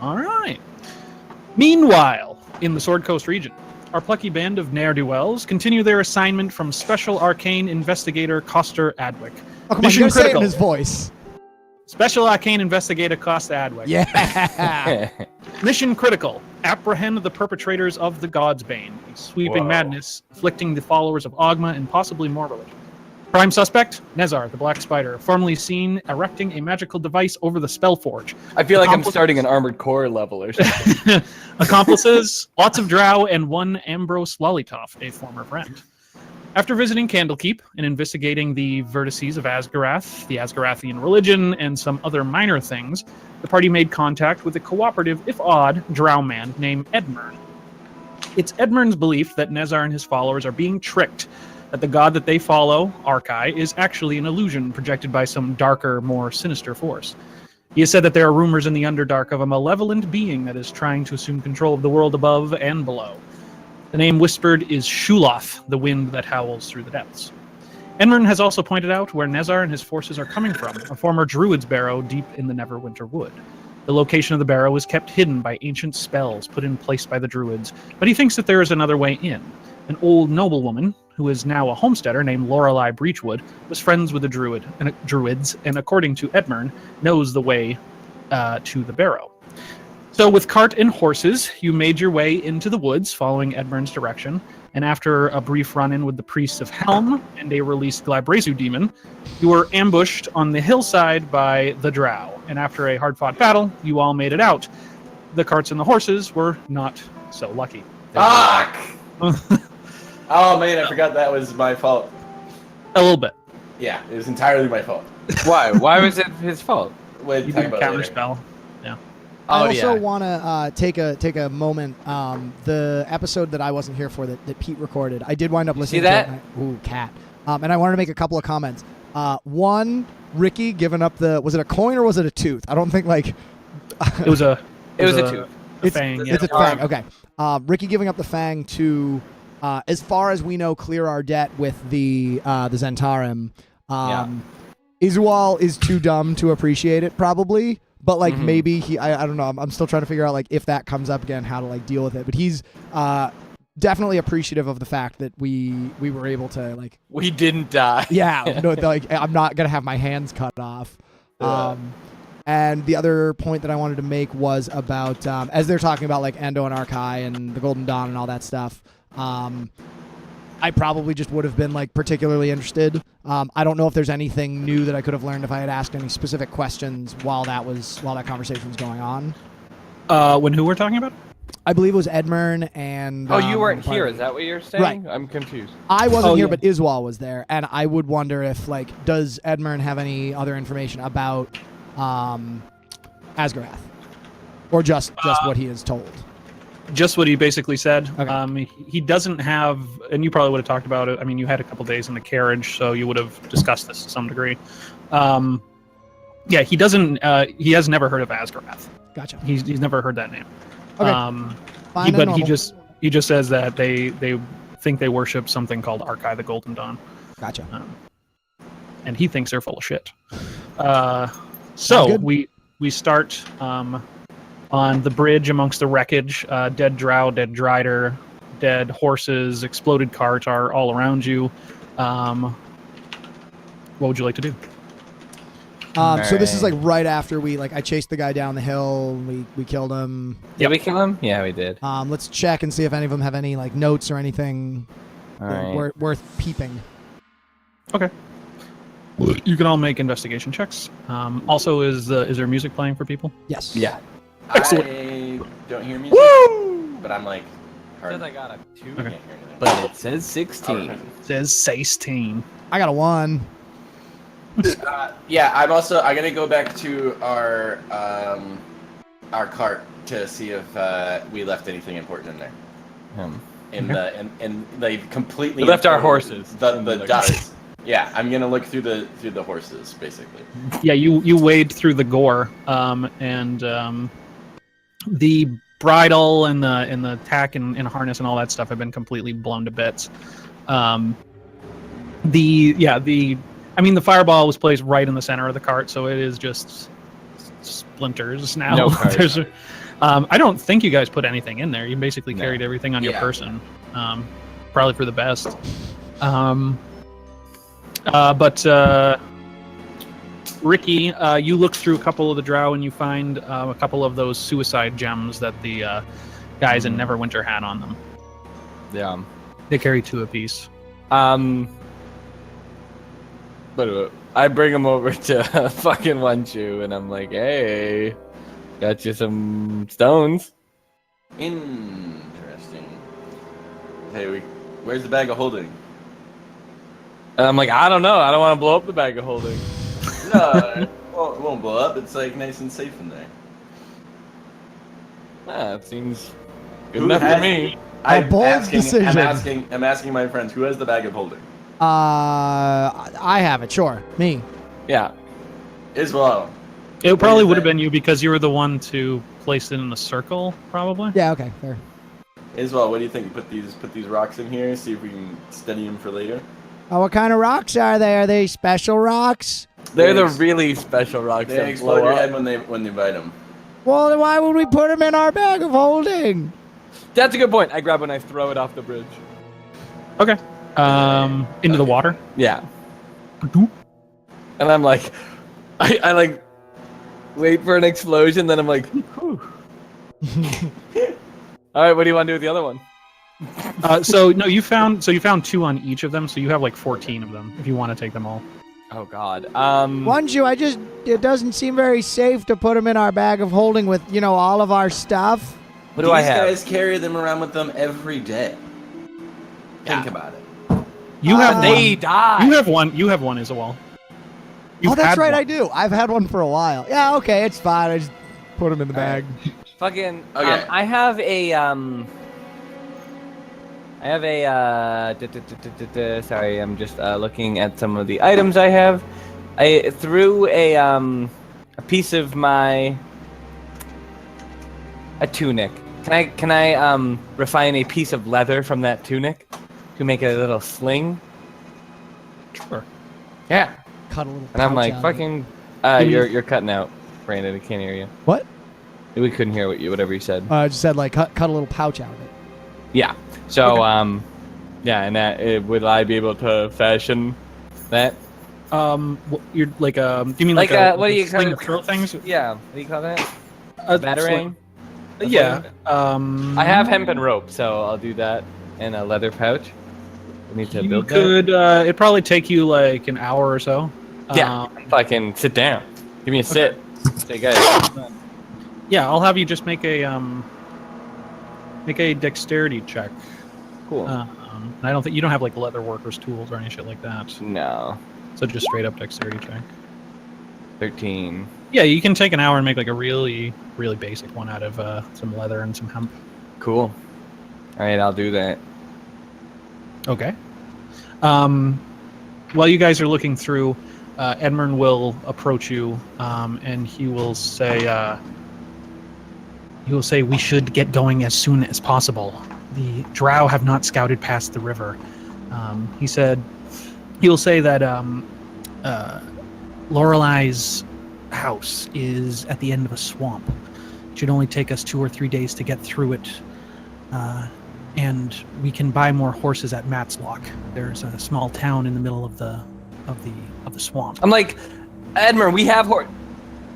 All right. Meanwhile, in the Sword Coast region, our plucky band of ne'er-do-wells continue their assignment from Special Arcane Investigator Coster Adwick. Oh, come on, you gotta say it in his voice. Special Arcane Investigator Coster Adwick. Yeah. Mission critical. Apprehend the perpetrators of the God's Bane, a sweeping madness afflicting the followers of Ogma and possibly more religion. Prime suspect, Nezar, the Black Spider, formerly seen erecting a magical device over the Spellforge. I feel like I'm starting an Armored Core level or something. Accomplices, lots of drow, and one Ambrose Lollytoff, a former friend. After visiting Candlekeep and investigating the vertices of Asgarath, the Asgarathian religion, and some other minor things, the party made contact with a cooperative, if odd, drow man named Edmurn. It's Edmurn's belief that Nezar and his followers are being tricked, that the god that they follow, Arkai, is actually an illusion projected by some darker, more sinister force. He has said that there are rumors in the Underdark of a malevolent being that is trying to assume control of the world above and below. The name whispered is Shulath, the wind that howls through the depths. Edmurn has also pointed out where Nezar and his forces are coming from, a former druid's barrow deep in the Neverwinter Wood. The location of the barrow is kept hidden by ancient spells put in place by the druids, but he thinks that there is another way in. An old noblewoman, who is now a homesteader named Lorelei Breachwood, was friends with the druids, and according to Edmurn, knows the way to the barrow. So with cart and horses, you made your way into the woods, following Edmurn's direction, and after a brief run-in with the priests of Helm and a released Glabrazu demon, you were ambushed on the hillside by the drow, and after a hard-fought battle, you all made it out. The carts and the horses were not so lucky. Fuck! Oh man, I forgot that was my fault. A little bit. Yeah, it was entirely my fault. Why? Why was it his fault? We'll You talk did about counter later. spell. Yeah. I also want to take a moment. The episode that I wasn't here for that Pete recorded, I did wind up listening See that? to it. Ooh, cat. And I wanted to make a couple of comments. One, Ricky giving up was it a coin or was it a tooth? I don't think like... It was a tooth. Fang. It's a fang, okay. Ricky giving up the fang to, as far as we know, clear our debt with the Zentarim. Izual is too dumb to appreciate it, probably. But like maybe I don't know. I'm still trying to figure out like if that comes up again, how to like deal with it. But he's definitely appreciative of the fact that we were able to like. We didn't die. Yeah, no, like I'm not gonna have my hands cut off. And the other point that I wanted to make was about as they're talking about like Endo and Arkai and the Golden Dawn and all that stuff. I probably just would have been like particularly interested. I don't know if there's anything new that I could have learned if I had asked any specific questions while that conversation was going on. When who we're talking about? I believe it was Edmurn and. Oh, you weren't here. Is that what you're saying? Right. I'm confused. I wasn't here, but Iswal was there, and I would wonder if like does Edmurn have any other information about Asgarath, or just what he is told. Just what he basically said. Okay. He doesn't have, and you probably would have talked about it. I mean, you had a couple days in the carriage, so you would have discussed this to some degree. Yeah, he doesn't. He has never heard of Asgarath. Gotcha. He's never heard that name. Okay. Fine and normal. he just says that they think they worship something called Arkai the Golden Dawn. Gotcha. And he thinks they're full of shit. So we start on the bridge amongst the wreckage. Dead drow, dead drider, dead horses, exploded cart are all around you. What would you like to do? So this is like right after I chased the guy down the hill. We killed him. Did we kill him? Yeah, we did. Let's check and see if any of them have any like notes or anything worth peeping. Okay. You can all make investigation checks. Also, is there music playing for people? Yes. Yeah. Excellent. I don't hear music. Woo! But I'm like. Says I got a 2. Okay. I can't hear anything. But it says 16. It says 16. I got a 1. Yeah, I'm gonna go back to our cart to see if we left anything important in there. And they completely We left our horses. The dots. Yeah, I'm gonna look through the horses basically. Yeah, you wade through the gore, and the bridle and the tack and harness and all that stuff have been completely blown to bits. The fireball was placed right in the center of the cart, so it is just splinters now. No cards. There's, I don't think you guys put anything in there. You basically carried everything on your Yeah. person. Probably for the best. But Ricky, you look through a couple of the drow and you find a couple of those suicide gems that the guys in Neverwinter had on them. Yeah. They carry 2 apiece. But I bring him over to fucking One Shoe, and I'm like, hey, got you some stones. Interesting. Hey, where's the bag of holding? And I'm like, I don't know. I don't want to blow up the bag of holding. No, it won't blow up. It's like nice and safe in there. It seems good Who enough has- for me. I'm bold asking, decision. I'm asking my friends, who has the bag of holding? I have it. Sure, me. Yeah. Iswell. It probably is would have that? been you because you were the one to place it in the circle, probably. Yeah. Okay. Fair. Iswell, what do you think? Put these rocks in here. See if we can study them for later. Oh, what kind of rocks are they? Are they special rocks? They're the They- really special rocks They that explode blow your up. head when they bite them. Well, then why would we put them in our bag of holding? That's a good point. I grab one, I throw it off the bridge. Okay. Into the water. Yeah. And I'm like, I like wait for an explosion, then I'm like, whew. All right, what do you want to do with the other one? You found 2 on each of them, so you have like 14 of them if you want to take them all. Oh God. One shoe. It doesn't seem very safe to put them in our bag of holding with all of our stuff. What do I These have? guys carry them around with them every day. Think Yeah. about it. You have They one. die. You have one. You have one as well. You've Oh, that's had right. one. I do. I've had one for a while. Yeah. Okay. It's fine. I just put them in the bag. Fucking. Okay. I have a sorry, I'm just looking at some of the items I have. I threw a piece of a tunic. Can I refine a piece of leather from that tunic to make a little sling? Sure. Yeah. Cut a little. And I'm pouch like, out of it. fucking. Give me- You're cutting out, Brandon. I can't hear you. What? We couldn't hear whatever you said. I just said like cut a little pouch out of it. Yeah. So Okay. yeah, and that would I be able to fashion that? You're like do you mean Like, like, what do a you sling call to throw things? Yeah. What do you call that? A Batarang. sling. Yeah. I have hemp and rope, so I'll do that in a leather pouch. I need to You build could. It'd probably take you like an hour or so. that. Yeah. If I can sit down. Give me a sit. Say, guys. Yeah, I'll have you just make a dexterity check. Cool. I don't think you don't have like leather workers tools or any shit like that. No. So just straight up dexterity check. 13. Yeah, you can take an hour and make like a really, really basic one out of some leather and some hemp. Cool. All right, I'll do that. Okay. While you guys are looking through, Edmund will approach you, and he will say, we should get going as soon as possible. The drow have not scouted past the river. He will say that Lorelei's house is at the end of a swamp. It should only take us 2 or 3 days to get through it. And we can buy more horses at Matslock. There's a small town in the middle of the swamp. I'm like, Edmer, we have horse.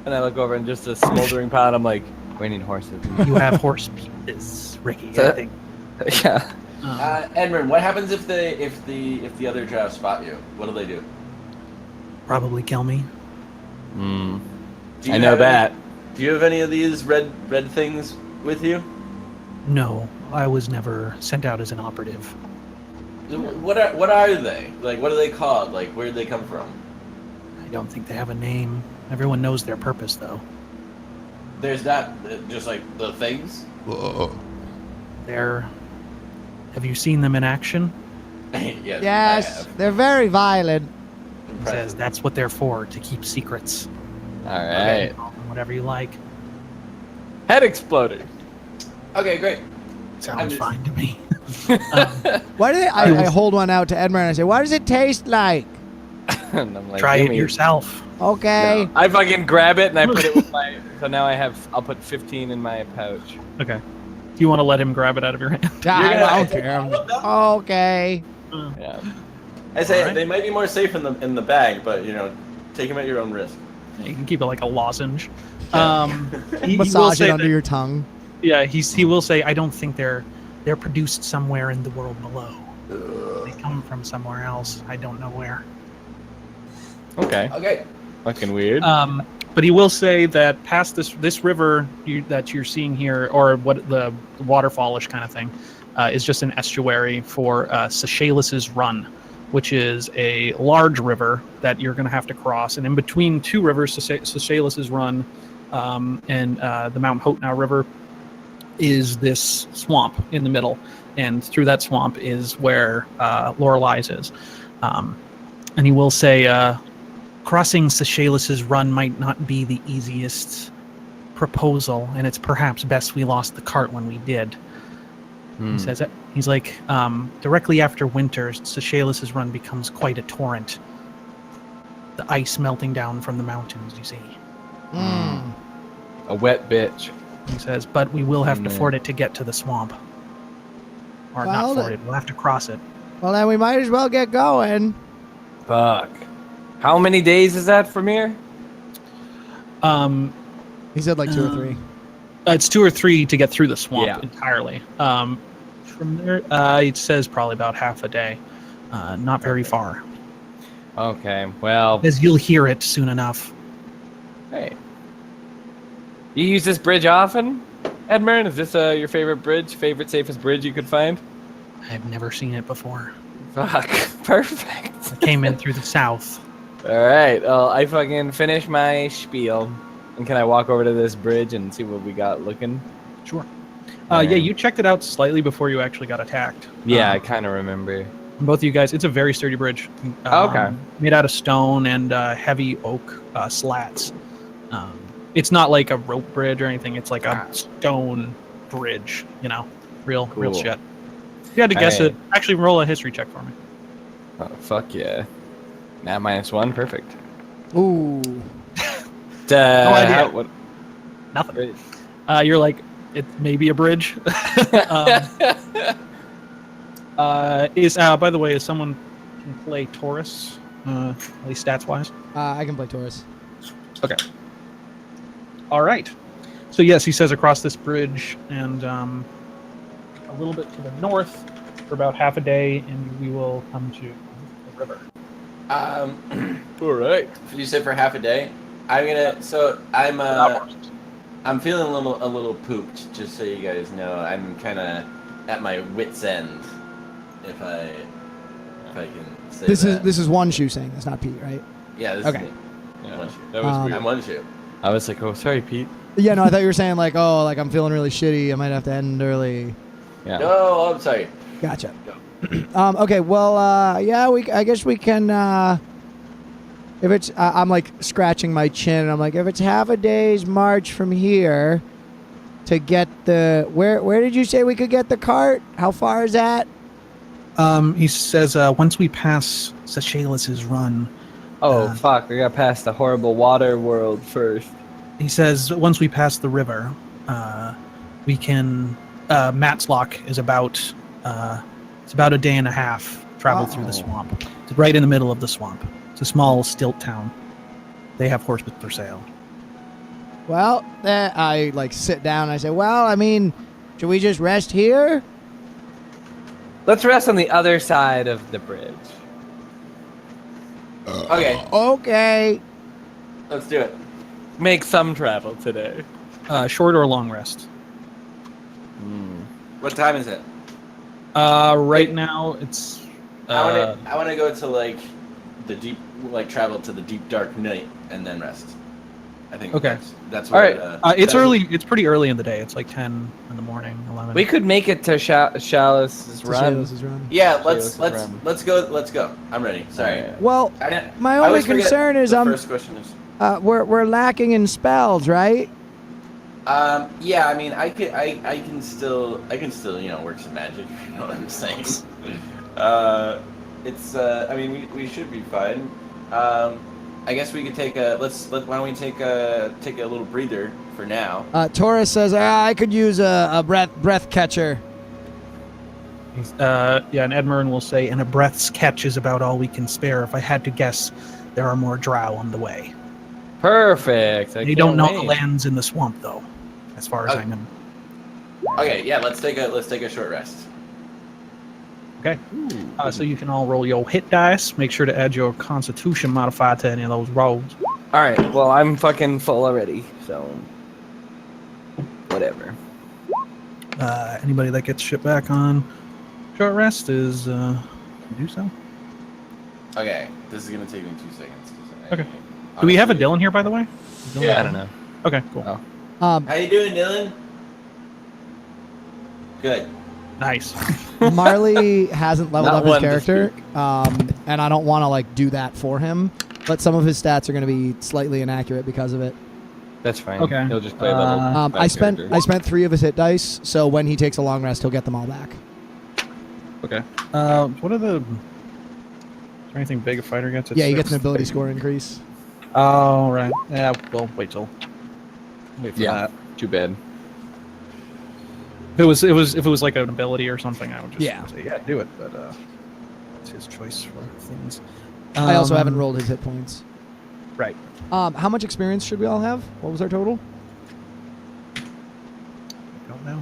And I look over and just a smoldering pile. I'm like, we need horses. You have horse pieces, Ricky. So- I think. Yeah. Edmund, what happens if the other drow spot you? What do they do? Probably kill me. Mm. Do you I know have that. Do you have any of these red things with you? No, I was never sent out as an operative. What are they? Like, what are they called? Like, where did they come from? I don't think they have a name. Everyone knows their purpose, though. There's not just like the things. They're. Have you seen them in action? Yes. I Yes, have. they're very violent. It says that's what they're for, to keep secrets. All right. Call them whatever you like. Head exploded. Okay, great. Sounds just- fine to me. Why do they? I hold one out to Edmund and I say, "What does it taste like?" And I'm like, Try it "Gimme." yourself. Okay. No. I fucking grab it and I put it with my. So now I'll put 15 in my pouch. Okay. Do you want to let him grab it out of your hand? I don't care. Okay. Yeah. I say Alright. they might be more safe in the bag, but take them at your own risk. You can keep it like a lozenge. Yeah. He will Massage say it under that- your tongue. Yeah, he will say, I don't think they're produced somewhere in the world below. They come from somewhere else. I don't know where. Okay. Okay. Fucking weird. But he will say that past this river that you're seeing here, or what the waterfallish kind of thing, is just an estuary for Seychellis's Run, which is a large river that you're going to have to cross. And in between two rivers, Seychellis's Run and the Mount Hotenow River, is this swamp in the middle. And through that swamp is where Lorelai's is. And he will say, crossing Seychellis's Run might not be the easiest proposal, and it's perhaps best we lost the cart when we did. He says that. He's like, directly after winter, Seychellis's Run becomes quite a torrent. The ice melting down from the mountains, you see. A wet bitch. He says, but we will have to Man. ford it to get to the swamp. Or Well, not ford it, we'll have to cross it. Well, then we might as well get going. Fuck. How many days is that from here? He said like 2 or 3. It's 2 or 3 to get through the swamp Yeah. entirely. From there, it says probably about half a day. Not very far. Okay. Well. As you'll hear it soon enough. Hey. You use this bridge often, Edmund? Is this your favorite bridge? Favorite safest bridge you could find? I've never seen it before. Fuck. Perfect. I came in through the south. All right. Well, I fucking finished my spiel. And can I walk over to this bridge and see what we got looking? Sure. Yeah, you checked it out slightly before you actually got attacked. Yeah, I kind of remember. Both of you guys, it's a very sturdy bridge. Okay. Made out of stone and heavy oak slats. It's not like a rope bridge or anything. It's like a stone bridge, real Cool. shit. If you had to guess Hey. it, actually roll a history check for me. Oh, fuck yeah. Now -1, perfect. Ooh. No idea. What? Nothing. You're like, it may be a bridge. By the way, is someone can play Taurus, at least stats wise? I can play Taurus. Okay. All right. So yes, he says across this bridge and a little bit to the north for about half a day, and we will come to the river. All right. You said for half a day. I'm feeling a little pooped. Just so you guys know, I'm kind of at my wit's end. If I can say that. This is one shoe saying that's not Pete, right? Yeah. This Okay. is me. Yeah, One shoe. that was weird. I'm one shoe. I was like, oh, sorry, Pete. Yeah, no, I thought you were saying like, oh, like I'm feeling really shitty. I might have to end early. Yeah. No, I'm sorry. Gotcha. Okay, well, yeah, I guess we can. If it's, I'm like scratching my chin. And I'm like, if it's half a day's march from here to get the where did you say we could get the cart? How far is that? He says once we pass Seychellis's Run, Oh, fuck. We got past the horrible water world first. he says once we pass the river, we can. Matslock is about it's about a day and a half travel through the swamp. It's right in the middle of the swamp. It's a small stilt town. They have horses for sale. Well, I like sit down. And I say, well, I mean, should we just rest here? Let's rest on the other side of the bridge. Okay, Okay. let's do it. Make some travel today. Short or long rest? What time is it? Right now it's. I want to go to like the deep, travel to the deep dark night and then rest. I think. Okay. That's All what. right. It's early. It's pretty early in the day. It's like 10 in the morning, 11. We could make it to Shallis's Run. Shayla's run. Yeah, Let's let's go. Let's go. I'm ready. Sorry. Alright. Well, my I only always forget concern is the first question is. we're lacking in spells, right? Yeah, I mean, I can still work some magic. You know what I'm saying? I mean, we should be fine. I guess we could take a why don't we take a little breather for now? Taurus says, I could use a breath catcher. Yeah, and Edmund will say, and a breath's catch is about all we can spare. If I had to guess, there are more drow on the way. Perfect. They don't know the lands in the swamp, though, as far as I know. Okay, yeah, let's take a short rest. Okay. So you can all roll your hit dice. Make sure to add your Constitution modifier to any of those rolls. All right. Well, I'm fucking full already, so whatever. Anybody that gets shit back on short rest is do so. Okay, this is gonna take me 2 seconds. Okay. Do we have a Dylan here, by the way? Yeah. I don't know. Okay, cool. Oh. How you doing, Dylan? Good. Nice. Marley hasn't leveled Not up his one to character, and I don't want to like do that for him. But some of his stats are going to be slightly inaccurate because of it. That's fine. Okay. He'll just play level. I spent 3 of his hit dice, so when he takes a long rest, he'll get them all back. Okay. What are the? Is there anything big a fighter gets? Yeah, he gets an ability score increase. Oh right. Yeah. Well, wait for that. Too bad. If it was like an ability or something, I would just say do it. But it's his choice for things. I also haven't rolled his hit points. Right. How much experience should we all have? What was our total? I don't know.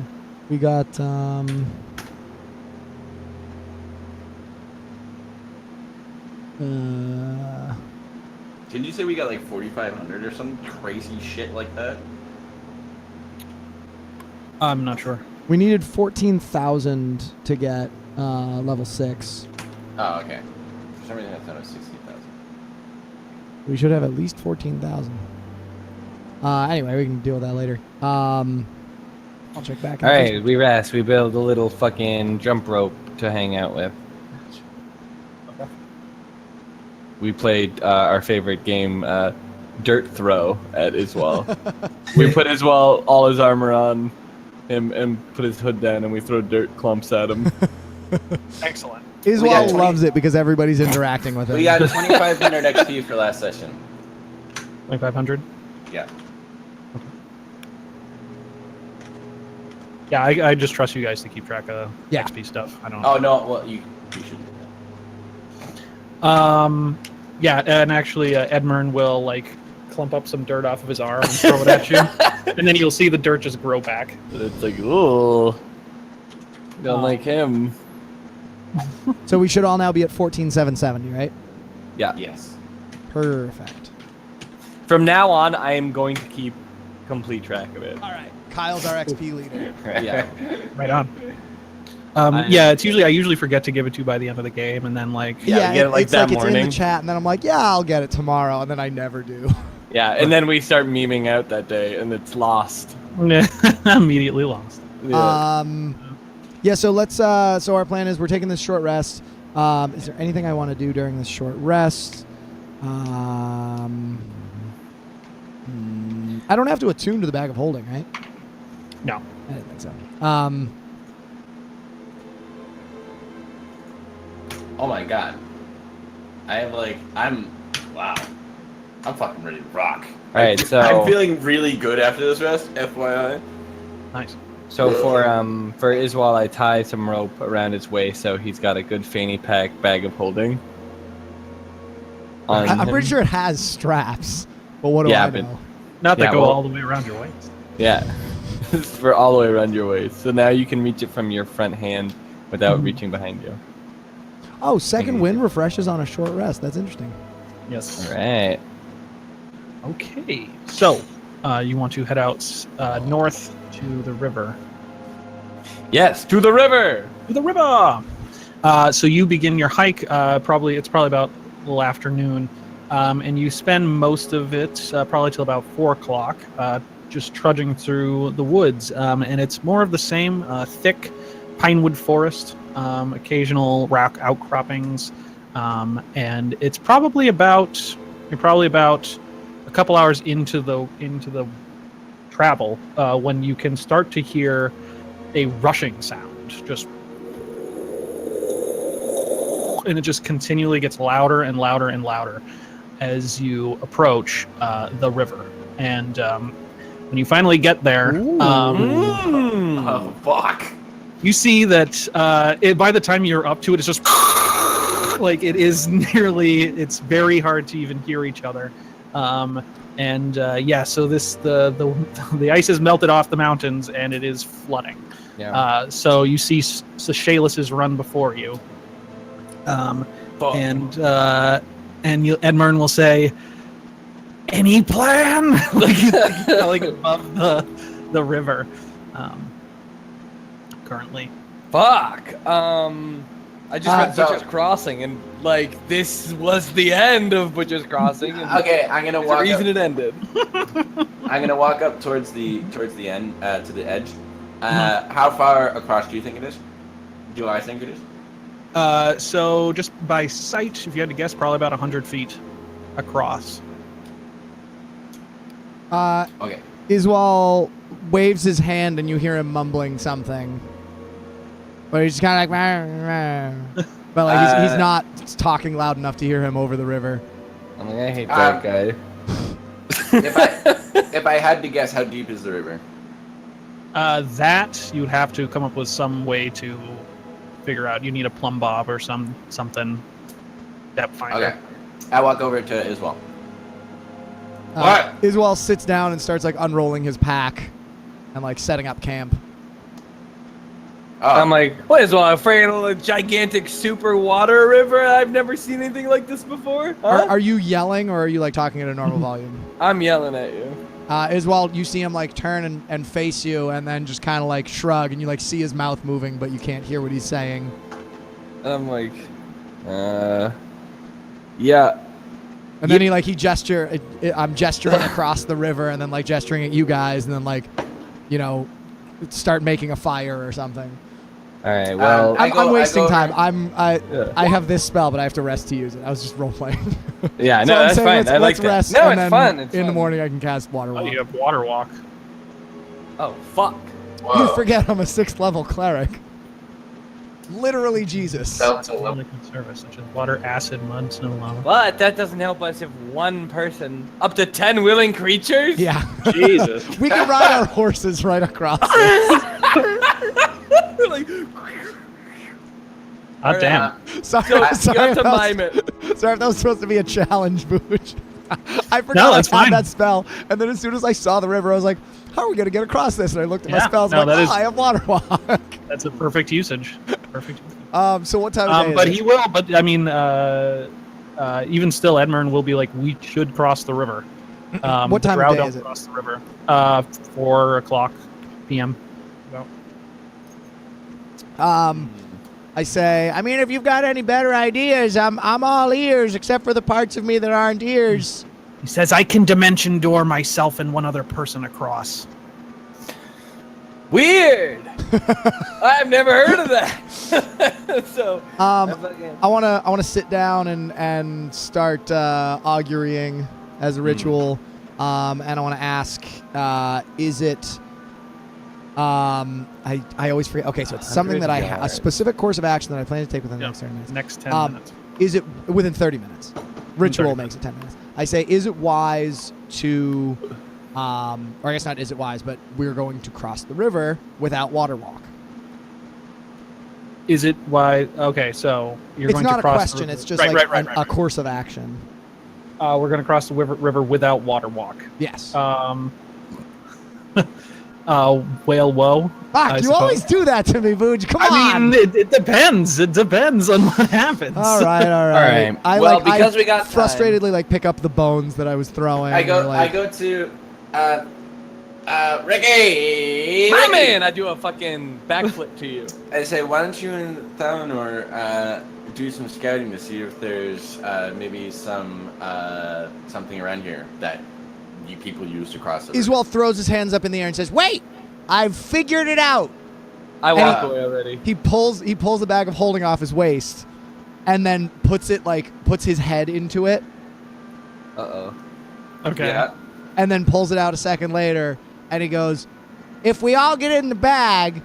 We got Didn't you say we got like 4,500 or some crazy shit like that? I'm not sure. we needed 14,000 to get level 6. Oh, okay. For some reason I thought it was 60,000. We should have at least 14,000. Anyway, we can deal with that later. I'll check back. All right, we rest. We build a little fucking jump rope to hang out with. We played our favorite game, Dirt Throw, at Iswal. We put Iswal all his armor on him and put his hood down, and we throw dirt clumps at him. Excellent. Iswal loves it because everybody's interacting with him. We got 2,500 XP for last session. 2,500. Yeah. Yeah, I just trust you guys to keep track of Yeah. XP stuff. I don't. Oh no, well you should. Yeah, and actually, Edmund will like clump up some dirt off of his arm and throw it at you, and then you'll see the dirt just grow back. It's like, ooh, don't like him. So we should all now be at 14,770, right? Yeah. Yes. Perfect. From now on, I am going to keep complete track of it. All right. Kyle's our XP leader. Yeah. Right on. Yeah, it's usually I usually forget to give it to you by the end of the game, and then like Yeah, we get it, like, it's that like it's in morning. the chat, and then I'm like, yeah, I'll get it tomorrow, and then I never do. Yeah, and then we start memeing out that day, and it's lost. immediately lost. Yeah. Yeah, so let's so our plan is we're taking this short rest. Is there anything I want to do during this short rest? I don't have to attune to the bag of holding, right? No. I didn't think so. Oh my god. I'm fucking ready to rock. Alright, so I'm feeling really good after this rest, FYI. Nice. So for Iswal, I tie some rope around his waist so he's got a good fanny pack bag of holding. I'm pretty sure it has straps, but what do I know? Not that Yeah, go well- all the way around your waist. Yeah, for all the way around your waist. So now you can reach it from your front hand without reaching behind you. Oh, second wind refreshes on a short rest. That's interesting. Yes. All right. Okay. So, you want to head out north to the river. Yes, to the river. To the river. So you begin your hike. It's probably about a little afternoon, and you spend most of it probably till about 4 o'clock, just trudging through the woods. And it's more of the same thick pinewood forest, occasional rock outcroppings, and it's probably about a couple hours into the travel when you can start to hear a rushing sound, and it just continually gets louder and louder and louder. as you approach the river. And when you finally get there, Oh, fuck. you see that by the time you're up to it, it's just like it is nearly. It's very hard to even hear each other. So the ice has melted off the mountains and it is flooding. Yeah. So you see Shaelis's run before you, and Edmund will say, "Any plan?" like above the river. Currently, Fuck. I just read Butcher's Crossing, and like this was the end of Butcher's Crossing. And Okay, I'm gonna walk. the reason it ended. I'm gonna walk up towards the end, to the edge. How far across do you think it is? Do I think it is? so just by sight, if you had to guess, probably about 100 feet across. Okay. Iswal waves his hand and you hear him mumbling something. But he's kind of like, "Rah, rah." But like he's not talking loud enough to hear him over the river. I'm like, I hate that guy. If I had to guess, how deep is the river? That you'd have to come up with some way to figure out. You need a plumb bob or something. Depth finder. Okay. I walk over to Iswal. What? Iswal sits down and starts like unrolling his pack and like setting up camp. Oh. I'm like, what is all afraid of a gigantic super water river? I've never seen anything like this before. Huh? Are you yelling or are you like talking at a normal volume? I'm yelling at you. Iswal, you see him like turn and face you and then just kind of like shrug and you like see his mouth moving but you can't hear what he's saying. And I'm like, yeah. And then he gesture. I'm gesturing across the river, and then like gesturing at you guys, and then like, start making a fire or something. All right. Well, I'm wasting time. I have this spell, but I have to rest to use it. I was just role playing. yeah. So No, that's fine. Let's, I like let's rest, that. No, and it's then fun. in the morning, I can cast water walk. You have water walk. Oh fuck. Whoa. You forget I'm a 6th level cleric. Literally Jesus. That's a level. Only service, such as water, acid, mud, snow, lava. But that doesn't help us if one person, up to 10 willing creatures. Yeah. Jesus. We can ride our horses right across it. Like, God damn. Sorry, you sorry, have if to that was- mime it. Sorry if that was supposed to be a challenge, Booch. I forgot No, I that's had fine. that spell, and then as soon as I saw the river, I was like, "How are we gonna get across this?" And I looked at my Yeah, spells, no, and that is- I have water walk. That's a perfect usage. Perfect. So what time of day But is he it? will. But I mean, even still, Edmund will be like, we should cross the river. What time the of drow day don't is it? cross the river. 4:00 p.m. I say, I mean, if you've got any better ideas, I'm all ears, except for the parts of me that aren't ears. He says, I can dimension door myself and one other person across. Weird. I've never heard of that. So. I wanna sit down and start augurying as a ritual, and I want to ask, is it? I always forget. Okay, so it's something that a specific course of action that I plan to take within the next 30 minutes. Next 10 minutes. Is it within 30 minutes? Ritual 30 makes it 10 minutes. I say, is it wise to, or I guess not is it wise, but we're going to cross the river without water walk. Is it why? Okay, so you're It's going not to a cross question, the river. it's just right. a course of action. We're going to cross the river without water walk. Yes. Whale woe. Fuck, you suppose. always do that to me, Booj. Come on. I mean, it depends. It depends on what happens. All right. right. I Well, because we got time. frustratedly like pick up the bones that I was throwing. I go like, to Ricky. My man, I do a fucking backflip to you. I say, why don't you and Thalanor do some scouting to see if there's maybe some something around here that you people use to cross the river. Iswal throws his hands up in the air and says, "Wait! I've figured it out." I And walk he- away already. He pulls the bag of holding off his waist, and then puts his head into it, Uh-oh. Okay. Yeah. and then pulls it out a second later, and he goes, "If we all get in the bag,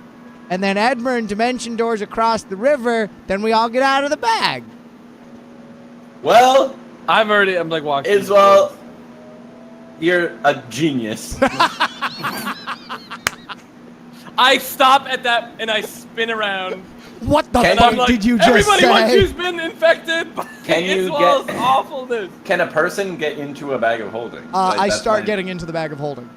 and then Edmund dimension doors across the river, then we all get out of the bag." Well, I'm like walking. Iswell, you're a genius. I stop at that and I spin around. What the Can fuck you- Like, did you just everybody once say? you's been infected by Can you Iswell's get- awfulness. Can a person get into a bag of holding? I that's start my- getting into the bag of holding.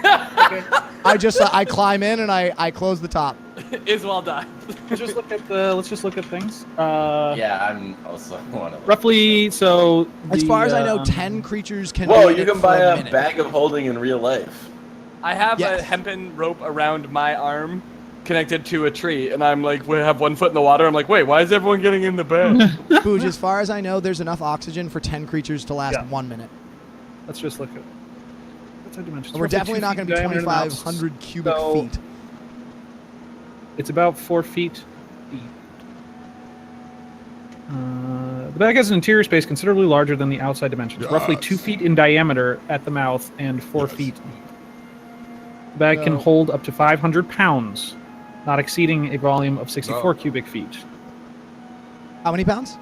I climb in and I close the top. Iswell died. Let's just look at things. Yeah, I'm also one of them. Roughly, so As far as I know, 10. 10 creatures can. Whoa, do you it can for buy a minute. bag of holding in real life. I have Yes. a hempen rope around my arm connected to a tree, and I'm like, we have one foot in the water. I'm like, wait, why is everyone getting in the bed? Booge, as far as I know, there's enough oxygen for 10 creatures to last Yeah. 1 minute. Let's just look at. What's our dimensions? And we're Roughly definitely 2 not feet going to be diameter in the mouth. 2,500 cubic So, feet. It's about 4 feet deep. The bag has an interior space considerably larger than the outside dimensions, roughly 2 feet in diameter at the mouth and 4 feet deep. The bag can So- hold up to 500 pounds, not exceeding a volume of 64 cubic feet. How many pounds?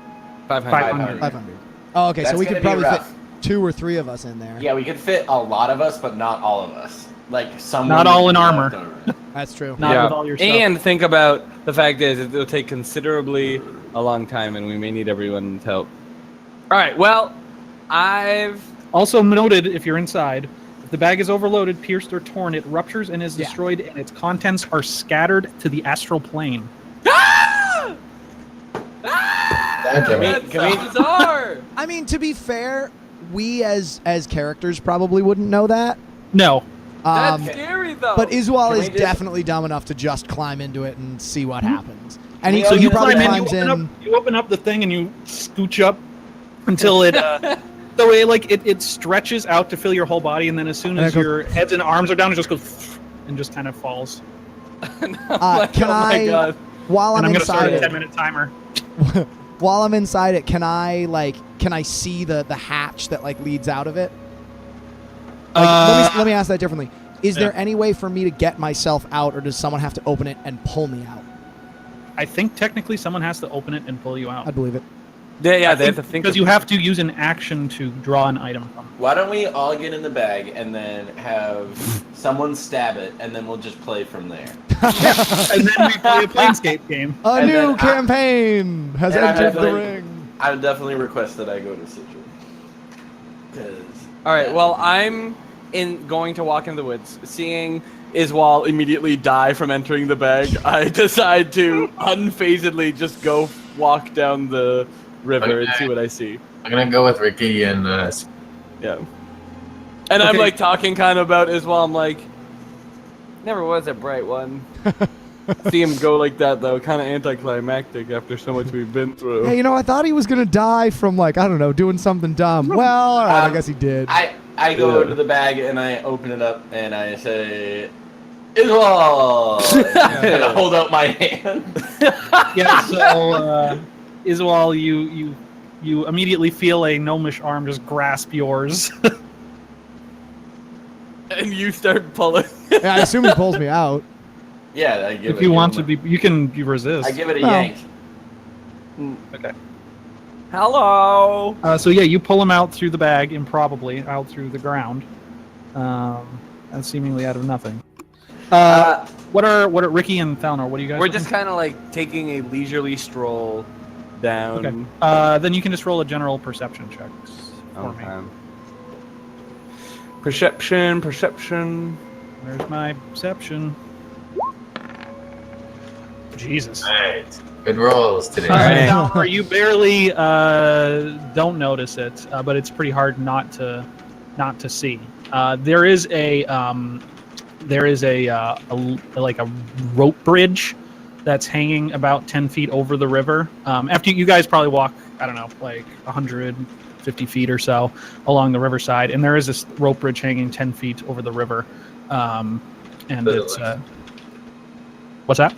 500. 500. Oh, okay. That's So we gonna could be probably fit rough. 2 or 3 of us in there. Yeah, we could fit a lot of us, but not all of us. Like some. Not all in armor. That's true. Not with all your stuff. And think about the fact is it'll take considerably a long time, and we may need everyone's help. All right. Well, I've Also noted, if you're inside, if the bag is overloaded, pierced, or torn, it ruptures and is Yeah. destroyed, and its contents are scattered to the astral plane. Can we- that's can we- bizarre. I mean, to be fair, we as characters probably wouldn't know that. No. That's scary though. But Iswal Can is we just- definitely dumb enough to just climb into it and see what happens. And we he, all so he get probably climb climbs you in. open up the thing and you scooch up until it the way it stretches out to fill your whole body, and then as soon And as it goes- your heads and arms are down, it just goes and just kind of falls. Can oh my I, God. while And I'm I'm gonna start inside a it, 10-minute timer. while I'm inside it, can I see the hatch that leads out of it? Let me ask that differently. Is there any way for me to get myself out, or does someone have to open it and pull me out? I think technically someone has to open it and pull you out. I believe it. Yeah, they have to think because you have to use an action to draw an item from it. Why don't we all get in the bag and then have someone stab it, and then we'll just play from there. And then we play a Planescape game. A And new then campaign has and I entered the definitely- ring. I would definitely request that I go to Citra. Because. All right. Well, I'm going to walk in the woods, seeing Iswal immediately die from entering the bag. I decide to unfazedly just go walk down the river and see what I see. I'm gonna go with Ricky and Yeah. And I'm Okay. like talking kind of about Iswal. I'm like, never was a bright one. See him go like that though, kind of anticlimactic after so much we've been through. Hey, I thought he was gonna die from I don't know, doing something dumb. Well, all right, I guess he did. I go Yeah. to the bag and I open it up and I say, Iswal! And I hold out my hand. Yeah, so Iswal, you immediately feel a gnomish arm just grasp yours. And you start pulling. Yeah, I assume he pulls me out. Yeah, I give it. If you want to be, you can resist. I give it a Well. yank. Okay. Hello. So yeah, you pull him out through the bag, improbably out through the ground, and seemingly out of nothing. What are Ricky and Thalnor? What do you guys? We're doing? just kind of like taking a leisurely stroll down. Okay. Then you can just roll a general perception checks for me. Okay. Perception. Where's my perception? Jesus. Alright. Good rolls today. Alright. Thalnor, you barely don't notice it, but it's pretty hard not to see. There is a rope bridge that's hanging about 10 feet over the river. After you guys probably walk, I don't know, like 150 feet or so along the riverside, and there is this rope bridge hanging 10 feet over the river. And it's what's that?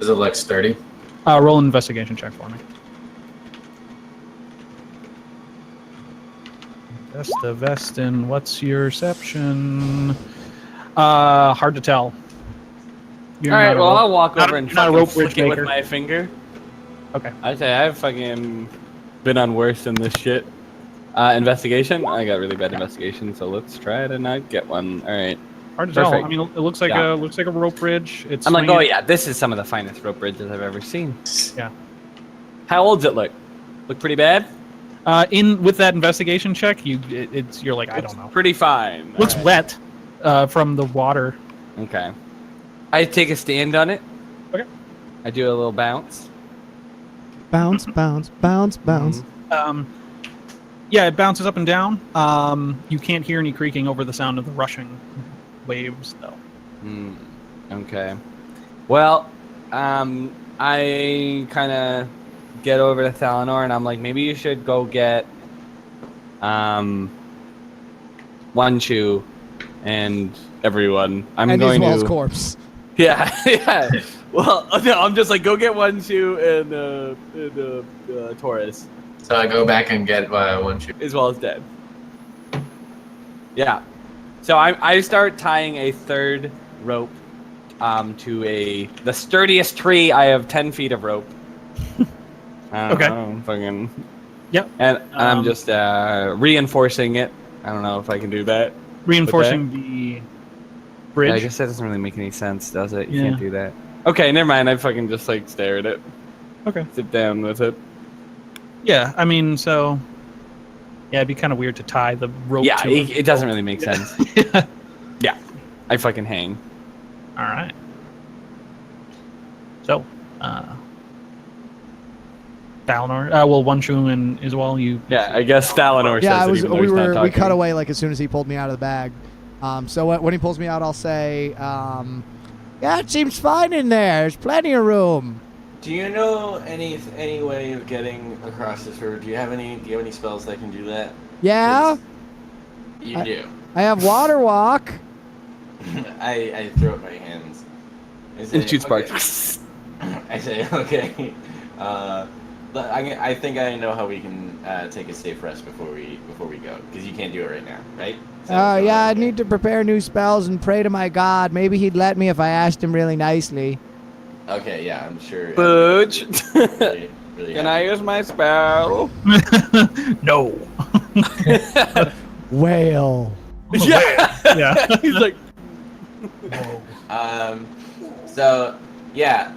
Does it look sturdy? Roll an investigation check for me. Vestin, what's your perception? Hard to tell. All You're right. not a Well, rope- I'll walk not- over and you're not a fucking rope bridge flick it with maker. my finger. Okay. I say I've fucking been on worse than this shit. Investigation. I got really bad investigation, so let's try to not get one. All right. Hard to tell. Perfect. I mean, it looks like Yeah. a rope bridge. It's I'm like, oh swinging- yeah, this is some of the finest rope bridges I've ever seen. Yeah. How old's it look? Look pretty bad. In with that investigation check, you're like, I don't know. Pretty fine. Looks All right. wet from the water. Okay. I take a stand on it. Okay. I do a little bounce. Bounce, bounce, bounce, bounce. Yeah, it bounces up and down. You can't hear any creaking over the sound of the rushing waves, though. Okay. Well, I kind of get over to Thalanor and I'm like, maybe you should go get One Chew and everyone. I'm And going Iswell's to. corpse. Yeah, yeah. Well, no, I'm just like, go get One Chew and Taurus, So I go back and get One Chew. as well as dead. Yeah. So I start tying a third rope to the sturdiest tree. I have 10 feet of rope. Okay. Fucking. Yep. And I'm just reinforcing it. I don't know if I can do that. Reinforcing the bridge. Yeah, I guess that doesn't really make any sense, does it? You Yeah. can't do that. Okay, never mind. I fucking just like stare at it. Okay. Sit down with it. Yeah, I mean, so yeah, it'd be kind of weird to tie the rope. Yeah, to it doesn't really make sense. Yeah. Yeah, I fucking hang. All right. So, Thalanor. Well, One Chew and Iswell, you. Yeah, I guess Thalanor Yeah, says I was. it even though he's not We talking. cut away like as soon as he pulled me out of the bag. So when he pulls me out, I'll say, "Yeah, it seems fine in there. There's plenty of room." Do you know any way of getting across this river? Do you have any spells that can do that? Yeah, You do. I have water walk. I throw up my hands. I say, And shoot sparks. okay. I say, okay. I think I know how we can take a safe rest before we go, because you can't do it right now, right? Yeah, I need to prepare new spells and pray to my god. Maybe he'd let me if I asked him really nicely. Okay, yeah, I'm sure. Butch, Really, really can I use my spell? No. Whale. Yeah. Yeah. He's like, So yeah.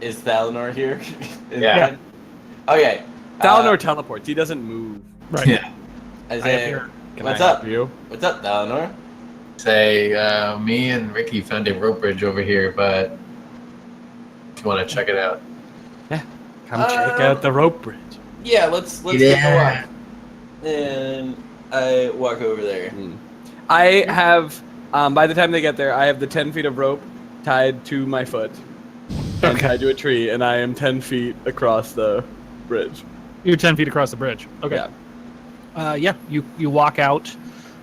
Is Thalanor here? Yeah. Okay. Thalanor teleports. He doesn't move. Right. Yeah. I I say, appear. Can What's I up? help you? What's up, Thalanor? Say, me and Ricky found a rope bridge over here, but if you want to check it out. Come check out the rope bridge. Yeah, let's take a walk. And I walk over there. I have, by the time they get there, I have the 10 feet of rope tied to my foot and tied to a tree, and I am 10 feet across the bridge. You're 10 feet across the bridge. Okay. Yeah. Yeah. You walk out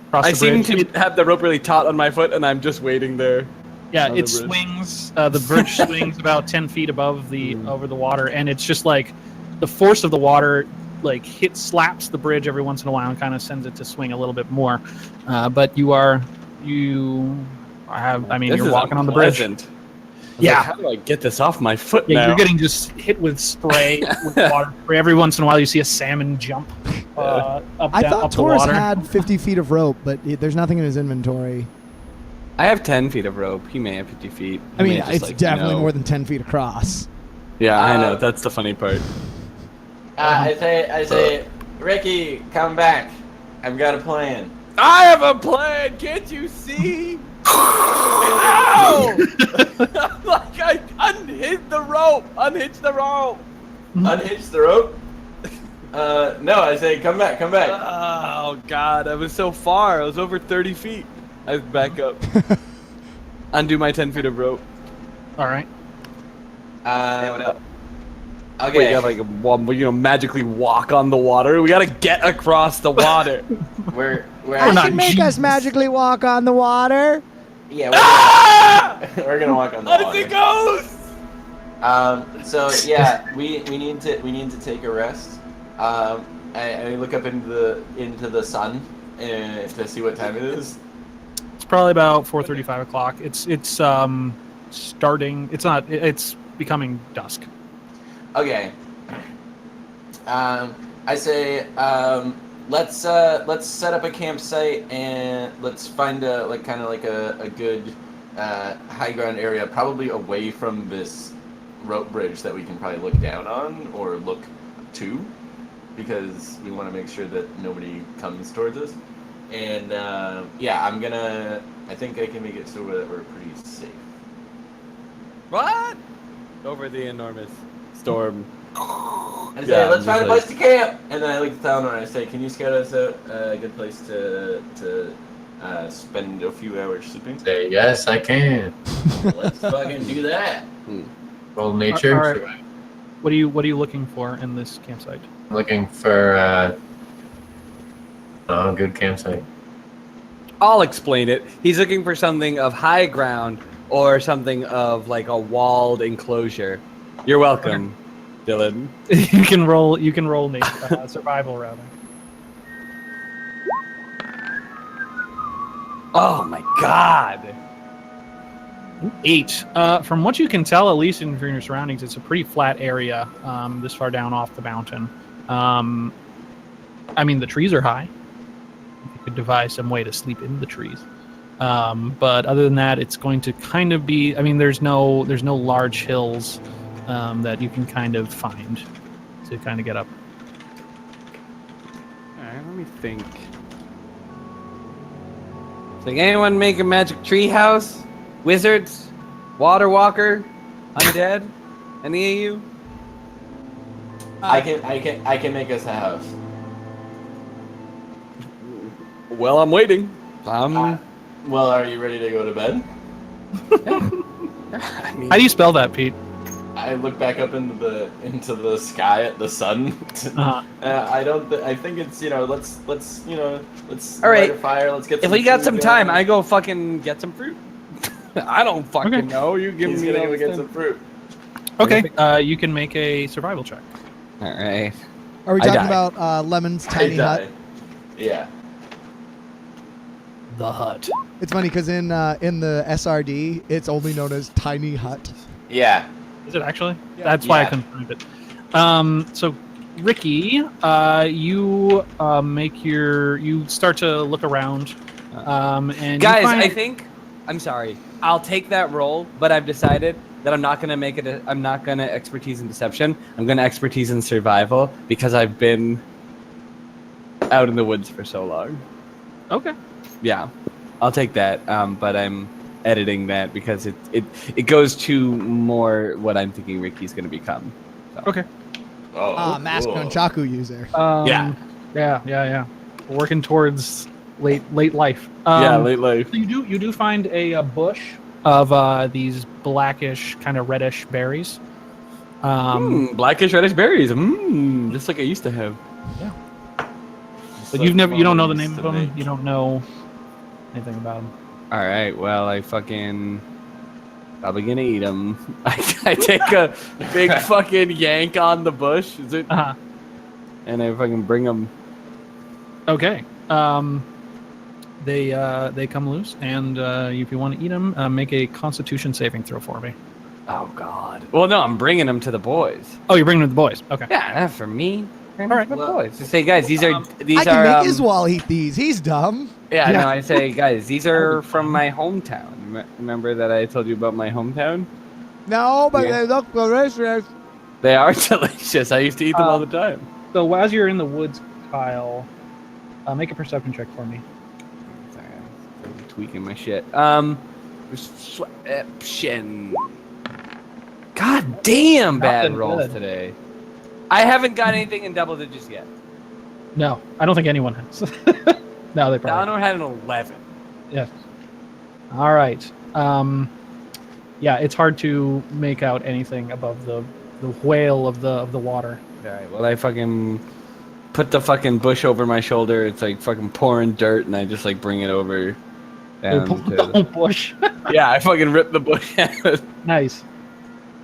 across I the seem bridge. to have the rope really taut on my foot, and I'm just waiting there. Yeah, on the it bridge. swings. The bridge swings about 10 feet above the over the water, and it's just like the force of the water like slaps the bridge every once in a while and kind of sends it to swing a little bit more. But you're walking on the bridge. unpleasant. Yeah. Like, how do I get this off my foot Yeah, now? you're getting just hit with spray, with water spray. Every once in a while, you see a salmon jump up, I down, thought up the Taurus water. had 50 feet of rope, but there's nothing in his inventory. I have 10 feet of rope. He may have 50 feet. I He mean, may just, it's like, definitely know. more than 10 feet across. Yeah, I know. That's the funny part. I say, Ricky, come back. I've got a plan. I have a plan. Can't you see? Ow! Like I unhitched the rope. Unhitch the rope. Unhitch the rope? No, I say, come back. Oh God, I was so far. I was over 30 feet. I back up. Undo my 10 feet of rope. All right. Okay. Wait, you gotta magically walk on the water. We gotta get across the water. We're I not can make us genius. magically walk on the water. yeah, Ah! we're gonna walk on the It's a water. ghost. So yeah, we need to take a rest. I look up into the sun to see what time it is. It's probably about 4:30, 5 o'clock. It's starting. It's not. It's becoming dusk. Okay. I say, let's set up a campsite and let's find a good high ground area, probably away from this rope bridge that we can probably look down on or look to, because we want to make sure that nobody comes towards us. And yeah, I think I can make it so that we're pretty safe. What? Over the enormous storm. I say, let's find a place to camp. And then I look at the town and I say, can you scout us out a good place to spend a few hours sleeping? Say, yes, I can. Let's fucking do that. Roll nature. All right. What are you looking for in this campsite? I'm looking for a good campsite. I'll explain it. He's looking for something of high ground or something of like a walled enclosure. You're welcome, Dylan. You can roll survival rather. Oh my god. 8. From what you can tell, at least from your surroundings, it's a pretty flat area this far down off the mountain. I mean, the trees are high. You could devise some way to sleep in the trees. But other than that, it's going to kind of be. I mean, there's no large hills that you can kind of find to kind of get up. All right, let me think. Like anyone make a magic tree house? Wizards? Water walker? Undead? Any of you? I can make us a house. Well, I'm waiting. Well, are you ready to go to bed? I mean, How do you spell that, Pete? I look back up into the sky at the sun. Uh-huh. I think it's let's All right. light a fire. Let's get. if we got some time, I go fucking get some fruit. I don't fucking Okay. know. You give He's me gonna all go this get time. some fruit. Okay, you can make a survival check. All right. Are we I talking die. about Lemon's tiny hut? Yeah. The hut. It's funny because in the SRD, it's only known as Tiny Hut. Yeah. Is it actually? Yeah. That's why I Yeah. couldn't find it. So, Ricky, you you start to look around, and Guys, you find, I think I'm sorry. I'll take that role, but I've decided that I'm not gonna make it. I'm not gonna expertise in deception. I'm gonna expertise in survival because I've been out in the woods for so long. okay. Yeah, I'll take that. But I'm editing that because it goes to more what I'm thinking Ricky's gonna become. So. Okay. Oh. Mask cool. Nunchaku user. Yeah. Working towards late life. Late life. So you do find a bush of these blackish, kind of reddish berries. Blackish reddish berries. Just like I used to have. But you don't know the Used name to of them. make. You don't know anything about them. All right. Well, I fucking probably gonna eat them. I take a big fucking yank on the bush. Is it? Uh-huh. And I fucking bring them. Okay. They come loose, and if you want to eat them, make a Constitution saving throw for me. Oh God. Well, no, I'm bringing them to the boys. Oh, you're bringing them to the boys. Okay. Yeah, not for me. All right. the boys. Just say, guys, these are I can make Iswal eat these. He's dumb. Yeah, Yeah. no, I say, guys, these are from my hometown. Remember that I told you about my hometown? No, but Yeah. they look delicious. They are delicious. I used to eat them all the time. So as you're in the woods, Kyle, make a perception check for me. Sorry, I'm tweaking my shit. Perception. God damn, bad Nothing rolls good. today. I haven't got anything in double digits yet. No, I don't think anyone has. No, they probably. Dono had an 11. Yes. All right. Yeah, it's hard to make out anything above the whale of the water. All right, well, I fucking put the fucking bush over my shoulder. It's like fucking pouring dirt, and I just like bring it over. Down The to whole bush. yeah, I fucking rip the bush out. Nice.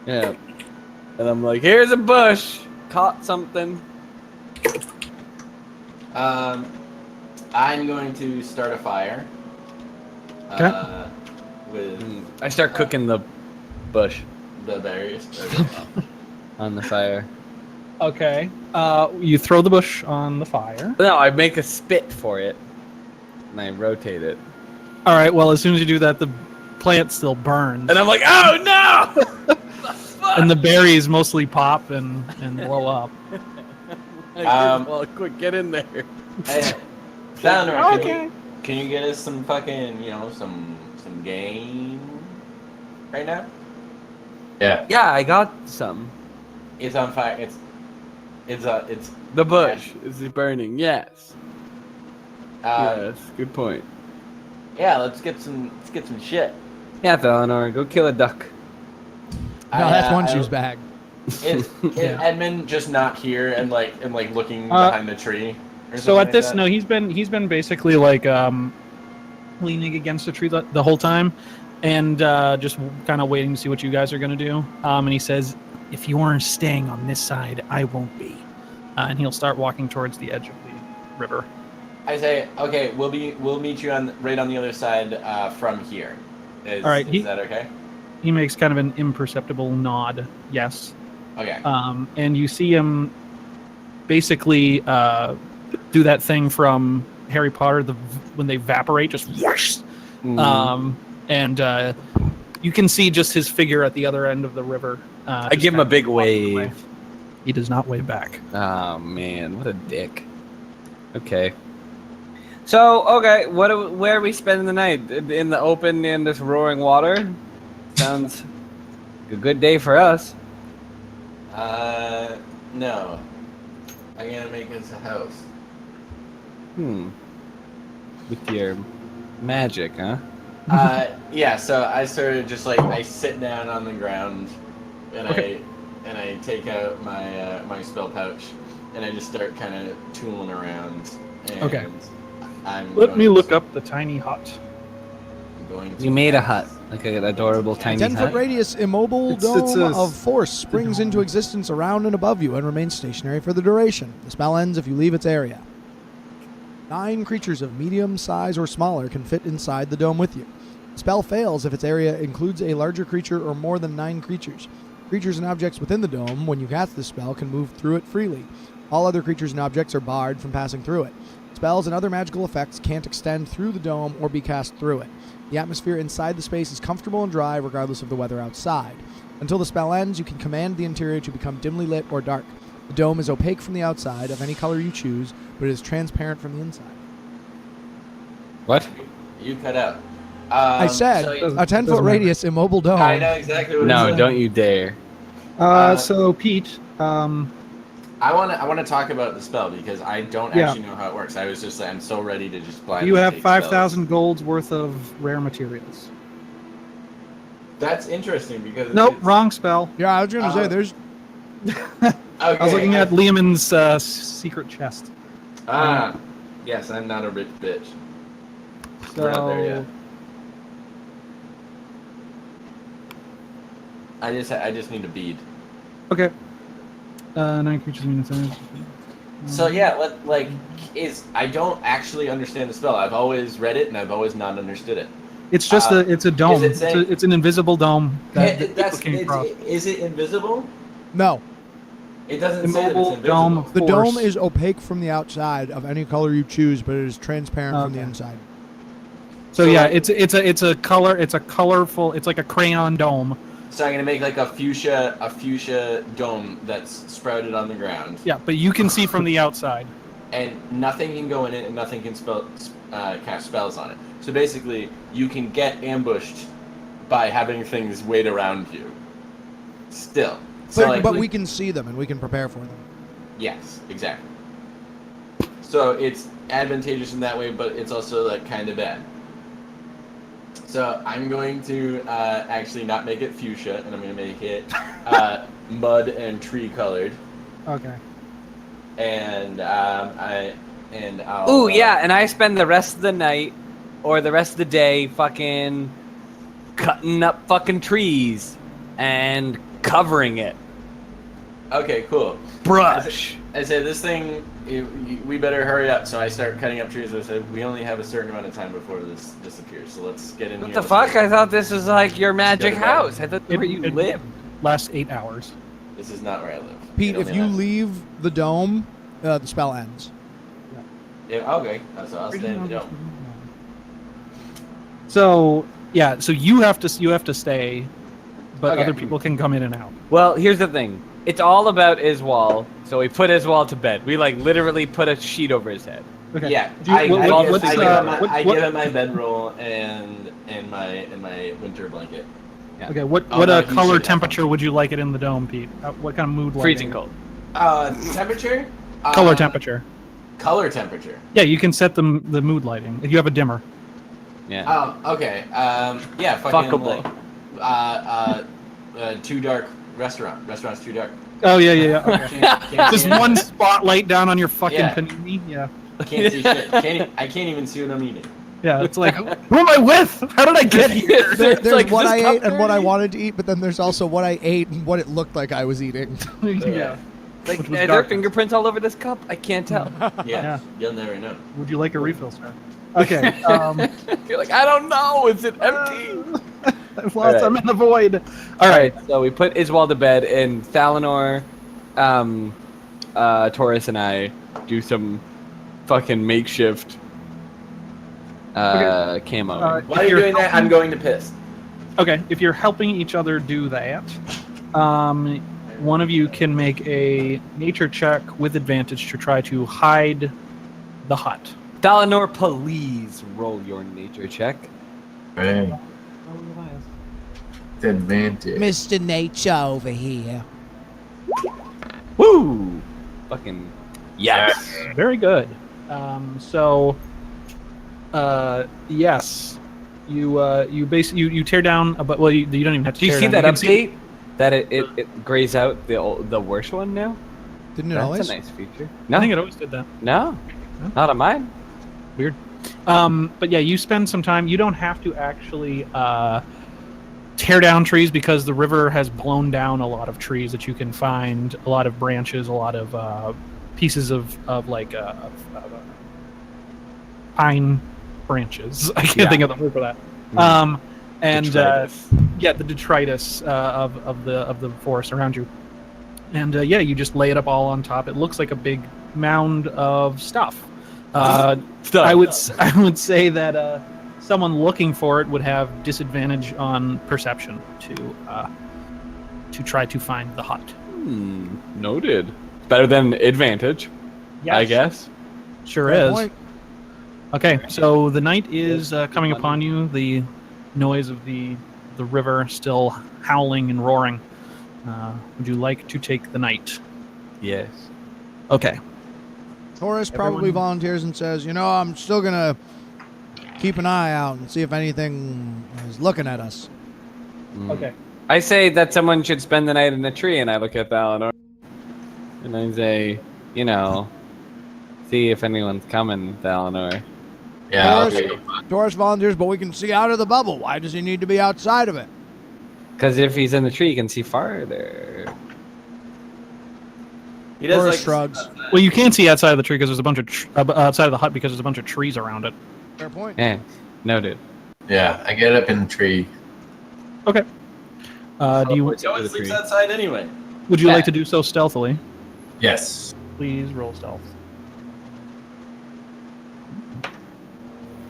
Yeah. And I'm like, here's a bush. Caught something. I'm going to start a fire. Okay. With I start cooking the bush the berries. on the fire. Okay. You throw the bush on the fire. No, I make a spit for it, and I rotate it. All right. Well, as soon as you do that, the plant still burns, And I'm like, oh no! and the berries mostly pop and blow up. Well, quick, get in there. Hey, Founder, can you get us some fucking, some game right now? Yeah. Yeah, I got some. It's on fire. It's The bush is burning. Yes. uh, Yes. Good point. yeah. Let's get some shit. Yeah, Eleanor, go kill a duck. No, that's one shoe's bag. Is Yeah. Edmund just not here and looking behind the tree? Or So at something this, like no, he's been basically like leaning against the tree the whole time, and just kind of waiting to see what you guys are gonna do. And he says, "If you aren't staying on this side, I won't be." And he'll start walking towards the edge of the river. that? I say, okay, we'll meet you right on the other side from here. All right, Is that okay? He makes kind of an imperceptible nod, yes. Okay. And you see him basically do that thing from Harry Potter, when they evaporate, just whoosh. And you can see just his figure at the other end of the river. I just give him kind a of big walking away. wave. He does not wave back. Oh man, what a dick. Okay. So, okay, where are we spending the night? In the open, in this roaring water? Sounds like a good day for us. No. I'm gonna make us a house. With your magic, huh? Yeah. So I sort of just I sit down on the ground, and Okay. I take out my my spell pouch, and I just start kind of tooling around. And Okay. Let me look up the tiny hut. You made a hut, like an adorable tiny 10-foot hut. radius immobile It's dome a of force springs into existence around and above you and remains stationary for the duration. The spell ends if you leave its area. 9 creatures of medium size or smaller can fit inside the dome with you. The spell fails if its area includes a larger creature or more than 9 creatures. Creatures and objects within the dome, when you cast this spell, can move through it freely. All other creatures and objects are barred from passing through it. Spells and other magical effects can't extend through the dome or be cast through it. The atmosphere inside the space is comfortable and dry regardless of the weather outside. Until the spell ends, you can command the interior to become dimly lit or dark. The dome is opaque from the outside, of any color you choose, but it is transparent from the inside. What? You cut out. I said, so a 10-foot radius immobile dome. I know exactly what. No, it is. don't you dare. So Pete, I want to talk about the spell because I don't Yeah. actually know how it works. I was just I'm so ready to just blindly you have take 5,000 golds worth of rare materials. spells. That's interesting because Nope, it's- wrong spell. Yeah, I was going to say, there's... Okay, I was looking at Liamon's secret chest. Yes, I'm not a rich bitch. So, We're not there yet. I just need a bead. okay. 9 creatures in size. So yeah, I don't actually understand the spell. I've always read it and I've always not understood it. It's just it's a dome. Is it saying- It's an invisible dome that people can cross. Is it invisible? No. It doesn't say that it's Immobile invisible. dome of The force. dome is opaque from the outside of any color you choose, but it is transparent from the Okay. inside. So So, yeah, like- it's a color. It's a colorful. It's like a crayon dome. So I'm gonna make like a fuchsia dome that's sprouted on the ground, Yeah, but you can see from the outside. and nothing can go in it, and nothing can cast spells on it. So basically, you can get ambushed by having things wait around you. Still, so But we can see them and we can prepare for them. yes, exactly. So it's advantageous in that way, but it's also like kind of bad. So I'm going to actually not make it fuchsia, and I'm going to make it mud and tree colored, Okay. and I'll. Ooh, yeah, and I spend the rest of the night or the rest of the day fucking cutting up fucking trees and covering it. Okay, cool. Brush. I said this thing. We better hurry up. So I start cutting up trees. I said we only have a certain amount of time before this disappears. So let's get in What here. the fuck? I thought this was like your magic Go to bed. house. I thought where you It live. lasts 8 hours. This is not where I live. Pete, It if only you lasts- leave the dome, the spell ends. Yeah, okay. So I'll stay in the dome. So yeah, so you have to stay, but Okay. other people can come in and out. Well, here's the thing. It's all about Iswal, so we put Iswal to bed. We like literally put a sheet over his head. Okay. Yeah, Do you- I what's, give what- him my bedroll and my winter blanket. Okay, what Oh, no, he color should have temperature would you like it in the dome, Pete? What kind of mood? Freezing lighting? cold. Temperature? Color temperature. Color temperature. Yeah, you can set the mood lighting. If you have a dimmer. Yeah. Okay. Yeah, fucking Fuckable. like, too dark restaurant. Restaurant's too dark. Oh yeah. Okay. Can't Just see one anything. spotlight down on your fucking Yeah. panini. Yeah. Can't see shit. I can't even see what I'm eating. Yeah, it's like, who am I with? How did I get here? There's like, what is I this ate and what I comforting? wanted to eat, but then there's also what I ate and what it looked like I was eating. Yeah. Like, Which are was there dark. fingerprints all over this cup? I can't tell. Yeah, you'll never know. Would you like a refill, sir? Okay. You're like, I don't know. Is it empty? I've lost. Alright. I'm in the void. All right. So we put Iswal to bed, and Thalanor, Taurus, and I do some fucking makeshift camo. While you're doing that, I'm going to piss. Okay, if you're helping each other do that, one of you can make a nature check with advantage to try to hide the hut. Thalanor, please roll your nature check. Right. It's advantage. Mr. Nature over here. Woo! Fucking yes. Very good. Yes, you basically you tear down, but well, you don't even have to. Do you tear see down. that You can update? That it grays out the worst one now. Didn't it That's always? a nice feature. I No, think it always did that. no, not on mine. Weird. But yeah, you spend some time. You don't have to actually tear down trees because the river has blown down a lot of trees that you can find, a lot of branches, a lot of pieces of pine branches. I can't think of the word for that. And Detritus. yeah, the detritus of the forest around you. And yeah, you just lay it up all on top. It looks like a big mound of stuff. I would say that someone looking for it would have disadvantage on perception to try to find the hut. Noted. Better than advantage, I guess. Sure Fair is. point. Okay, so the night is coming upon you. The noise of the river still howling and roaring. Would you like to take the night? Yes. Okay. Taurus probably Everyone- volunteers and says, I'm still going to keep an eye out and see if anything is looking at us. Okay. I say that someone should spend the night in a tree, and I look at Thalanor, and I say, see if anyone's coming, Thalanor. Yeah, I'll Taurus, do. Taurus volunteers, but we can see out of the bubble. Why does he need to be outside of it? Because if he's in the tree, he can see farther. He does Taurus like shrugs. Well, you can't see outside of the tree because there's a bunch of outside of the hut because there's a bunch of trees around it. Fair point. Yeah, noted. Yeah, I get up in the tree. Okay. Do you No one sleeps outside anyway. would you like to do so stealthily? Yes. Please roll stealth.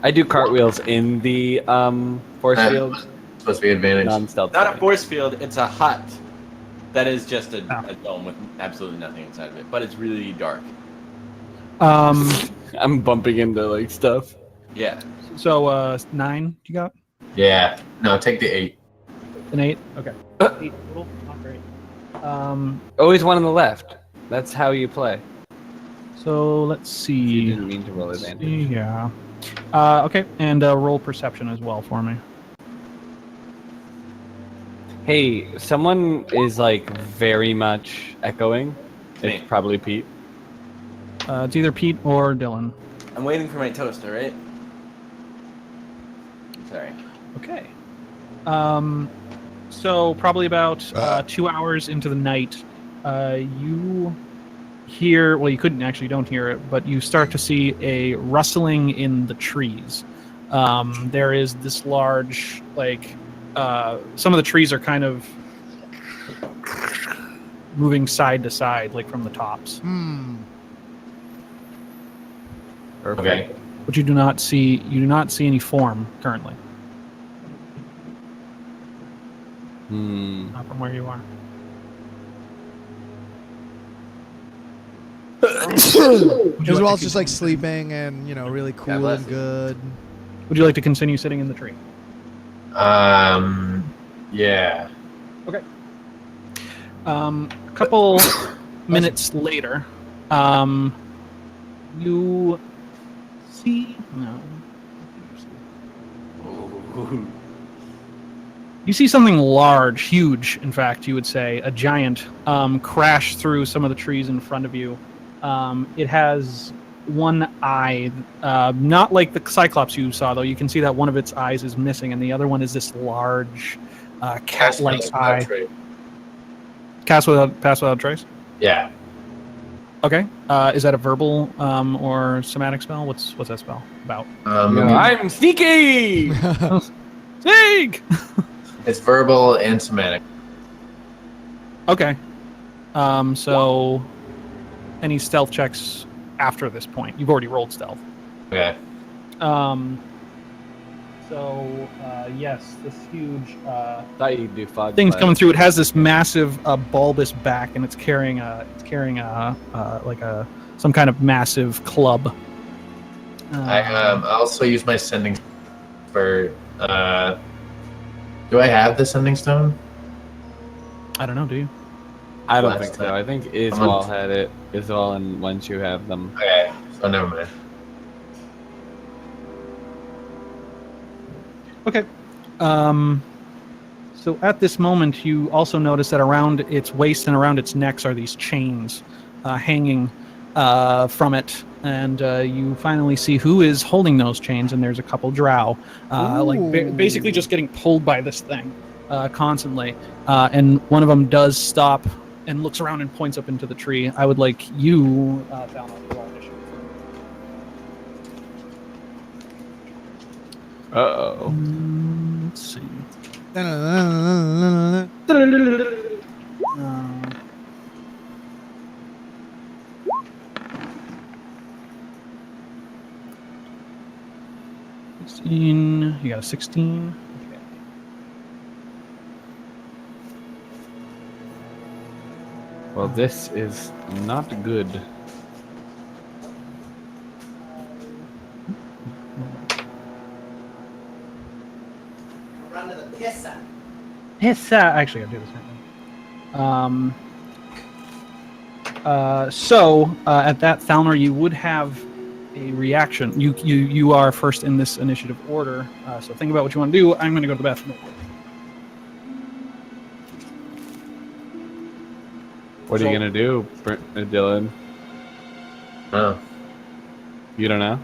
I do cartwheels in the force field, Supposed to be advantage. non-stealth. Not a force field. It's a hut that is just a Oh. dome with absolutely nothing inside of it. But it's really dark. I'm bumping into like stuff. Yeah. So 9 you got? Yeah. No, take the 8. An 8? Okay. 8 total? Not great. Always one on the left. That's how you play. So let's You see. didn't mean to roll advantage. Yeah. Okay, and roll perception as well for me. Hey, someone is like very much echoing. Me. It's probably Pete. It's either Pete or Dylan. I'm waiting for my toast, alright? Sorry. Okay. So probably about 2 hours into the night, you hear, well, you don't hear it, but you start to see a rustling in the trees. There is this large, some of the trees are kind of moving side to side, like from the tops. Perfect. Okay. But you do not see any form currently from where you are. Isabel's just like sleeping and really cool bless and you. good. Would you like to continue sitting in the tree? Yeah. Okay. A couple minutes later, you see you see something large, huge. In fact, you would say a giant crash through some of the trees in front of you. It has one eye, not like the Cyclops you saw, though. You can see that one of its eyes is missing, and the other one is this large cat-like eye. Pass without trace. Yeah. Okay. Is that a verbal or somatic spell? What's that spell about? I'm sneaky. Sneak! It's verbal and somatic. Okay. So any stealth checks after this point? You've already rolled stealth. Okay. Yes, this huge Thought you'd do fog thing's flash. coming through. It has this massive bulbous back, and it's carrying some kind of massive club. I also use my sending for. Do I have the sending stone? I don't know. Do you? I don't Last think so. time. I think Iswal had it. Iswal, and once you have them. Okay, so never mind. Okay. So at this moment, you also notice that around its waist and around its necks are these chains hanging from it, and you finally see who is holding those chains. And there's a couple drow, basically just getting pulled by this thing constantly. And one of them does stop and looks around and points up into the tree. I would like you, Thalma, to roll initiative. Uh-oh. Let's see. You got a 16. Okay. Well, this is not good. Yes, actually, I'll do this right now. At that, Thalmor, you would have a reaction. You are first in this initiative order. So think about what you want to do. I'm going to go to the bathroom. What are you gonna do, Dylan? Oh. You don't know?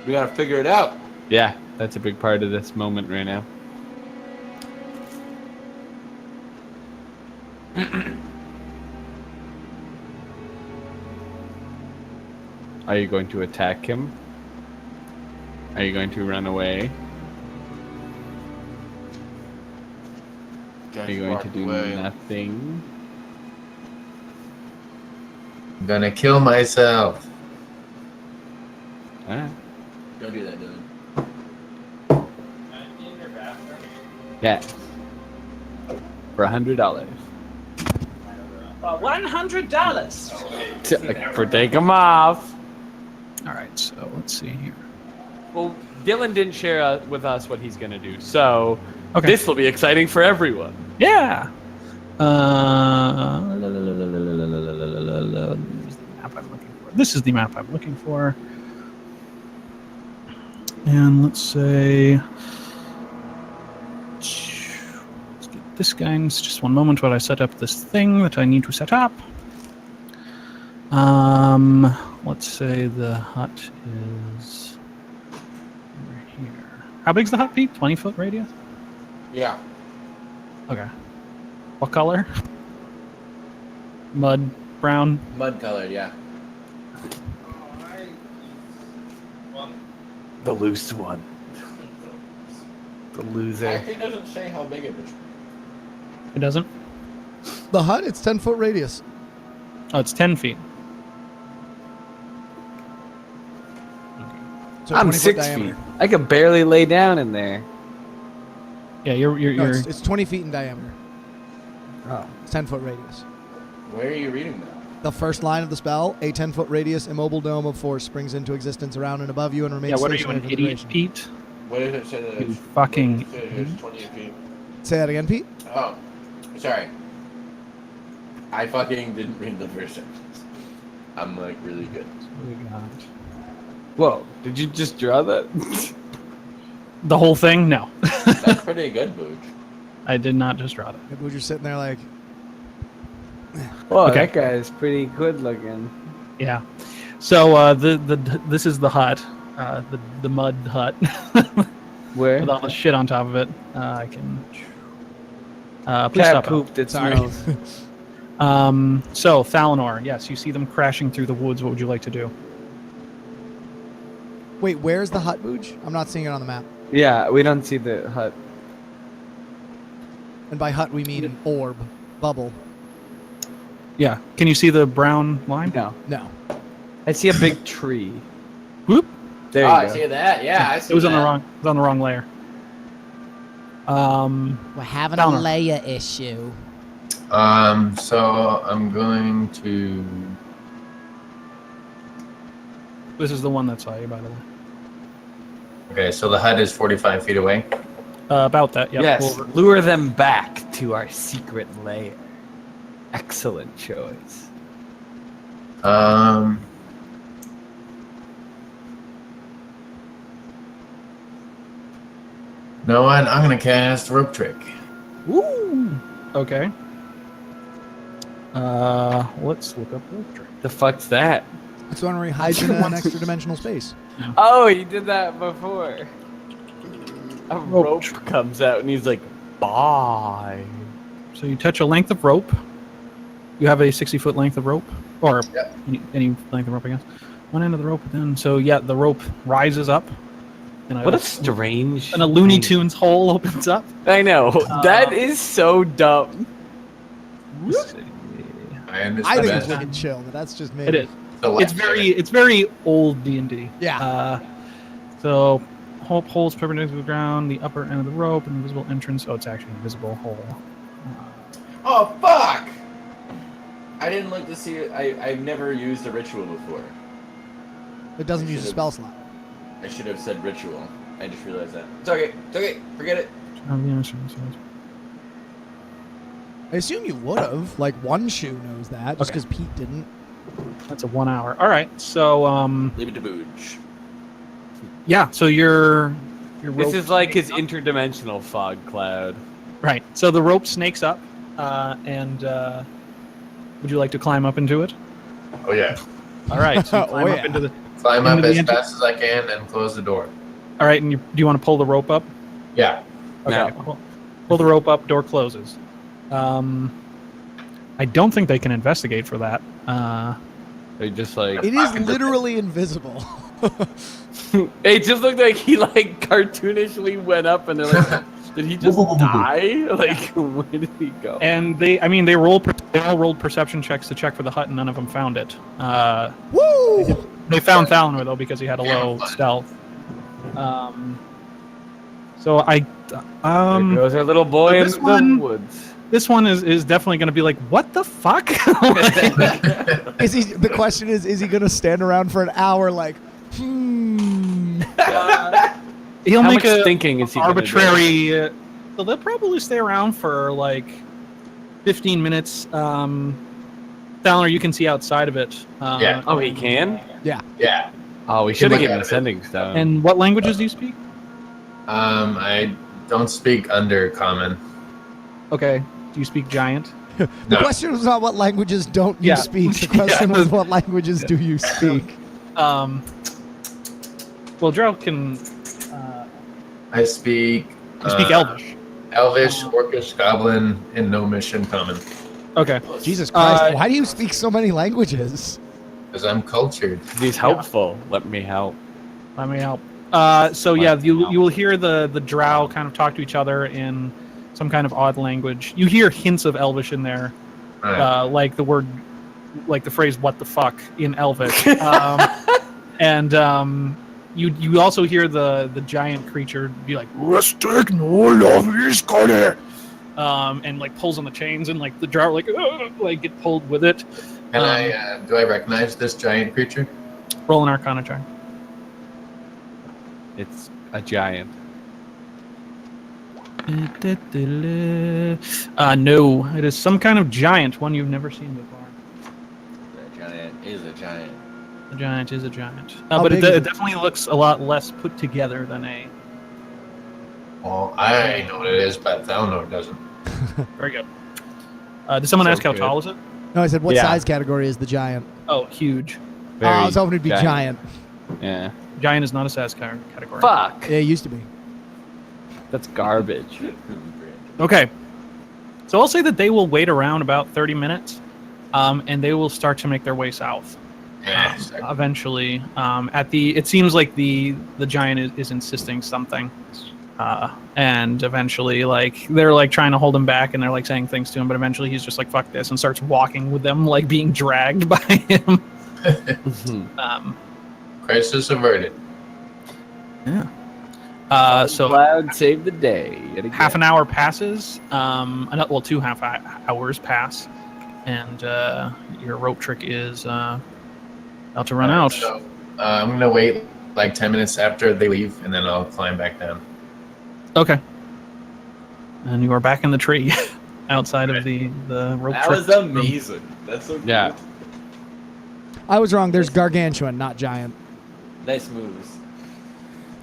We gotta figure it out. Yeah, that's a big part of this moment right now. Are you going to attack him? Are you going to run away? Are you going to do nothing? I'm gonna kill myself. Alright. Don't do that, Dylan. Yeah. For $100. $100. For take him off. All right. So let's see here. Well, Dylan didn't share with us what he's gonna do, so Okay. this will be exciting for everyone. Yeah. This is the map I'm looking for. And let's say, let's get this guy. It's just one moment while I set up this thing that I need to set up. Let's say the hut is over here. How big's the hut, Pete? 20-foot radius? Yeah. Okay. What color? Mud, brown. Mud colored, yeah. The loose one. The loser. Actually, doesn't say how big it is. It doesn't. The hut, it's 10-foot radius. Oh, it's 10 feet. So I'm 20-foot 6 diameter. feet. I could barely lay down in there. Yeah, you're No, it's 20 feet in diameter. Oh. It's 10-foot radius. Where are you reading that? The first line of the spell, a 10-foot radius immobile dome of force springs into existence around and above you and remains yeah. What are you, stationary an for the idiot, duration. Pete? What did it say that You it's- fucking what did it say it's 20 feet? Say that again, Pete? Oh, sorry. I fucking didn't read the first sentence. I'm like really good. Whoa, did you just draw that? The whole thing? No, That's pretty good, Booge. I did not just draw that. Maybe we're just sitting there like, Whoa, Okay. that guy is pretty good looking. Yeah. So this is the hut, the mud hut Where? with all the shit on top of it. I can. Please Cat stop. pooped, it Sorry. smells. So Thalanor, yes, you see them crashing through the woods. What would you like to do? wait, where's the hut, Booge? I'm not seeing it on the map. Yeah, we don't see the hut. And by hut, we mean an orb, bubble. Yeah. Can you see the brown line? No. No. I see a big tree. Whoop. There Oh, you I go. see that. Yeah, I see It was on that. the wrong. It was on the wrong layer. We're having Downer. a layer issue. So I'm going to. This is the one that saw you, by the way. Okay, so the hut is 45 feet away. About that. Yep. Yes, Over. lure them back to our secret lair. Excellent choice. No, what? I'm gonna cast rope trick. Woo. Okay. Let's look up rope trick. The fuck's that? It's one where he hides in an extra dimensional space. Oh, he did that before. A Rope rope comes out and he's like, bye. So you touch a length of rope. You have a 60-foot length of rope, or Yep. any length of rope, I guess. One end of the rope, then. So yeah, the rope rises up. And What a strange. And a Looney thing. Tunes hole opens up. I know. That is so dumb. I understand. I think it's wicked chill, but that's just me. It is. The It's left it's very old D&D. Yeah. So holes perpendicular to the ground, the upper end of the rope, an invisible entrance. Oh, it's actually an invisible hole. Oh fuck! I didn't look to see it. I've never used a ritual before. It doesn't use a spell slot. I should have said ritual. I just realized that. It's okay. It's okay. Forget it. I assume you would have. Like, one shoe knows that, just Okay. because Pete didn't. That's a 1 hour. All right. So Leave it to Booge. yeah. So your This rope is like his snakes up. interdimensional fog cloud. Right. So the rope snakes up, and would you like to climb up into it? Oh yeah. All right. So you Oh, climb up yeah. into the. Climb Into up the as entrance. fast as I can and close the door. All right. And do you want to pull the rope up? Yeah. Okay. No. Pull the rope up. Door closes. I don't think they can investigate for that. They just like. It is literally invisible. It just looked like he like cartoonishly went up and they're like, did he just die? Like, where did he go? And they all rolled perception checks to check for the hut, and none of them found it. Woo! They found Thalanor though because he had a low stealth. So I, There goes our little boy in this the one- woods. this one is definitely going to be like, what the fuck? Is he? The question is he going to stand around for an hour like, He'll How make much a thinking is he gonna do? arbitrary. So they'll probably stay around for like 15 minutes. Thalanor, you can see outside of it. Yeah. Oh, he can? Yeah. Oh, we should have look given at a it. sending stone. And what languages do you speak? I don't speak under common. Okay. Do you speak Giant? the No. question was not what languages don't you Yeah. speak. The question was what languages do you speak. Well, Drow can. I speak. You speak Elvish. Elvish, Orcish, Goblin, and Gnomish and Common. Okay. Jesus Christ! Why do you speak so many languages? Because I'm cultured. He's helpful. Let me help. Let me help. So yeah, you will hear the Drow kind of talk to each other in some kind of odd language. You hear hints of Elvish in there, like the word, like the phrase "what the fuck" in Elvish, and you also hear the giant creature be like "Rustic no and like pulls on the chains, and like the jar like get pulled with it. And do I recognize this giant creature? Roll an Arcana check. It's a giant. No, it is some kind of giant, one you've never seen before. That giant is a giant. A giant is a giant, How but it, big is it it? definitely looks a lot less put together than a. Well, I know what it is, but Thalnor doesn't. Very good. Did someone So ask how good. tall is it? No, I said, what Yeah. size category is the giant? Oh, huge. Oh, I was hoping it'd be giant. Yeah. Giant is not a size category. Fuck. Yeah, it used to be. That's garbage. Okay. So I'll say that they will wait around about 30 minutes, and they will start to make their way south. Yeah, Eventually, it seems like the giant is insisting something, and eventually, like they're like trying to hold him back, and they're like saying things to him, but eventually he's just like "fuck this" and starts walking with them, like being dragged by him. crisis averted. So Cloud saved the day. Yet again. half an hour passes. 2 half hours pass, and your rope trick is about to run out. So, I'm gonna wait like 10 minutes after they leave, and then I'll climb back down. Okay. And you are back in the tree, outside of the rope That trick. was amazing. That's so Yeah. good. I was wrong. There's gargantuan, not giant. Nice moves.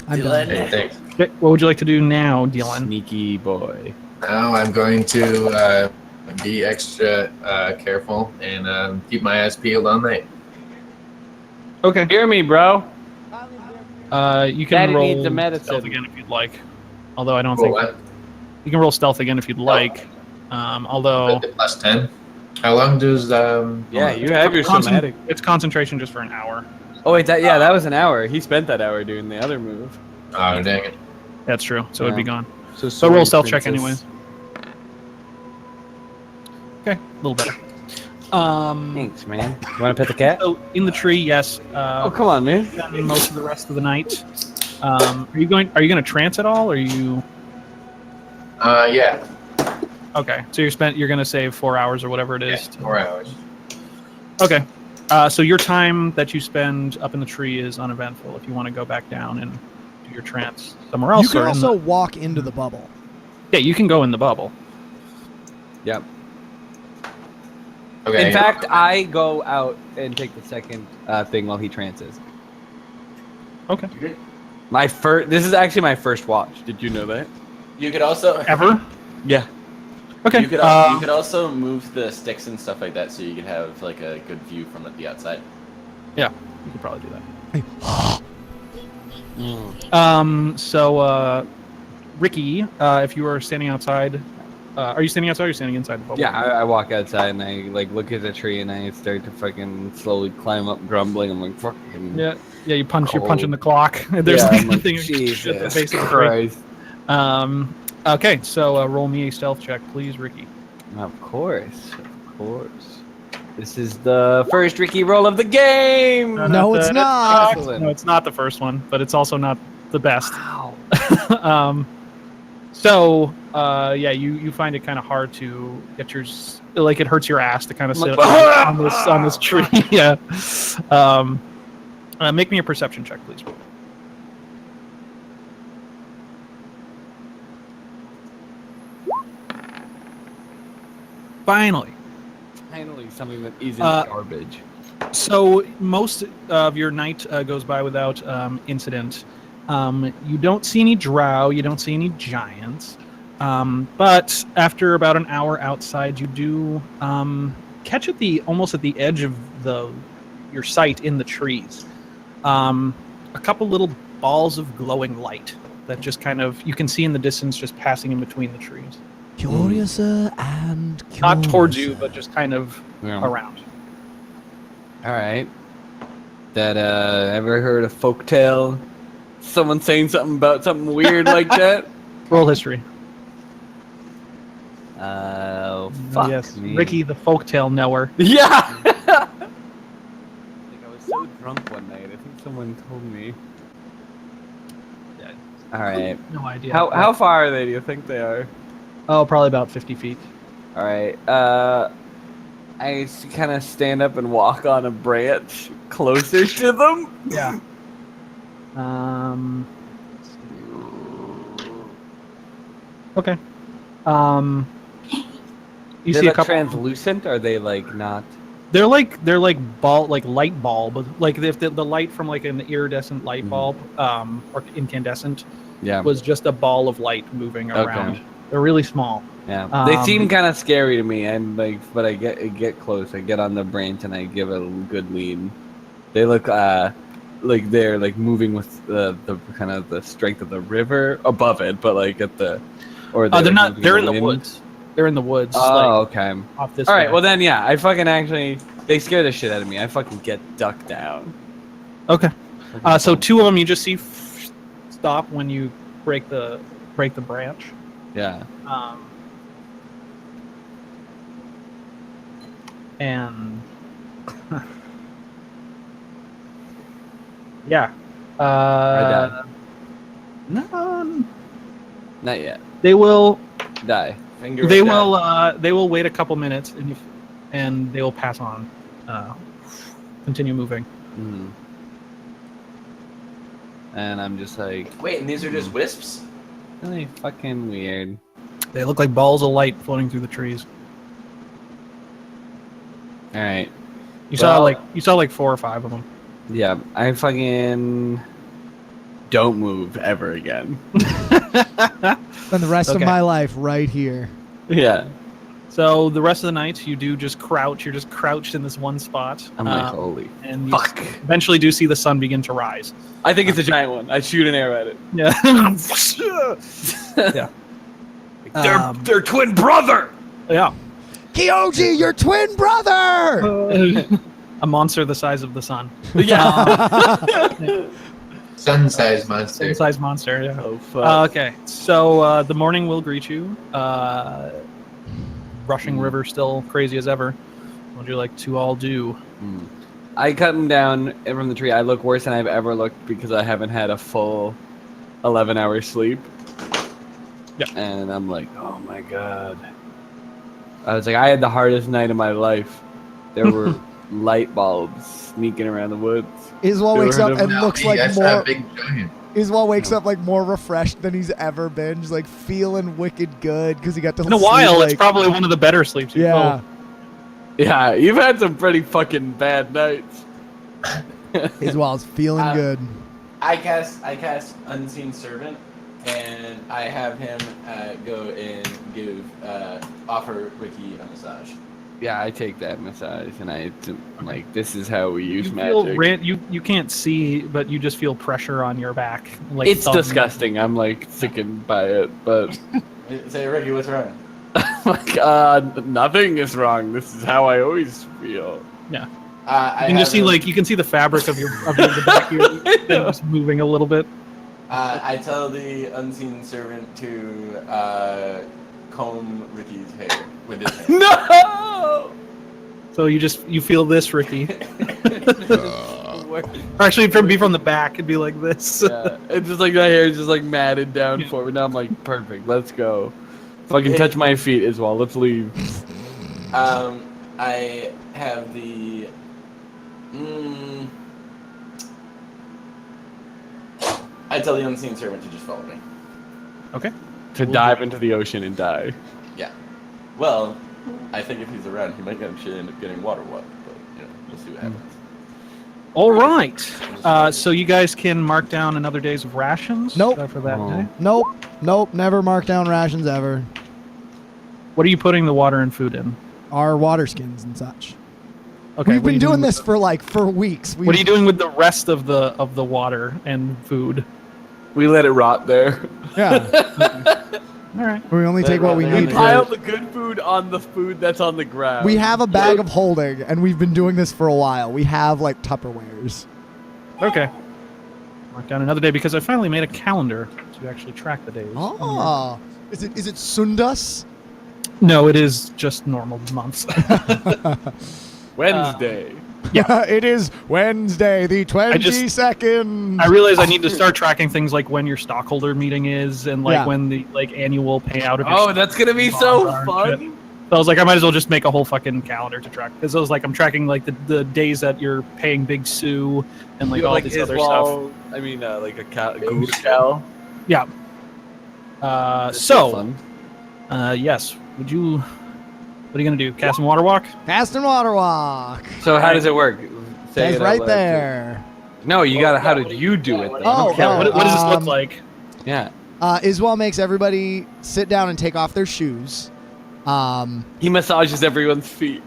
I'm Dylan. done. Hey, thanks. Okay, what would you like to do now, Dylan? Sneaky boy. Now I'm going to be extra careful and keep my eyes peeled all night. Okay. Hear me, bro. You can Daddy roll needs a medicine. stealth again if you'd like. Although I don't Roll think what? you can roll stealth again if you'd like. Although Plus 10. How long does Yeah, you have your somatic. it's concentration just for an hour. Oh wait, that was an hour. He spent that hour doing the other move. Oh dang it! That's true. So it'd be gone. So So roll sorry, stealth check princess. anyways. Okay, a little better. Thanks, man. You want to pet the cat? So in the tree, yes. Oh, come on, man. Spend most of the rest of the night. Are you going to trance at all? Or are you Yeah, okay? So you're going to save 4 hours or whatever it yeah, is. 4 hours. Okay. So your time that you spend up in the tree is uneventful. If you want to go back down and do your trance somewhere else, You can or in also walk into the bubble. yeah, you can go in the bubble. Yep. Okay. In fact, I go out and take the second thing while he trances. Okay. This is actually my first watch. Did you know that? You could also Ever? Yeah. Okay. you could also move the sticks and stuff like that, so you could have like a good view from the outside. Yeah, you could probably do that. So Ricky, if you are standing outside, are you standing outside or are you standing inside the bubble? Yeah, I walk outside and I like look at the tree and I start to fucking slowly climb up, grumbling. I'm like, fucking. Yeah. You're punching Cold. the clock. There's Yeah, like I'm like, nothing at the Jesus base of the tree. Christ. Okay, so roll me a stealth check, please, Ricky. Of course. This is the first Ricky roll of the game. No, it's not. Excellent. No, it's not the first one, but it's also not the best. Wow. Yeah, you find it kind of hard to get it hurts your ass to kind of sit like, on this tree. Yeah. Make me a perception check, please. Finally. Finally, something that isn't garbage. So most of your night goes by without incident. You don't see any drow, you don't see any giants, but after about an hour outside, you do catch almost at the edge of your sight in the trees, a couple little balls of glowing light that just kind of you can see in the distance, just passing in between the trees. Curiouser and curiouser. Not towards you, but just kind of Yeah. around. All right. That ever heard a folktale? Someone saying something about something weird like that? Roll history. Well, fuck yes, me. Ricky, the folktale knower. Yeah. Like I was so drunk one night. I think someone told me. Yeah. All right. No idea. How far are they? Do you think they are? Oh, probably about 50 feet. All right. I kind of stand up and walk on a branch closer to them. Yeah. Okay. You They're see a like couple. translucent? Or are they like not? They're like light bulb, like if the light from like an iridescent light bulb, or incandescent, Yeah. was just a ball of light moving around. Okay. They're really small. Yeah. They seem kind of scary to me, and like, but I get close. I get on the branch and I give it a good lean. They look like they're like moving with the kind of the strength of the river above it, but like at the They're not. moving They're in the wind. woods. They're in the woods. Oh, like, okay. off this. All right. way. Well then, yeah. I fucking actually they scare the shit out of me. I fucking get ducked down. Okay. So two of them you just see stop when you break the branch. Yeah. And yeah. I No. Not yet. They will. Die. Finger They of death. will. They will wait a couple minutes, and they will pass on. Continue moving. Mm. And I'm just like, Wait, and these are just wisps? really fucking weird. They look like balls of light floating through the trees. All right. You saw Well- like 4 or 5 of them. Yeah. I fucking don't move ever again. Spend the rest of Okay. my life right here. Yeah. So the rest of the night, you do just crouch. You're just crouched in this one spot. I'm like, holy and you fuck. eventually do see the sun begin to rise. I think it's a giant one. I shoot an arrow at it. Yeah. yeah. They're twin brother. Yeah. Kyoji, your twin brother! A monster the size of the sun. Yeah. Sun-sized monster. Same-sized monster. Yeah. Oh fuck. Okay. So the morning will greet you. Rushing river still crazy as ever. What would you like to all do? I cut him down from the tree. I look worse than I've ever looked because I haven't had a full 11-hour sleep. Yeah. And I'm like, oh my god. I was like, I had the hardest night of my life. There were light bulbs sneaking around the woods. Iswal You wakes heard up of and him? looks Me, like I saw more. a big giant. Iswal wakes up like more refreshed than he's ever been. Just like feeling wicked good because he got to In a sleep, while, like, it's probably one of the better sleeps. you've yeah. Yeah, you've had some pretty fucking bad nights. Iswal's feeling good. I cast Unseen Servant, and I have him go and give offer Ricky a massage. Yeah, I take that massage and I'm like, this is how we use You feel magic. you can't see, but you just feel pressure on your back. Like It's thumb. disgusting. I'm like sickened by it, but Say, Ricky, what's wrong? like, nothing is wrong. This is how I always feel. Yeah. I You can just have see him- you can see the fabric of the back of your thing just moving a little bit. I tell the Unseen Servant to comb Ricky's hair with his hand. No! So you feel this, Ricky. Or actually, from the back, it'd be like this. Yeah, it's just like my hair is just like matted down Yeah. forward. Now I'm like, perfect, let's go. Fucking touch my feet as well. Let's leave. I have the. I tell the Unseen Servant to just follow me. Okay. To dive into the ocean and die. Yeah. Well, I think if he's around, he might actually end up getting water wet, but we'll see what happens. All right. So you guys can mark down another day's of rations. Nope. For that Oh. day. Nope. Never mark down rations ever. What are you putting the water and food in? Our water skins and such. Okay. We've what are been you doing with this for weeks. What are you doing with the rest of the water and food? We let it rot there. Yeah. All right. We only take what we We need. Pile For, the good food on the food that's on the ground. we have a bag of holding, and we've been doing this for a while. We have like Tupperwares. Okay. Mark down another day because I finally made a calendar to actually track the days. Oh, is it Sundas? No, it is just normal months. Wednesday. It is Wednesday, the 22nd. I realize I need to start tracking things like when your stockholder meeting is and like Yeah. when the like annual payout of your Oh, that's gonna be so bonds are and fun. shit. So I was like, I might as well just make a whole fucking calendar to track because I was like, I'm tracking like the days that you're paying Big Sue and like You all like this as other well, I mean, like a cow, Google cow. stuff. That's So, fun. yes, would you? What are you gonna do? Cast some water walk? Cast and water walk. So how does it work? Say Says it out right loud, there. too. No, you gotta. How did you do it? Though? Oh, Yeah. What does this look um, like? Yeah. Iswell makes everybody sit down and take off their shoes. He massages everyone's feet.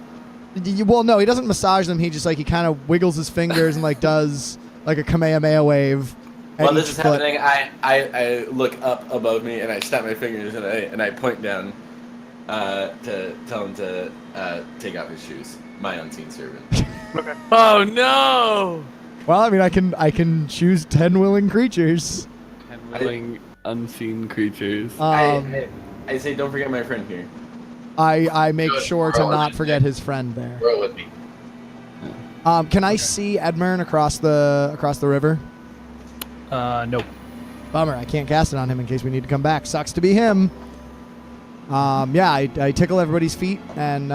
Well, no, he doesn't massage them. He just like he kind of wiggles his fingers and like does like a Kamehameha wave. at While this each is foot. happening, I look up above me and I snap my fingers and I point down to tell him to take off his shoes. My unseen servant. Oh no! Well, I mean, I can choose 10 willing creatures. And willing unseen creatures. Um, I say, don't forget my friend here. I make Good. sure to Roll not it. forget his friend there. Roll with me. Can I see Edmurn across the river? No. Bummer, I can't cast it on him in case we need to come back. Sucks to be him. Yeah, I tickle everybody's feet and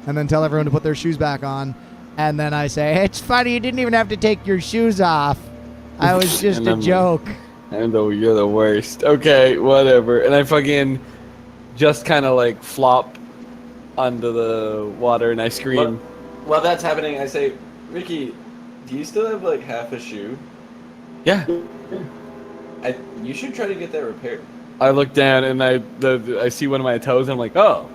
then tell everyone to put their shoes back on, and then I say, "It's funny, you didn't even have to take your shoes off. I was just And a I'm- joke." I know you're the worst. Okay, whatever. And I fucking just kind of like flop onto the water and I scream. While that's happening, I say, Ricky, do you still have like half a shoe? Yeah. You should try to get that repaired. I look down and I see one of my toes and I'm like, oh.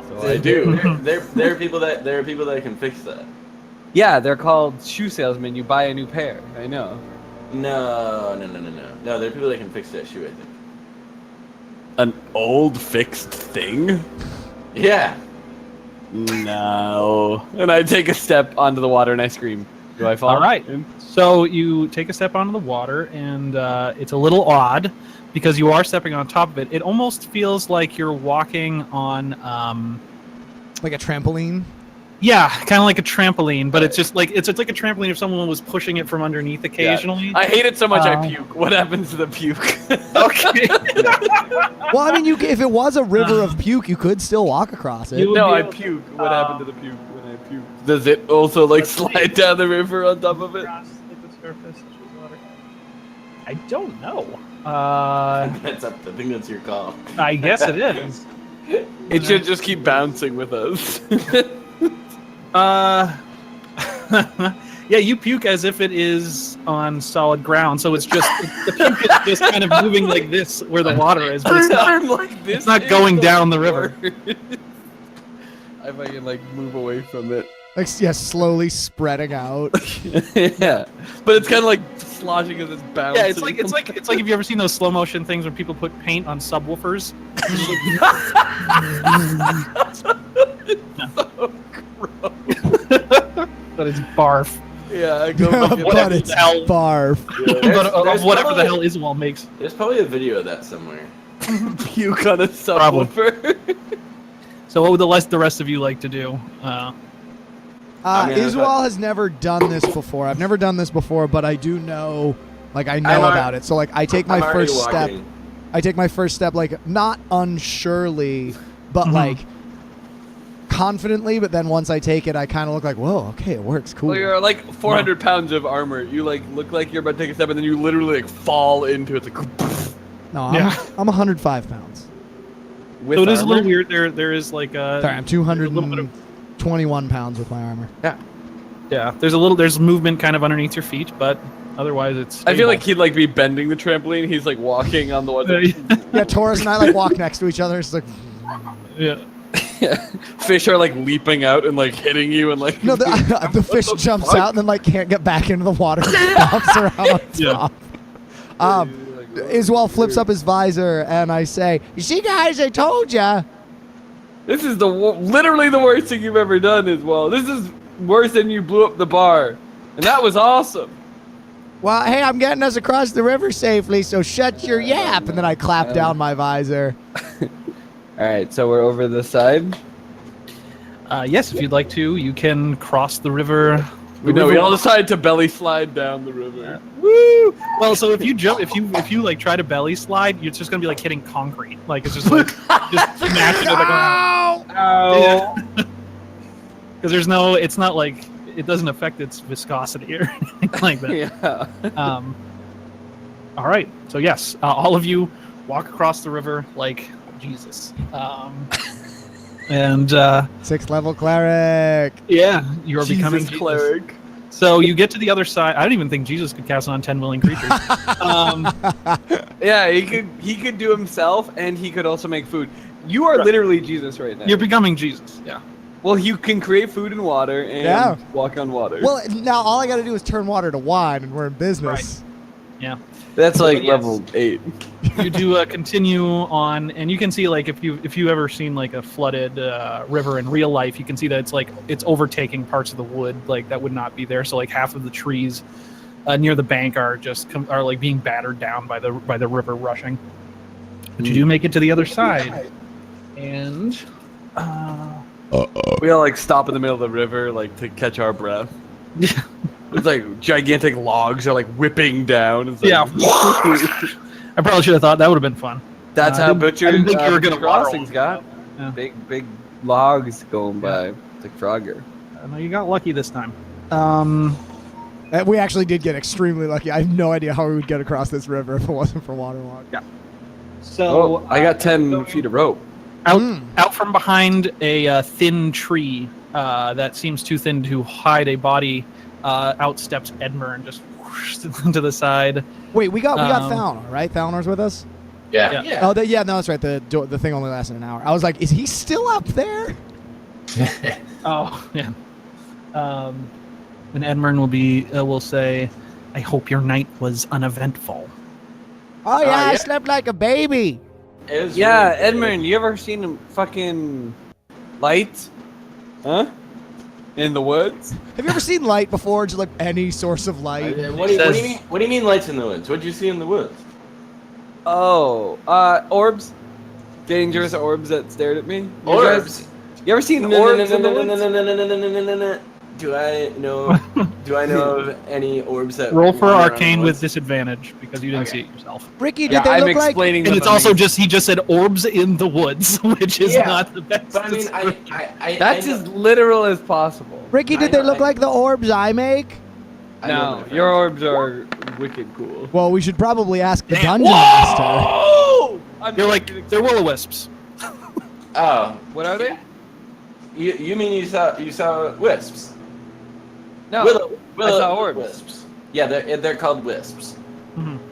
So I do. There are people that can fix that. Yeah, they're called shoe salesmen. You buy a new pair. I know. No. There are people that can fix that shoe, I think. An old fixed thing? Yeah. No. And I take a step onto the water and I scream. Do I fall? All right. in? So you take a step onto the water, and it's a little odd because you are stepping on top of it. It almost feels like you're walking on, Like a trampoline. yeah, kind of like a trampoline, but it's just like it's like a trampoline if someone was pushing it from underneath occasionally. I hate it so much I Um, puke. What happens to the puke? Okay. Well, I mean, if it was a river of puke, you could still walk across it. You- No, be I able to- puke. What happened to the puke when I puke? Does it also like slide down the river on top of it? I don't know. That's up. I think that's your call. I guess it is. It should just keep bouncing with us. Yeah, you puke as if it is on solid ground, so it's just the puke is just kind of moving like this where the water is, but it's not. I'm like this. It's not is going down the river. worst. I fucking like move away from it. Like, yeah, slowly spreading out. Yeah, but it's kind of like sloshing as it's bouncing. Yeah, it's like if you ever seen those slow motion things when people put paint on subwoofers. But it's barf. Yeah, I go But fucking- whatever it's the hell. barf. But of there's whatever the probably- hell Iswal makes. There's probably a video of that somewhere. puke on a subwoofer. So what would the rest of you like to do? I mean, Iswal has never done this before. I've never done this before, but I do know, like, I know I'm about it. So, like, I take my I'm already first step. walking. I take my first step, like, not unsurely, but, like, confidently. But then once I take it, I kind of look like, whoa, okay, it works. Cool. Well, you're like 400 pounds of armor. You like look like you're about to take a step, and then you literally like fall into it. It's like, No, I'm, Yeah. I'm 105 pounds. with So it is a armor? little weird. There is like a Sorry, I'm there's a little bit of 221 pounds with my armor. yeah. There's movement kind of underneath your feet, but otherwise it's. I feel like he'd like be bending the trampoline. He's like walking on the one. Yeah, Taurus and I, like, walk next to each other. It's like, yeah. Fish are like leaping out and like hitting you and like. no, the fish the jumps fuck? out and then, like, can't get back into the water. Bounce around on Yeah. top. Iswal flips up his visor, and I say, "You see, guys, I told ya." This is literally the worst thing you've ever done as well. This is worse than you blew up the bar, and that was awesome. Well, hey, I'm getting us across the river safely, so shut your yap. And then I clap down my visor. All right, so we're over the side. Yes, if you'd like to, you can cross the river. We all decided to belly slide down the river. Woo! Well, so if you jump, if you like try to belly slide, you're just gonna be like hitting concrete. Like it's just like just smashing it. Ow! Because there's no, it's not like it doesn't affect its viscosity or anything like that. Yeah. All right. So yes, all of you walk across the river like Jesus. And 6th level cleric. yeah, you are becoming Jesus Jesus. cleric. So you get to the other side. I don't even think Jesus could cast on 10 willing creatures. Yeah, he could do himself, and he could also make food. You are literally Jesus right now. You're becoming Jesus. Yeah. Well, you can create food and water and walk on water. Well, now all I got to do is turn water to wine, and we're in business. Yeah. that's like Yes. level 8. You do continue on, and you can see like if you ever seen like a flooded river in real life, you can see that it's overtaking parts of the wood like that would not be there. So like half of the trees near the bank are are like being battered down by the river rushing. But you do make it to the other side, and We all like stop in the middle of the river like to catch our breath. It's like gigantic logs are like whipping down. It's like, yeah. I probably should have thought that would have been fun. That's I how didn't- Butcher I didn't think you were gonna water crossings one. got. Yeah. Big logs going by. It's like Frogger. No, you got lucky this time. We actually did get extremely lucky. I have no idea how we would get across this river if it wasn't for waterlogged. Yeah. So Oh, I got 10 feet of rope. out from behind a thin tree that seems too thin to hide a body, out steps Edmer and just whoosh to the side. Wait, we got Um, Thalnor, right? Thalnor's with us. Yeah. Yeah. Oh, no, that's right. The thing only lasted an hour. I was like, is he still up there? Oh yeah. And Edmund will say, "I hope your night was uneventful." Oh yeah, I yeah. slept like a baby. It was Yeah, really good. Edmund, you ever seen a fucking light? Huh? In the woods? Have you ever seen light before? Just like any source of light? What do you mean? What do you mean lights in the woods? What did you see in the woods? Oh, orbs. Dangerous orbs that stared at me. You Orbs. guys- You ever seen No, orbs no, in the no, no, woods? no, no, no, no, no, no, no, no. Do I know? Do I know of any orbs that Roll for wander around arcane the with woods? disadvantage because you didn't Okay. see it yourself. Ricky, did Yeah, they I'm look like? explaining And them it's also amazing. he just said orbs in the woods, which is Yeah, not the best. But I mean, I That's I as literal as possible. Ricky, I did they know, look I- like the orbs I make? I know No, my your friends. orbs are wicked cool. Well, we should probably ask the Damn. dungeon master. Whoa! You're like they're will-o-wisps. Oh, What are they? you mean you saw wisps? No, I saw orbs. Wisps. Yeah, they're called wisps.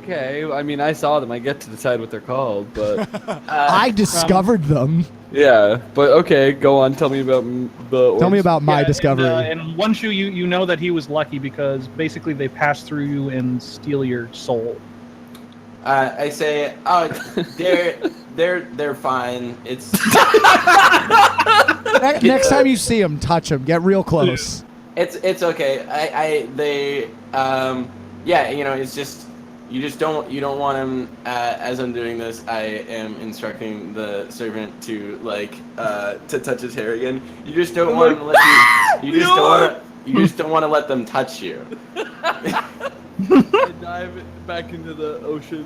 Okay, I mean, I saw them. I get to decide what they're called, but I discovered them. yeah. But okay, go on. Tell me about the orbs. Tell me about my Yeah, discovery. And one shoe, you know that he was lucky because basically they pass through you and steal your soul. I say, oh, they're fine. It's Next time you see them, touch them. Get real close. it's okay. They yeah, you know, it's just you don't want them. As I'm doing this, I am instructing the servant to to touch his hair again. You just don't want to let you just don't want to let them touch you. I dive back into the ocean.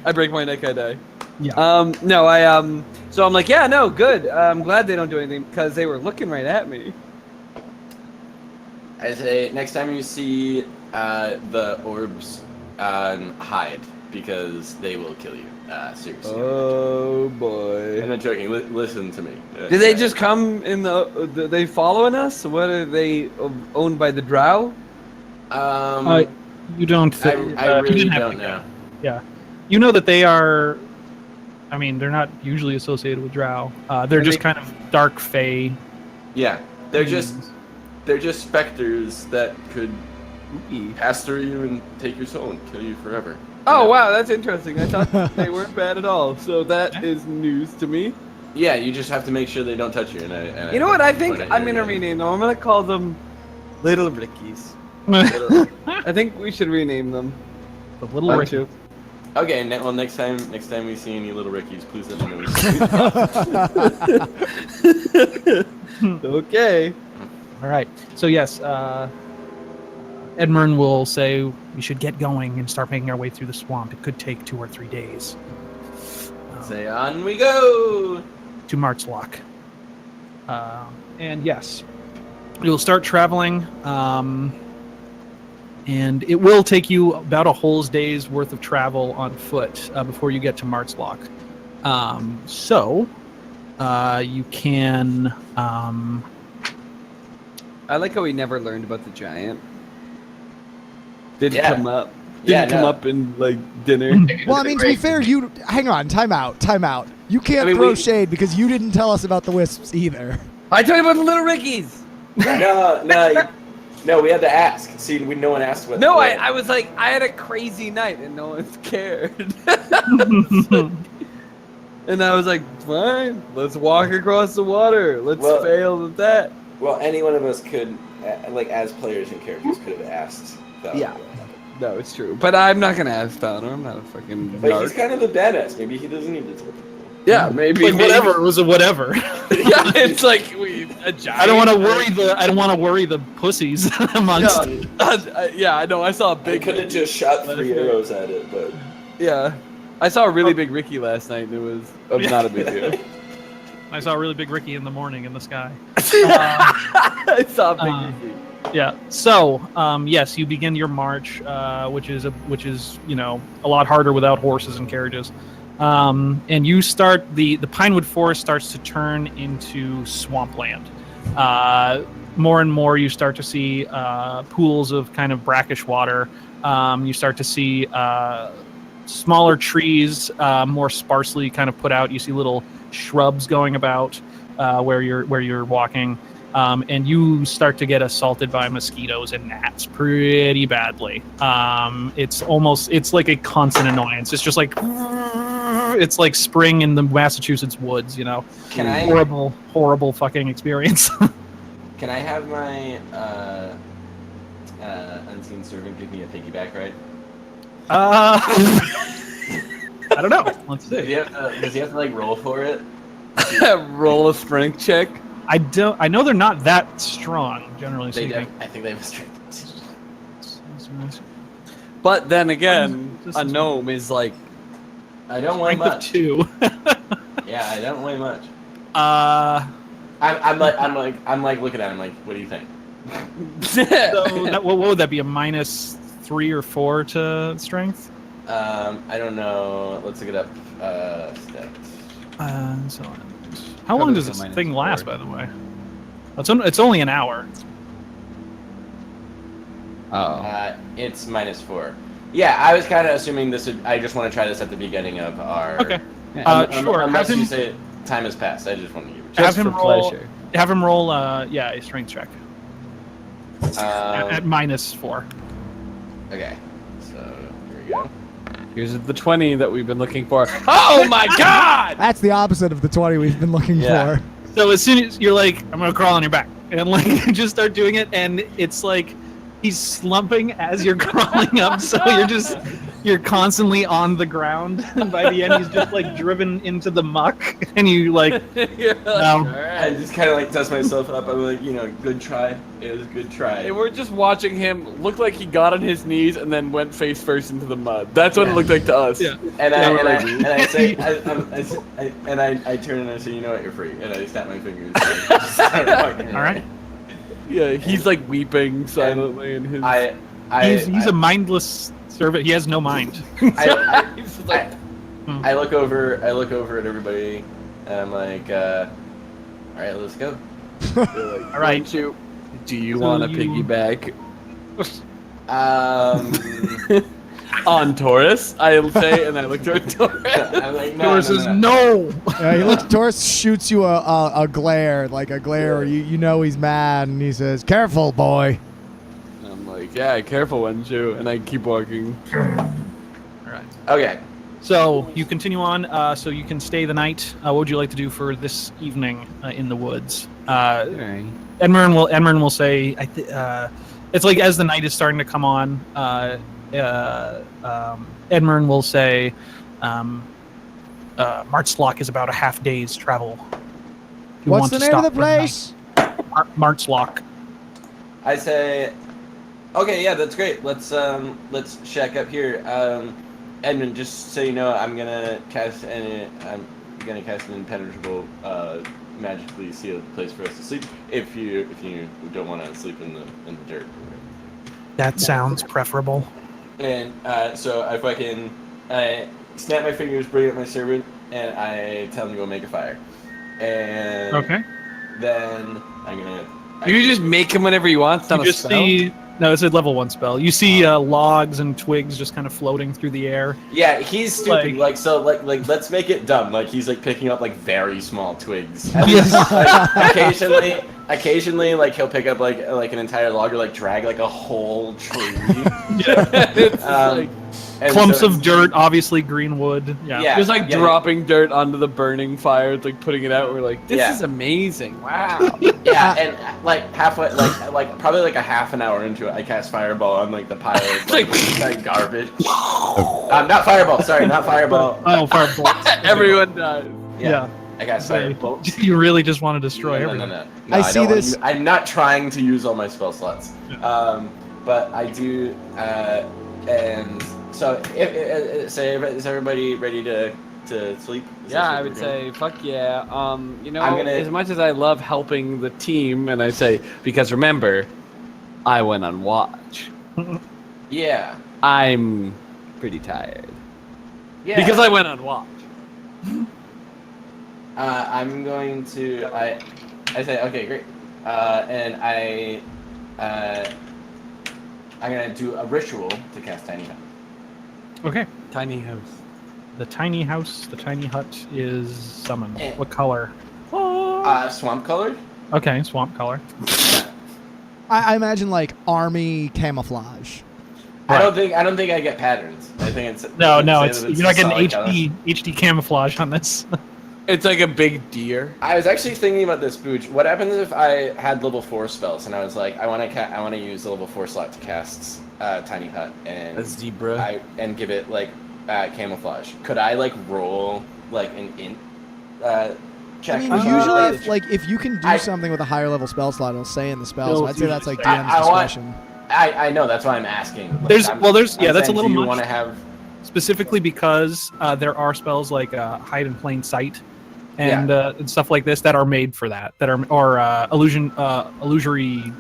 I break my neck. I die. Yeah. No, so I'm like, yeah, no, good. I'm glad they don't do anything because they were looking right at me. I say next time you see the orbs, hide because they will kill you. Seriously. Oh I'm boy. not joking. Listen to me. Did they just come in they following us? What are they owned by the Drow? You don't. I you really didn't have don't to go. know. Yeah, you know that they are. I mean, they're not usually associated with Drow. They're Are just they- kind of dark fae. Yeah, they're just specters that could pass through you and take your soul and kill you forever. Oh Yeah. wow, that's interesting. I thought they weren't bad at all. So that is news to me. Yeah, you just have to make sure they don't touch you. And You know what? I think point at I'm your gonna gun. rename them. I'm gonna call them Little Rickies. I think we should rename them. The little Why Ricky. don't you? Okay, well, next time we see any little Rickies, please let me know. Okay. All right. So yes, Edmund will say we should get going and start making our way through the swamp. It could take 2 or 3 days. Say on we go. To Marchlock. And yes, we will start traveling. And it will take you about a whole day's worth of travel on foot before you get to Marchlock. So you can. I like how we never learned about the giant. Didn't Yeah. come up. Yeah, Didn't come no. up in like dinner. Well, I mean, to be fair, you hang on, time out. You can't I mean, throw shade because you didn't tell us about the wisps either. I told you about the little Rickies. No, we had to ask. See, no one asked what. No, what- I was like, I had a crazy night and no one's cared. And I was like, fine, let's walk across the water. Let's Well- fail at that. Well, any one of us could, like, as players and characters, could have asked. That Yeah. No, it's true. But I'm not gonna ask Fowler. I'm not a fucking But he's narc. kind of a badass. Maybe he doesn't need to tell people. Yeah, maybe. Like whatever, it was a whatever. Yeah, it's like a giant. I don't want to worry the pussies amongst. Yeah, I know. I saw a They big. could have just shot 3 arrows at it, but Yeah, I saw a really big Ricky last night, and it was not a big deal. I saw a really big Ricky in the morning in the sky. I saw a big Ricky. Yeah. So, yes, you begin your march, which is a lot harder without horses and carriages. And you start the Pinewood Forest starts to turn into swampland. More and more, you start to see pools of kind of brackish water. You start to see smaller trees, more sparsely kind of put out. You see little shrubs going about where you're walking. And you start to get assaulted by mosquitoes and gnats pretty badly. It's like a constant annoyance. It's just like it's like spring in the Massachusetts woods, you know. can I Horrible fucking experience. can I have my unseen servant give me a piggyback ride? I don't know. Let's Does he see. have to like roll for it? Roll a strength check. I know they're not that strong, generally They speaking. I think they have a strength. But then again, This a is- gnome is like, I don't weigh Strength of much. 2. Yeah, I don't weigh much. Uh, I'm like looking at him like, what do you think? so what would that be? A -3 or 4 to strength? I don't know. Let's look it up. Stats. So how long Probably does a this -4. thing last, by the way? It's only an hour. It's -4. Yeah, I was kind of assuming this would. I just want to try this at the beginning of our. Okay. Sure. Unless Have you him say time has passed, I just want to give it. have just him for roll. pleasure. Have him roll. A strength check at Okay, -4. so here we go. Here's the 20 that we've been looking for. Oh my god! That's the opposite of the 20 we've been looking Yeah. for. So as soon as you're like, I'm gonna crawl on your back, and like you just start doing it, and it's like he's slumping as you're crawling up, so you're constantly on the ground, and by the end he's just like driven into the muck, and you like, You're like, No. "Alright." I just kind of like dust myself up. I'm like, good try. It was a good try. And we're just watching him look like he got on his knees and then went face first into the mud. That's what it looked like to us. Yeah. And Yeah, I say, I turn and I say, you know what, you're free. And I snap my fingers. all right. Yeah, he's like weeping silently in his. He's a mindless servant. He has no mind. he's just like, I look over at everybody, and I'm like, all right, let's go. All right. Do you So want to you- piggyback Um, on Taurus? I'll say, and I look toward Taurus. I'm like, no, Taurus no, says no. no. He looks. Taurus shoots you a glare, like a glare, where you know he's mad, and he says, "Careful, boy." And I'm like, yeah, careful, Wenshu, and I keep walking. All right. Okay. So you continue on. So you can stay the night. What would you like to do for this evening in the woods? Alright. Edmund will say, it's like as the night is starting to come on. Edmund will say, Martzlock is about a half day's travel. If you What's want the to name of stop the for night. place? Martzlock. I say, okay, yeah, that's great. Let's check up here. Edmund, just so you know, I'm gonna cast an impenetrable, magically sealed place for us to sleep. If you don't want to sleep in the dirt. That sounds preferable. And so if I can, snap my fingers, bring up my servant, and I tell him to go make a fire. And Okay. then I'm gonna. You can just make him whenever you want. It's not You a just spell. see. No, it's a level 1 spell. You see logs and twigs just kind of floating through the air. Yeah, he's stupid. Like- Let's make it dumb. Like he's like picking up like very small twigs. Yes. Like, occasionally, like he'll pick up like an entire log or like drag like a whole tree. It's like, And Clumps so of dirt, obviously green wood. Yeah. just like yeah. dropping dirt onto the burning fire, it's like putting it out. We're like, this Yeah. is amazing. Wow. Yeah, and like halfway, like probably like a half an hour into it, I cast fireball on like the pile of like garbage. Not fireball. Sorry, not fireball. Oh, firebolt. Everyone dies. Yeah. I got firebolt. You really just want to destroy No, everything. no. I see don't wanna this- I'm not trying to use all my spell slots. But I do. And so, is everybody ready to sleep? Is Yeah, this I what would we're say, fuck yeah. You know, I'm gonna- as much as I love helping the team, and I say, because remember, I went on watch. doing? Yeah. I'm pretty tired. Yeah. Because I went on watch. I'm going to. I say okay, great. And I'm gonna do a ritual to cast Tiny Hut. Okay. Tiny house. The tiny house, the tiny hut is summoned. Eh. What color? Swamp colored. Okay, swamp color. I imagine like army camouflage. I don't think I get patterns. I think it's No, say it's that you're not getting solid color. HD camouflage on this. It's like a big deer. I was actually thinking about this, Booch. What happens if I had level 4 spells and I was like, I want to use the level 4 slot to cast Tiny Hut and A zebra. and give it like camouflage. Could I like roll like an int check? I mean, usually if you can do I- something with a higher level spell slot, it'll say in the spell. So It'll I'd say that's like usually DM's say- I want- discretion. I know that's why I'm asking. Like, There's- I'm that's saying, a little do you much. want to have? Specifically because there are spells like hide in plain sight and stuff like this that are made for that. That are or illusory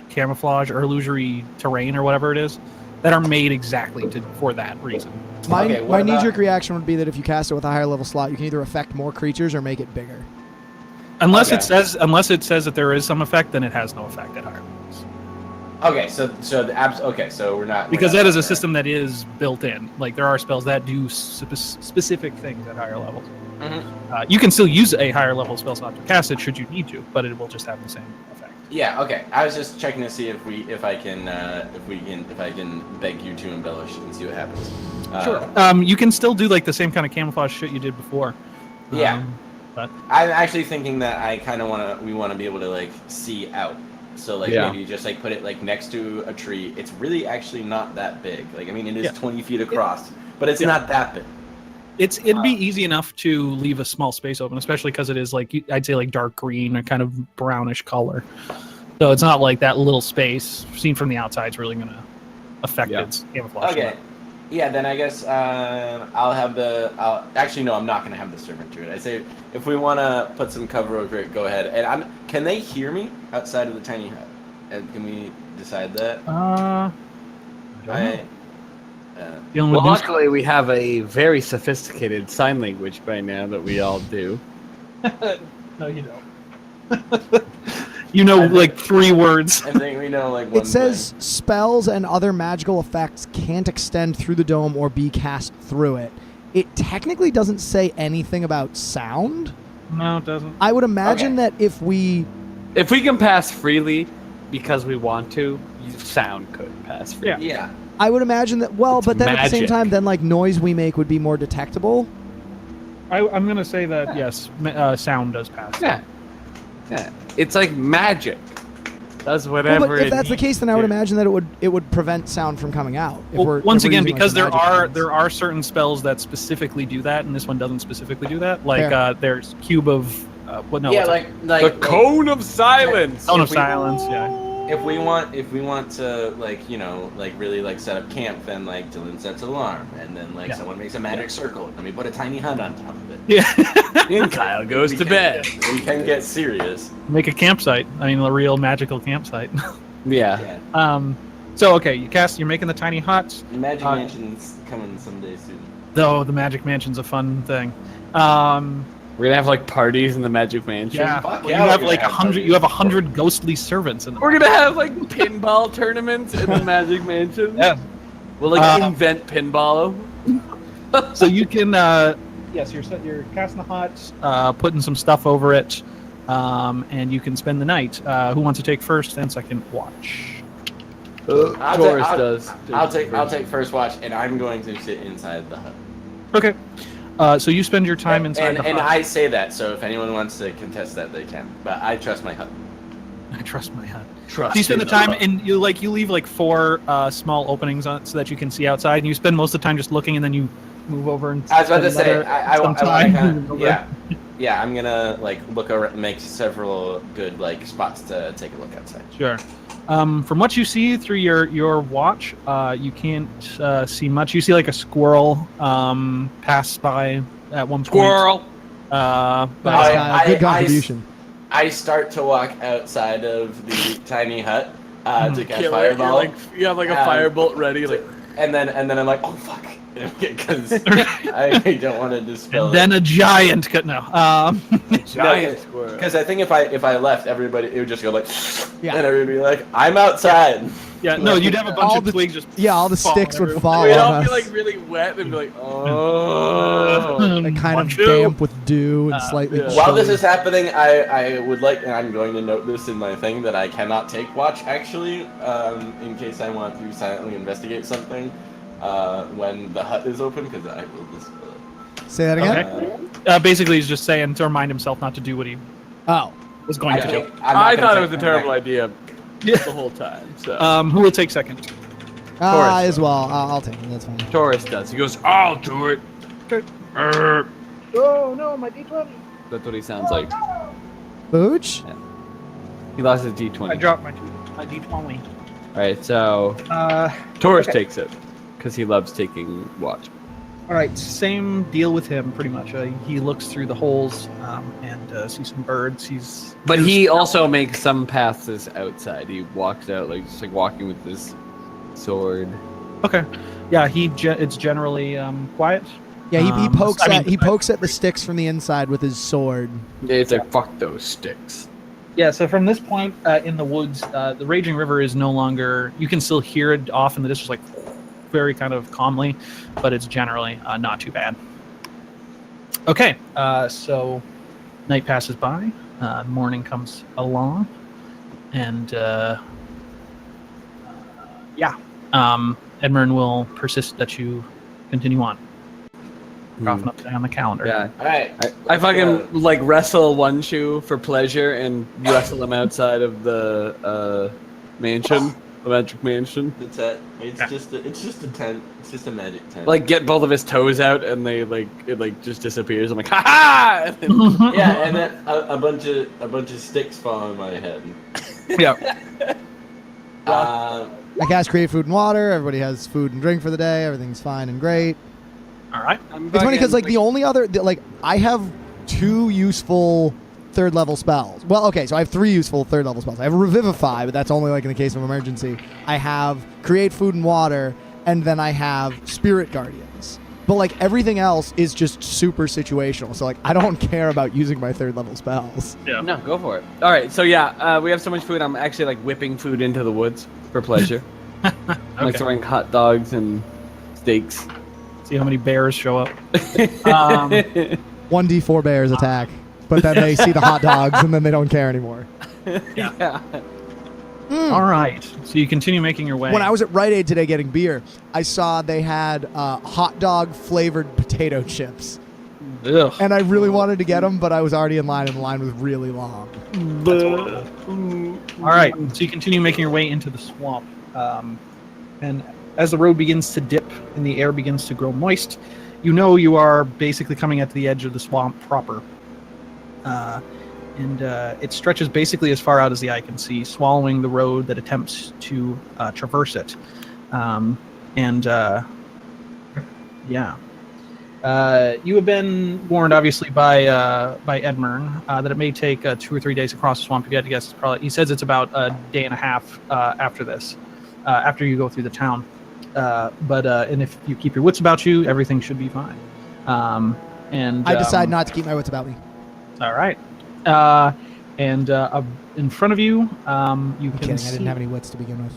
camouflage or illusory terrain or whatever it is that are made exactly for that reason. My Okay, what my about- knee-jerk reaction would be that if you cast it with a higher level slot, you can either affect more creatures or make it bigger. Unless Okay. it says that there is some effect, then it has no effect at higher levels. Okay, so we're not Because we're not that is a there. system that is built in. Like there are spells that do specific things at higher levels. Mhm. You can still use a higher level spell slot to cast it should you need to, but it will just have the same effect. Yeah. Okay. I was just checking to see if I can beg you to embellish and see what happens. You can still do like the same kind of camouflage shit you did before. Yeah. But I'm actually thinking that I kind of we want to be able to like see out. So like Yeah. maybe just like put it like next to a tree. It's really actually not that big. Like I mean it is Yeah. 20 feet across, but it's Yeah. not that big. it'd be easy enough to leave a small space open, especially because it is like I'd say like dark green or kind of brownish color. So it's not like that little space seen from the outside is really going to affect its camouflage. Okay. Yeah, then I guess actually no, I'm not gonna have the servant do it. I say if we want to put some cover over it, go ahead. And can they hear me outside of the tiny hut? And can we decide that? Dealing Well, with news- luckily we have a very sophisticated sign language by now that we all do. No, you don't. You know, like 3 words. I think we know like one It says spells and other magical effects can't extend through the dome or be cast through it. It technically doesn't say anything about sound. No, it doesn't. I would imagine that if we If we can pass freely because we want to, sound could pass freely. thing. Yeah. I would imagine that well, It's but then at the same magic. time then like noise we make would be more detectable. I'm going to say that, yes, sound does pass. Yeah. Yeah. It's like magic. That's Well, whatever. but if it that's the needs case, then I to would do. imagine that it would prevent sound from coming out. If Well, we're, once if we're again, using, like, because the there magic are hands. there are certain spells that specifically do that, and this one doesn't specifically do that. Like Fair. there's Cube of what? No, yeah, what's it? like The Cone of Silence. Cone of if we- Silence. Yeah. if we want to like like really like set up camp, then like Dylan sets alarm, and then like Yeah. someone makes a magic circle, and we put a tiny hut on top of it. Yeah. And Kyle goes We to can bed. get- we can get serious. Make a campsite. I mean, a real magical campsite. Yeah. Yeah, So okay, you're making the tiny hut. Magic Uh, Mansion's coming someday soon. Though the Magic Mansion's a fun thing. We're gonna have like parties in the Magic Mansion. Yeah, Fuck well, yeah, you have we're like gonna have 100. parties. You have 100 ghostly servants in the. We're gonna have like pinball tournaments in the Magic Mansion. Yeah. We'll like Uh, invent pinball. So you can. Yes, you're casting the hut, putting some stuff over it, and you can spend the night. Who wants to take first and second watch? Taurus does. I'll take first watch, and I'm going to sit inside the hut. Okay. So you spend your time inside and, the and hut. I say that, so if anyone wants to contest that, they can. But I trust my hut. I trust my hut. Trust So you spend the in time, hut. and you leave like 4 small openings on so that you can see outside, and you spend most of the time just looking, and then you move over and. I was about to spend say, another- I some want time to moving over. yeah, I'm gonna like look over, make several good like spots to take a look outside. Sure. From what you see through your watch, you can't see much. You see like a squirrel pass by at one point. Squirrel. Nice, But, Kyle. Good contribution. I start to walk outside of the tiny hut to catch Kill it. fireball, You're like, you have like a Um, firebolt ready. Like, and then I'm like, oh fuck, because I don't want to dispel and then a giant. No. giant squirrel. Because I think if I left, everybody it would just go like, Yeah. and everybody would be like, I'm outside. Yeah. No, you'd have a bunch All of the- twigs just. Yeah, all the fall sticks would everywhere. fall We'd on all us. be like really wet and be like, oh. Like, kind of Two. damp with dew and slightly yeah. While this chilly. is happening, I would like, and I'm going to note this in my thing, that I cannot take watch, actually, in case I want to silently investigate something when the hut is open, because I will just... Say that again? Okay. Basically, he's just saying to remind himself not to do what he Oh. was going to do. I thought it was a terrible idea the whole time. So Who will take second? Taurus. As well. I'll take it. That's fine. Taurus does. He goes, I'll do it. Arr. Oh no, my D20. That's what he sounds like. Booch? He lost his D20. I dropped my D20. All right, so Taurus takes it because he loves taking watch. All right, same deal with him, pretty much. He looks through the holes and sees some birds. But he also makes some passes outside. He walks out like just like walking with his sword. Okay. Yeah, it's generally quiet. Yeah, he pokes I mean, at he pokes at the sticks from the inside with his sword. Yeah, it's like fuck those sticks. Yeah, so from this point in the woods, the raging river is no longer. You can still hear it off in the distance, like very kind of calmly, but it's generally not too bad. Okay, so night passes by, morning comes along, and Edmund will persist that you continue on. Off and up on the calendar. Yeah. All right. I fucking like wrestle one shoe for pleasure and wrestle him outside of the mansion, the magic mansion. The tent. It's just a tent. It's just a magic tent. Like get both of his toes out and they it just disappears. I'm like, ha ha! And then- yeah, and then a bunch of sticks fall on my head. Yeah. I cast create food and water. Everybody has food and drink for the day. Everything's fine and great. All right. It's funny because like the only other I have 2 useful 3rd level spells. Well, okay, so I have 3 useful 3rd level spells. I have a Revivify, but that's only like in the case of emergency. I have Create Food and Water, and then I have Spirit Guardians. But like everything else is just super situational. So like I don't care about using my 3rd level spells. Yeah. No, go for it. All right, so yeah, we have so much food. I'm actually like whipping food into the woods for pleasure. I'm like Okay. throwing hot dogs and steaks. See how many bears show up. 1d4 bears attack, but then they see the hot dogs and then they don't care anymore. Yeah. All right. So you continue making your way. When I was at Rite Aid today getting beer, I saw they had hot dog flavored potato chips. Ugh. And I really wanted to get them, but I was already in line, and the line was really long. All right, so you continue making your way into the swamp, and as the road begins to dip and the air begins to grow moist, you know you are basically coming at the edge of the swamp proper. And it stretches basically as far out as the eye can see, swallowing the road that attempts to traverse it. You have been warned, obviously, by Edmern that it may take 2 or 3 days across the swamp. If you had to guess, he says it's about a day and a half after this, after you go through the town. And if you keep your wits about you, everything should be fine. I decide not to keep my wits about me. All right. In front of you, you I'm can kidding. see. I didn't have any wits to begin with.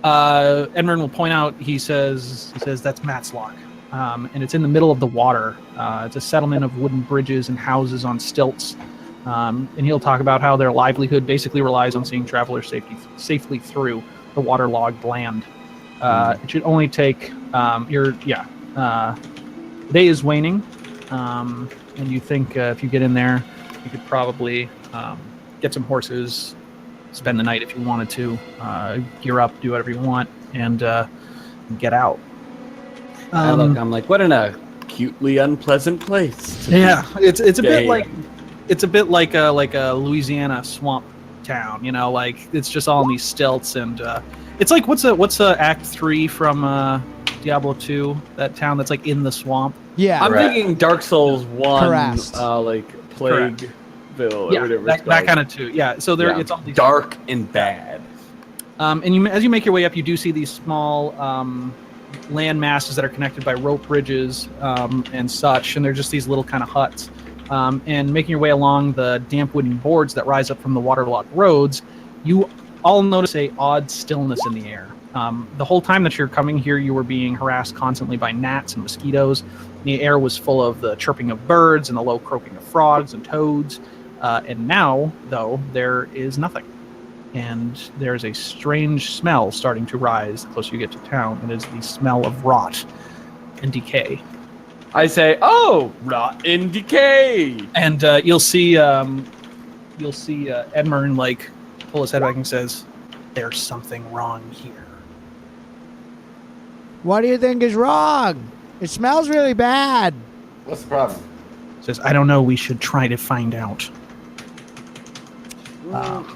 Edmund will point out. He says that's Matt's Lock, and it's in the middle of the water. It's a settlement of wooden bridges and houses on stilts. And he'll talk about how their livelihood basically relies on seeing travelers safely through the waterlogged land. It should only take the day is waning, and you think if you get in there, you could probably get some horses, spend the night if you wanted to, gear up, do whatever you want, and get out. I'm like, what an acutely unpleasant place. Yeah, it's a bit Hey. like a Louisiana swamp town. You know, like it's just all on these stilts, and it's like what's Act 3 from Diablo 2? That town that's like in the swamp. Yeah. I'm Correct. thinking Dark Souls 1, Correct. like Plagueville or Yeah, whatever that it's called. kind of too. Yeah, so there Yeah. it's all these Dark and bad. And as you make your way up, you do see these small land masses that are connected by rope bridges and such, and they're just these little kind of huts. And making your way along the damp wooden boards that rise up from the waterlogged roads, you all notice a odd stillness in the air. The whole time that you're coming here, you were being harassed constantly by gnats and mosquitoes. The air was full of the chirping of birds and the low croaking of frogs and toads. And now, though, there is nothing. And there's a strange smell starting to rise the closer you get to town. It is the smell of rot and decay. I say, oh, rot and decay. And you'll see Edmund like pull his head back and says, "There's something wrong here." What do you think is wrong? It smells really bad. What's the problem? Says, "I don't know. We should try to find out."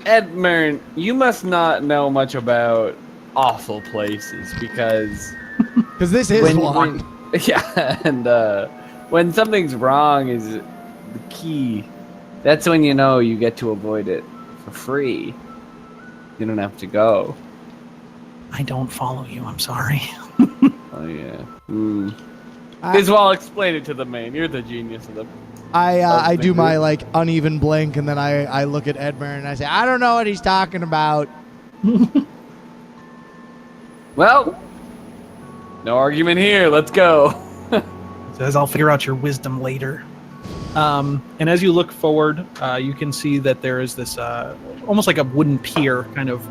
Edmund, you must not know much about awful places because Because this is one. yeah, and when something's wrong is the key. That's when you know you get to avoid it for free. You don't have to go. I don't follow you. I'm sorry. Oh yeah. I'll explain it to the main. You're the genius of them. I do my like uneven blink, and then I look at Edmund and I say, I don't know what he's talking about. Well, no argument here. Let's go. Says, "I'll figure out your wisdom later." And as you look forward, you can see that there is this almost like a wooden pier kind of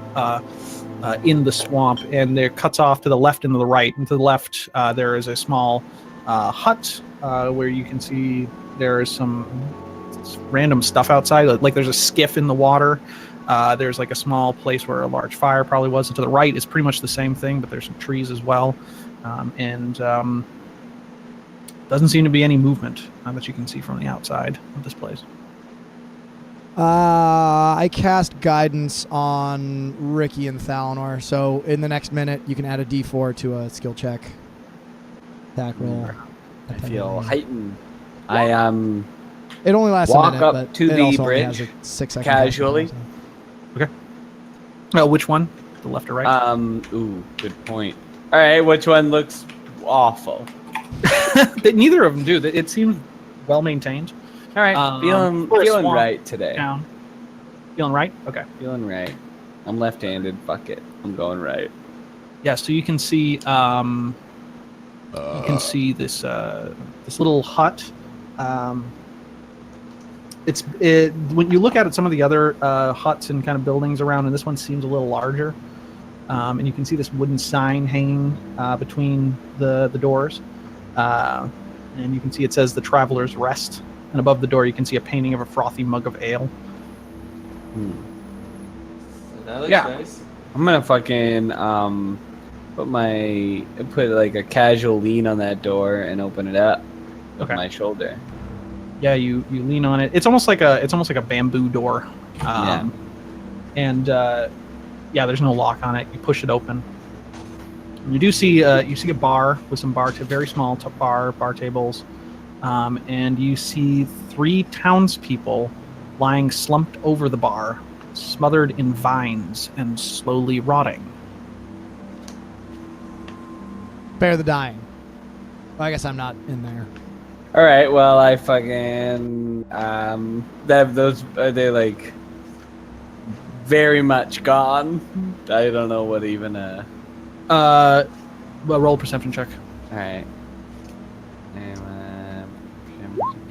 in the swamp, and it cuts off to the left and to the right. And to the left, there is a small hut where you can see there is some random stuff outside. Like there's a skiff in the water. There's like a small place where a large fire probably was. And to the right is pretty much the same thing, but there's some trees as well. Doesn't seem to be any movement that you can see from the outside of this place. I cast guidance on Ricky and Thalanor, so in the next minute you can add a D4 to a skill check. Attack roll. I feel heightened. I It only lasts walk a minute, up but to it the also only bridge has a 6 second casually. Which one? The left or right? Ooh, good point. All right, which one looks awful? Neither of them do. It seems well maintained. All right, feeling for a swamp right today. Down. Feeling right? Okay. Feeling right. I'm left-handed. Fuck it. I'm going right. Yeah. So you can see this this little hut. When you look at it, some of the other huts and kind of buildings around, and this one seems a little larger. And you can see this wooden sign hanging between the doors. and you can see it says the Traveler's Rest. And above the door, you can see a painting of a frothy mug of ale. That looks Yeah. nice. I'm gonna fucking put like a casual lean on that door and open it up with Okay. my shoulder. Yeah, you lean on it. It's almost like a bamboo door. Yeah. And yeah, there's no lock on it. You push it open. You do see a bar with some very small bar tables, and you see 3 townspeople lying slumped over the bar, smothered in vines and slowly rotting. Spare the dying. Well, I guess I'm not in there. All right. Well, I fucking those are they like very much gone? I don't know what even Well, roll a perception check. All right.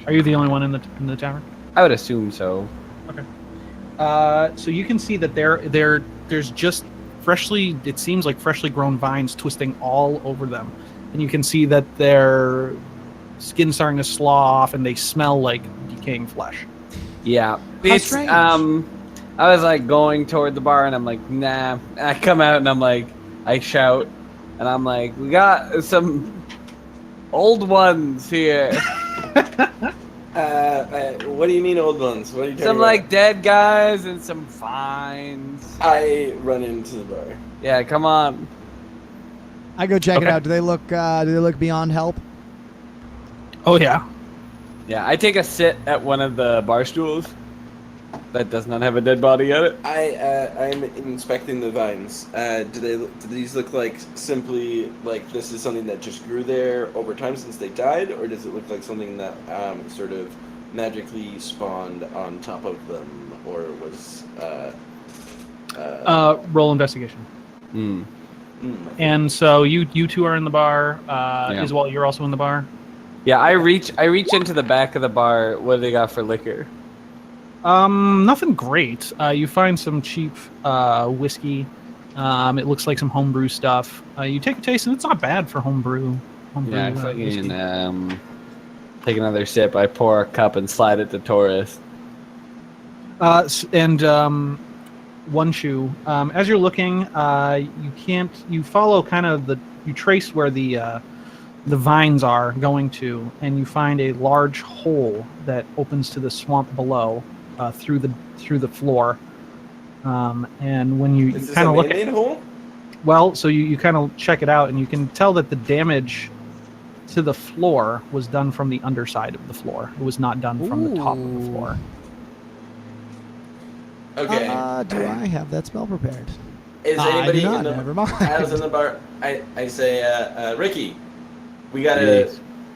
Are you the only one in the tavern? I would assume so. So you can see that there's just it seems like freshly grown vines twisting all over them, and you can see that their skin's starting to slaw off, and they smell like decaying flesh. Yeah. How strange. I was like going toward the bar, and I'm like, nah. And I come out, and I'm like, I shout, and I'm like, we got some old ones here. What do you mean old ones? What are you talking Some about? like dead guys and some vines. I run into the bar. Yeah, come on. I go check it Okay. out. Do they look beyond help? Oh yeah. Yeah, I take a sit at one of the bar stools that does not have a dead body on it. I'm inspecting the vines. Do these look like simply like this is something that just grew there over time since they died, or does it look like something that sort of magically spawned on top of them, or was Roll investigation. Hmm. And so you two are in the bar. Iswell, you're also in the bar. Yeah, I reach into the back of the bar. What do they got for liquor? Nothing great. You find some cheap whiskey. It looks like some homebrew stuff. You take a taste, and it's not bad for homebrew. Yeah, I whiskey. fucking take another sip. I pour a cup and slide it to Taurus. One shoe. As you're looking, you can't. You follow kind of you trace where the vines are going to, and you find a large hole that opens to the swamp below, through the floor. And when you Is this kind a of look man-made hole? well, so you kind of check it out, and you can tell that the damage to the floor was done from the underside of the floor. It was not done from the top of the floor. Okay. Do I have that spell prepared? Is I anybody do not. in the? Never mind. I was in the bar. I say, Ricky, we gotta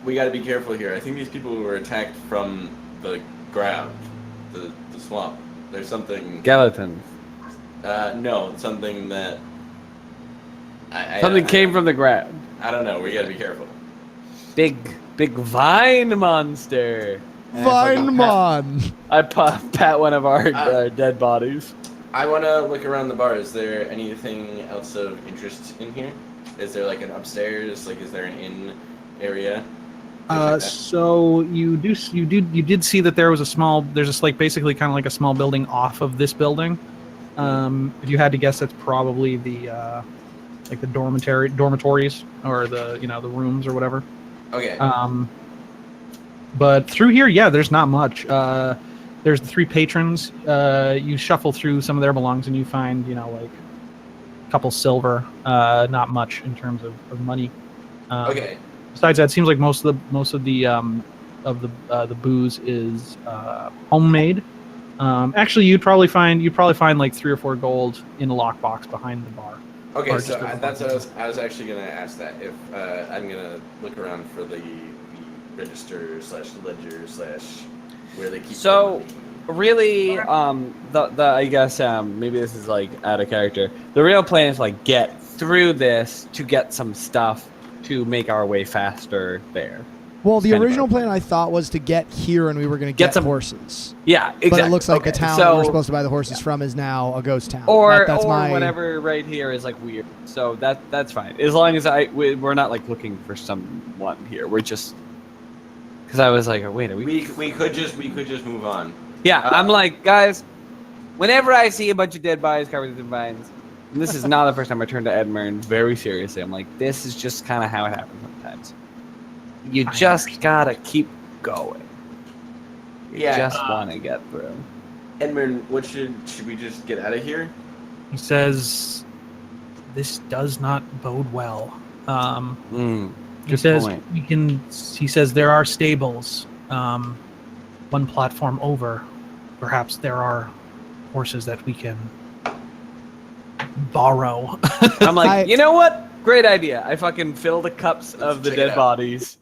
Yes. be careful here. I think these people were attacked from the ground, the swamp. There's something. Skeletons. No, something that. Something came from the ground. I don't know. We gotta be careful. Big vine monster. And Vinemon! I pat one of our dead bodies. I want to look around the bar. Is there anything else of interest in here? Is there like an upstairs? Like, is there an inn area? So you did see that there's just like basically kind of like a small building off of this building. If you had to guess, that's probably the like the dormitories or the the rooms or whatever. Okay. But through here, yeah, there's not much. There's the 3 patrons. You shuffle through some of their belongings, and you find like a couple silver. Not much in terms of money. Okay. Besides that, it seems like most of the booze is homemade. Actually, you'd probably find like 3 or 4 gold in a lockbox behind the bar. Okay, Or so just a- that's what I was actually gonna ask that if I'm gonna look around for the register / ledger / where they keep. So, their money. really, the I guess maybe this is like out of character. The real plan is like get through this to get some stuff to make our way faster there. Well, the Kind of original our plan I thought was to get here and we were going to Get get some- horses. Yeah, exactly. But it looks like Okay, the town so, that we're supposed to buy the horses from is now a ghost town. or that's my whatever right here is like weird. So that's fine as long as we're not like looking for someone here. We're just Because I was like, wait, are we? We could just move on. Yeah, I'm like, guys, whenever I see a bunch of dead bodies covered in vines, and this is not the first time I turned to Edmund very seriously. I'm like, this is just kind of how it happens sometimes. You just gotta keep going. You just want to get through. Edmund, what should we just get out of here? He says, "This does not bode well." He Good says point. we can. He says there are stables, one platform over. Perhaps there are horses that we can borrow. I'm like, you know what? Great idea. I fucking fill the cups of the check it dead out. bodies,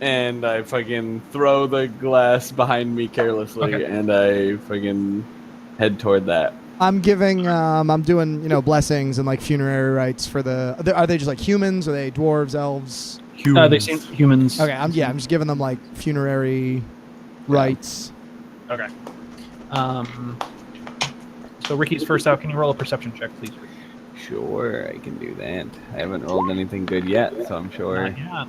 and I fucking throw the glass behind me carelessly, Okay. and I fucking head toward that. I'm giving, I'm doing, blessings and like funerary rites for are they just like humans? Are they dwarves, elves? They seem humans. Okay, I'm just giving them like funerary rites. Okay. So Ricky's first out. Can you roll a perception check, please? Ricky? Sure, I can do that. I haven't rolled anything good yet, so I'm sure. Not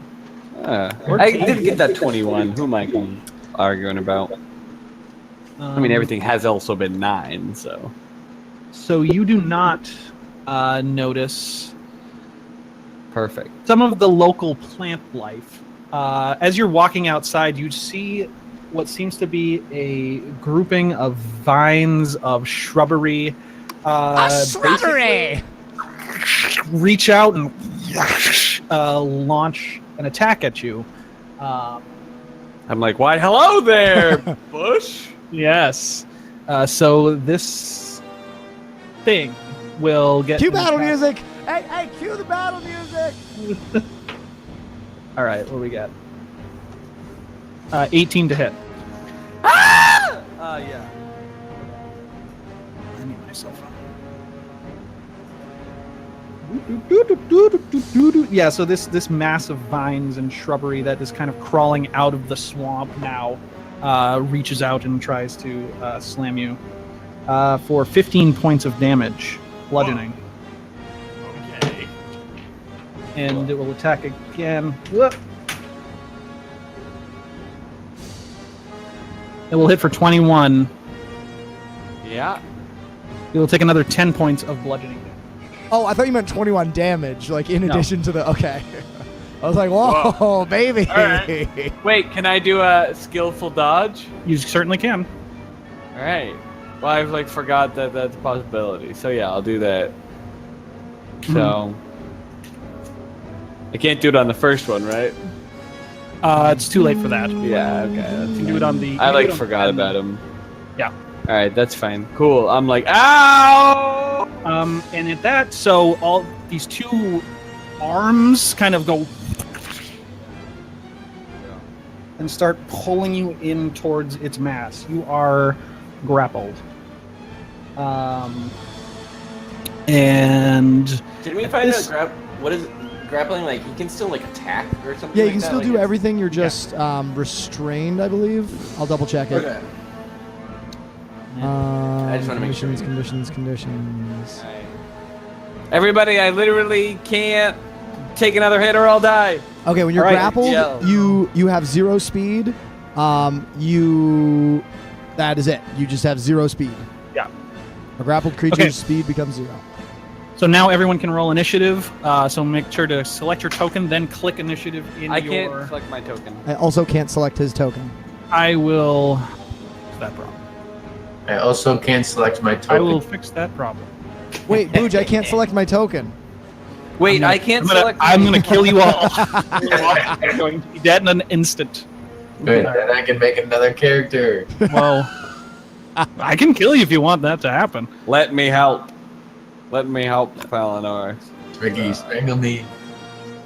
yet. I did get that 21. Who am I arguing about? I mean, everything has also been 9, so. So you do not notice Perfect. some of the local plant life. As you're walking outside, you see what seems to be a grouping of vines, of shrubbery. Shrubbery! Reach out and launch an attack at you. I'm like, why, hello there, Bush. Yes. So this thing will get... Cue an battle attack. music! Hey, cue the battle music! All right, what do we got? 18 to hit. Yeah. I need myself up. Yeah, so this mass of vines and shrubbery that is kind of crawling out of the swamp now reaches out and tries to slam you for 15 points of damage, bludgeoning. Okay. And it will attack again. Whoop. It will hit for 21. Yeah. It will take another 10 points of bludgeoning damage. Oh, I thought you meant 21 damage, like in No. addition to the. Okay. I was like, whoa, baby. All right. Wait, can I do a skillful dodge? You certainly can. All right. Well, I've like forgot that that's a possibility. So yeah, I'll do that. So I can't do it on the first one, right? It's too late for that. Yeah. Okay. That's You can do it on the. I you like can do it on forgot the- about him. Yeah. All right, that's fine. Cool. I'm like, ow! And at that, so all these two arms kind of go and start pulling you in towards its mass. You are grappled. And Did we find This- out what is it? Grappling? Like, you can still like attack or something. Yeah, you like can that? still Like, do it's- everything. You're just restrained, I believe. I'll double check it. Okay. I just wanna make sure. Conditions. Everybody, I literally can't take another hit or I'll die. Okay, when you're All right, grappled, yell. you have 0 speed. That is it. You just have 0 speed. Yeah. A grappled creature's Okay. speed becomes 0. so now everyone can roll initiative. So make sure to select your token, then click initiative in I your. can't select my token. I also can't select his token. I will. That problem. I also can't select my I token. will fix that problem. Wait, Booge, I can't select my token. Wait, I can't select. I'm gonna kill you all. You're going to be dead in an instant. Good, then I can make another character. Well, I can kill you if you want that to happen. Let me help. Let me help, Valinor. Ricky, strangle me.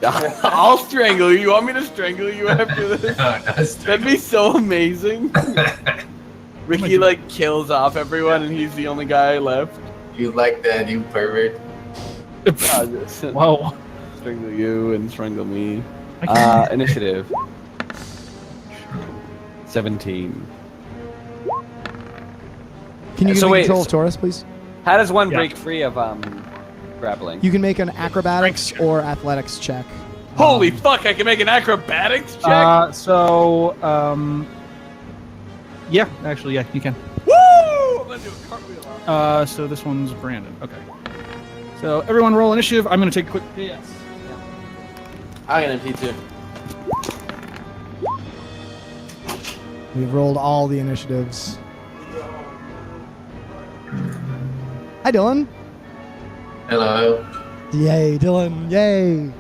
I'll strangle you. You want me to strangle you after this? No, not That'd strangle. be so amazing. Ricky like kills off everyone and he's the only guy left. You like that, you pervert? I'll just Whoa. strangle you and strangle me. I can't- Initiative. 17. Can you So give me wait, control of so- Taurus, please? How does one Yeah. break free of grappling? You can make an acrobatics Strength check. or athletics check. Holy fuck! I can make an acrobatics check. Yeah, actually, yeah, you can. Woo! I'm gonna do a cartwheel. So this one's Brandon. Okay. So everyone roll initiative. I'm gonna take a quick. Yes. I got an MP too. We've rolled all the initiatives. Hi, Dylan. Hello. Yay, Dylan. Yay.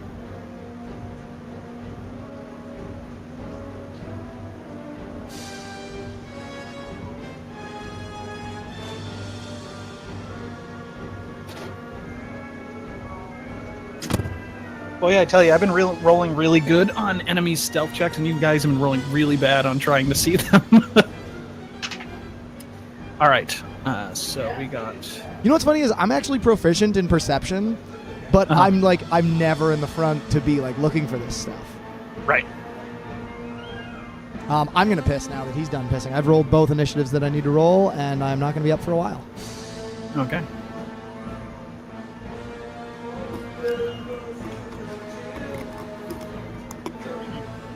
Well, yeah, I tell you, I've been rolling really good on enemies' stealth checks, and you guys have been rolling really bad on trying to see them. All right. So we got. You know what's funny is I'm actually proficient in perception, but I'm never in the front to be like looking for this stuff. Right. I'm gonna piss now that he's done pissing. I've rolled both initiatives that I need to roll, and I'm not gonna be up for a while. Okay.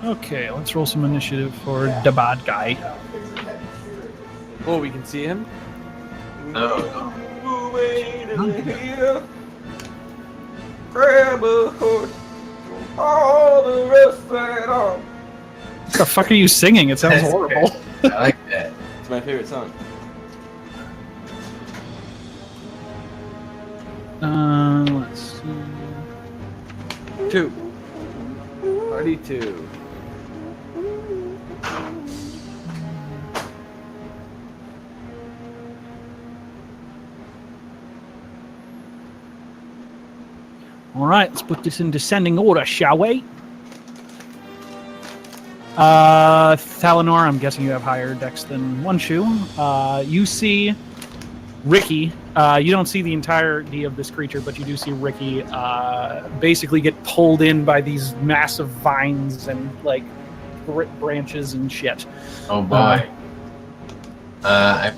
Okay, let's roll some initiative for the bad guy. Oh, we can see him. No. What the fuck are you singing? It sounds horrible. I like that. It's my favorite song. Let's see. 2. Party 2. All right, let's put this in descending order, shall we? Thalanor, I'm guessing you have higher dex than One Shoe. You see Ricky. You don't see the entirety of this creature, but you do see Ricky basically get pulled in by these massive vines and like branches and shit. Oh boy. I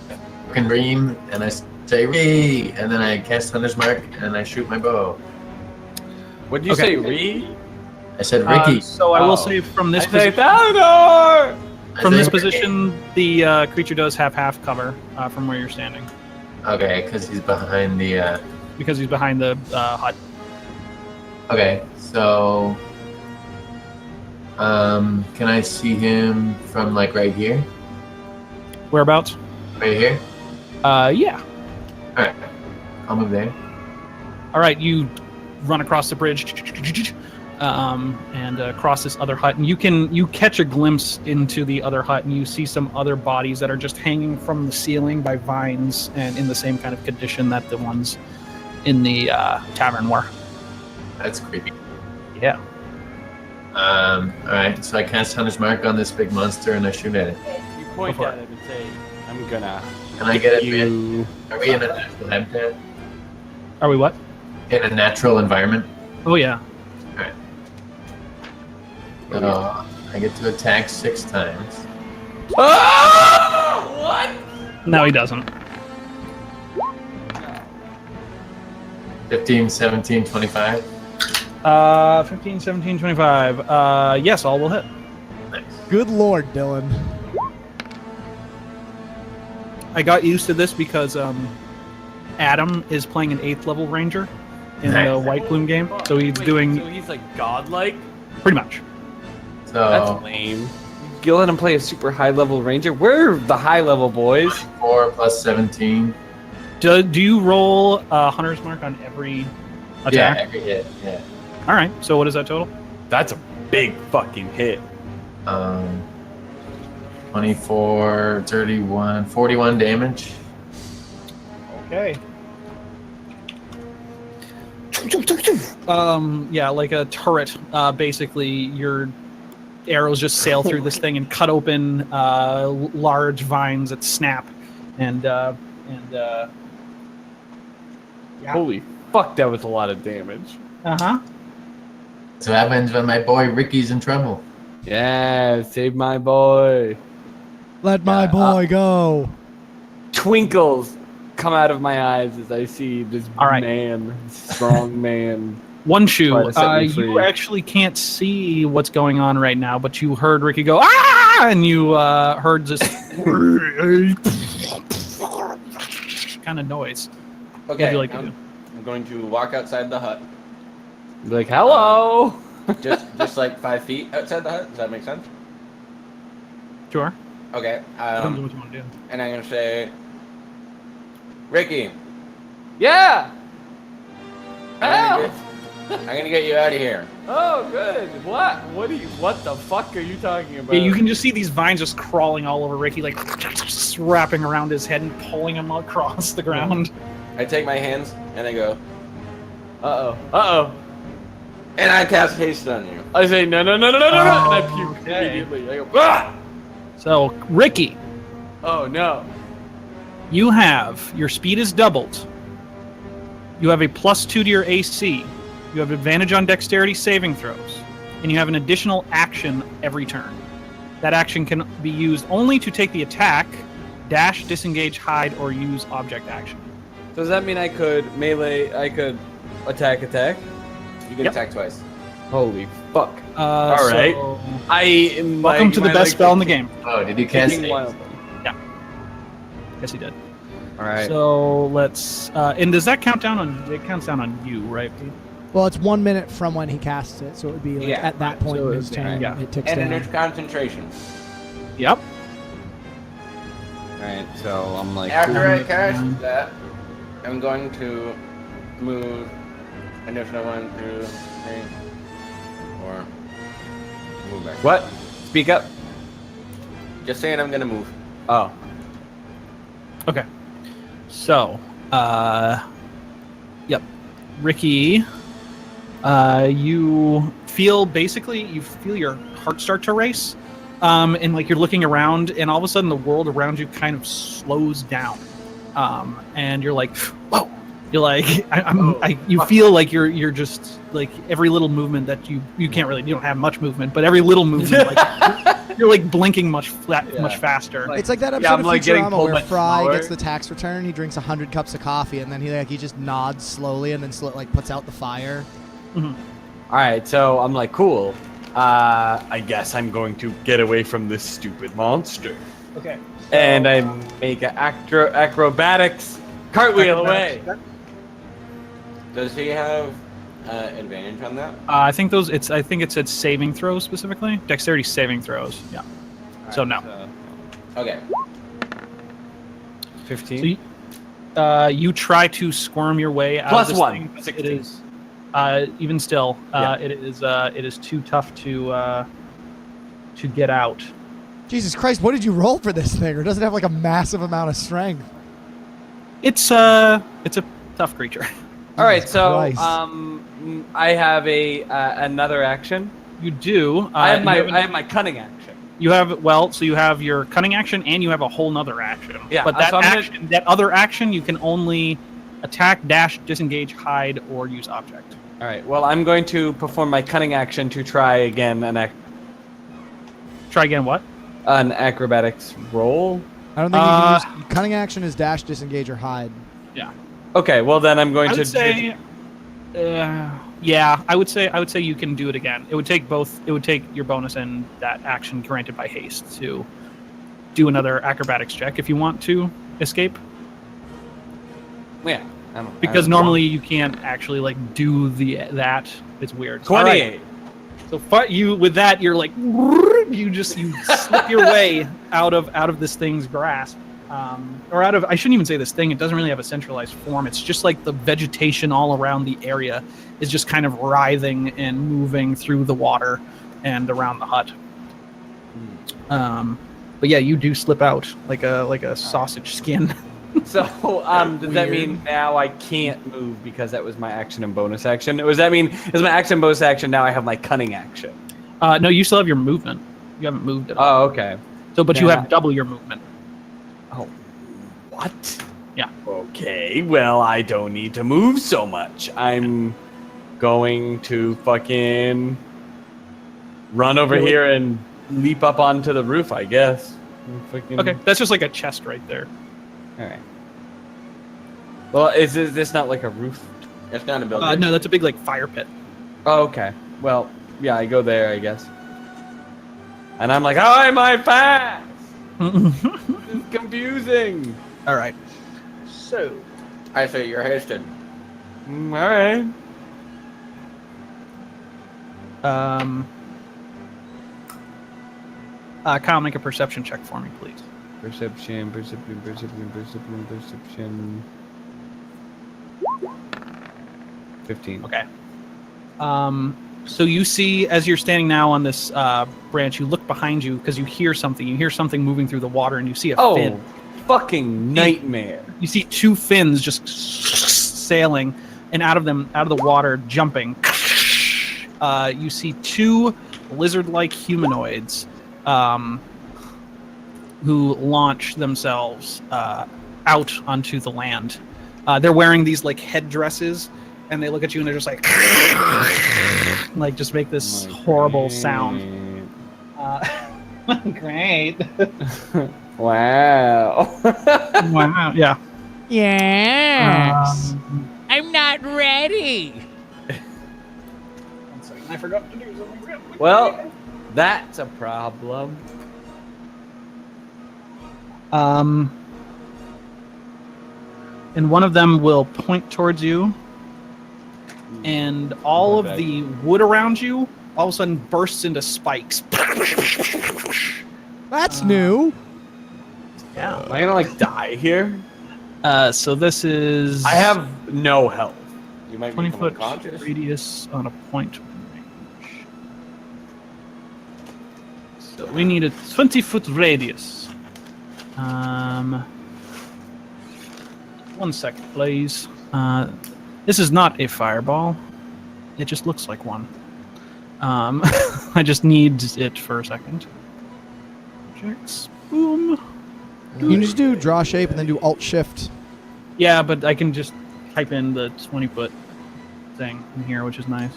fucking ream and I say Ree, and then I cast Hunter's Mark and I shoot my bow. What did you Okay. say, Ree? I said Ricky. So I will Oh. say from this I say position, Thalanor! from I this say Ricky. position, the creature does have half cover from where you're standing Okay, because he's behind the. because he's behind the hut. Okay, so. Can I see him from like right here? Whereabouts? Right here? Yeah. Alright. I'll move there. All right, you run across the bridge and across this other hut, and you catch a glimpse into the other hut, and you see some other bodies that are just hanging from the ceiling by vines and in the same kind of condition that the ones in the tavern were. That's creepy. Yeah. Alright, so I cast Hunter's Mark on this big monster and I shoot at it. You point Go for at him and say, "I'm gonna." Can I get it? You. Are we in a natural habitat? Are we what? In a natural environment? Oh yeah. I get to attack 6 times. Oh! What? No, he doesn't. 15, 17, 25. 15, 17, 25. Yes, all will hit. Nice. Good lord, Dylan. I got used to this because Adam is playing an 8th level ranger in the Nice. White Plume game, so he's doing So he's like godlike? pretty much. That's So, lame. You let him play a super high level ranger. We're the high level boys. 4 plus 17. Do you roll Hunter's Mark on every attack? Yeah, every hit. Yeah. All right. So what is that total? That's a big fucking hit. 24, 31, 41 damage. Okay. Yeah, like a turret. Basically, your arrows just sail through this thing and cut open large vines that snap, and yeah. Holy fuck, that was a lot of damage. Uh-huh. So what happens when my boy Ricky's in trouble. Yeah, save my boy. Let my boy go. Twinkles come out of my eyes as I see this All right. man, strong man. One shoe. Try to set me You free. actually can't see what's going on right now, but you heard Ricky go ah, and you heard this kind of noise. What would Okay, you like to do? I'm going to walk outside the hut. Be like, hello. Just like 5 feet outside the hut. Does that make sense? Sure. Okay. Depends on what you want to do. And I'm gonna say, Ricky, Yeah. I'm gonna get you out of here. Oh, good. What? What the fuck are you talking about? Yeah, you can just see these vines just crawling all over Ricky, like just wrapping around his head and pulling him across the ground. I take my hands and I go, Uh-oh. and I cast haste on you. I say, no, and I puke Okay. immediately. I go, ah! So, Ricky, Oh, no. you have your speed is doubled. You have a +2 to your AC. You have advantage on dexterity saving throws, and you have an additional action every turn. That action can be used only to take the attack, dash, disengage, hide, or use object action. So does that mean I could melee, I could attack? You can Yep. attack twice. Holy fuck. All right. I am Welcome to the best spell in the game. Oh, did you cast Kicking it? one of them. Yes, he did. All right. So let's. And does that count down on? It counts down on you, right? Well, it's 1 minute from when he casts it, so it would be like Yeah, at that point so in his it'd be- turn. yeah. It ticks And down. under concentration. Yep. All right. So I'm like, After I cast that, I'm going to move additional 1, 2, 3, 4. Move back. what? Speak up. Just saying I'm gonna move. Oh. Okay. So, yep. Ricky, you feel your heart start to race. And like you're looking around and all of a sudden the world around you kind of slows down. And you're like, whoa. You're like, you feel like you're just like every little movement that you don't have much movement, but every little movement, like you're like blinking much faster. It's like that Yeah, episode I'm, of like, getting Futurama pulled where much Fry slower. gets the tax return. He drinks 100 cups of coffee, and then he just nods slowly, and then like puts out the fire. All right. So I'm like, cool. I guess I'm going to get away from this stupid monster. Okay. And I make an acrobatics cartwheel away. Does he have advantage on that? I think it said saving throws specifically. Dexterity saving throws. Yeah. So no. Okay. 15. So you try to squirm your way out Plus of this 1, thing. It 16. is even still. It is too tough to get out. Jesus Christ, what did you roll for this thing? Or does it have like a massive amount of strength? It's a tough creature. All right. So Christ. I have another action. You do. I have my cunning action. You have so you have your cunning action and you have a whole nother action. Yeah, But that so I'm gonna- action, that other action, you can only attack, dash, disengage, hide, or use object. All right. Well, I'm going to perform my cunning action to try again Try again. What? an acrobatics roll. I don't think you can use cunning action is dash, disengage, or hide. Yeah. Okay. Well, then I'm going I to would say. Yeah, I would say you can do it again. It would take both. It would take your bonus and that action granted by haste to do another acrobatics check if you want to escape. Yeah. Because normally you can't actually like do that. It's weird. 28. So with that, you're like you slip your way out of this thing's grasp, or out of. I shouldn't even say this thing. It doesn't really have a centralized form. It's just like the vegetation all around the area is just kind of writhing and moving through the water and around the hut. But yeah, you do slip out like a sausage skin. So, does that mean now I can't move because that was my action and bonus action? Or does that mean as my action and bonus action now I have my cunning action? No, you still have your movement. You haven't moved at all. Oh, okay. But you yeah. have double your movement. Oh, what? Yeah. Okay, well, I don't need to move so much. I'm going to fucking run over here and leap up onto the roof, I guess. Okay, that's just like a chest right there. All right. Well, is this not like a roof? It's not a building. No, that's a big like fire pit. Oh, okay. Well, yeah, I go there, I guess. And I'm like, how am I fast? This is confusing. All right. So, I say you're hasted. All right. Kyle, make a perception check for me, please. Perception. 15. Okay. So you see, as you're standing now on this branch, you look behind you because you hear something. You hear something moving through the water, and you see a fin. Fucking nightmare. You see two fins just sailing, and out of the water, jumping. You see two lizard-like humanoids who launch themselves out onto the land. They're wearing these like headdresses, and they look at you and they're just like just make this horrible sound. Great. Wow. Wow. Yeah. Yes. I'm not ready. 1 second. I forgot to do something real quick. Well, that's a problem. And one of them will point towards you, and all of the wood around you all of a sudden bursts into spikes. That's new. Yeah. Am I gonna like die here? So this is I have no health. You might 20 become foot unconscious. radius on a point range. So we need a 20-foot radius. 1 second, please. This is not a fireball. It just looks like one. I just need it for a second. Objects. Boom. You can just do draw shape and then do Alt Shift. Yeah, but I can just type in the 20-foot thing in here, which is nice.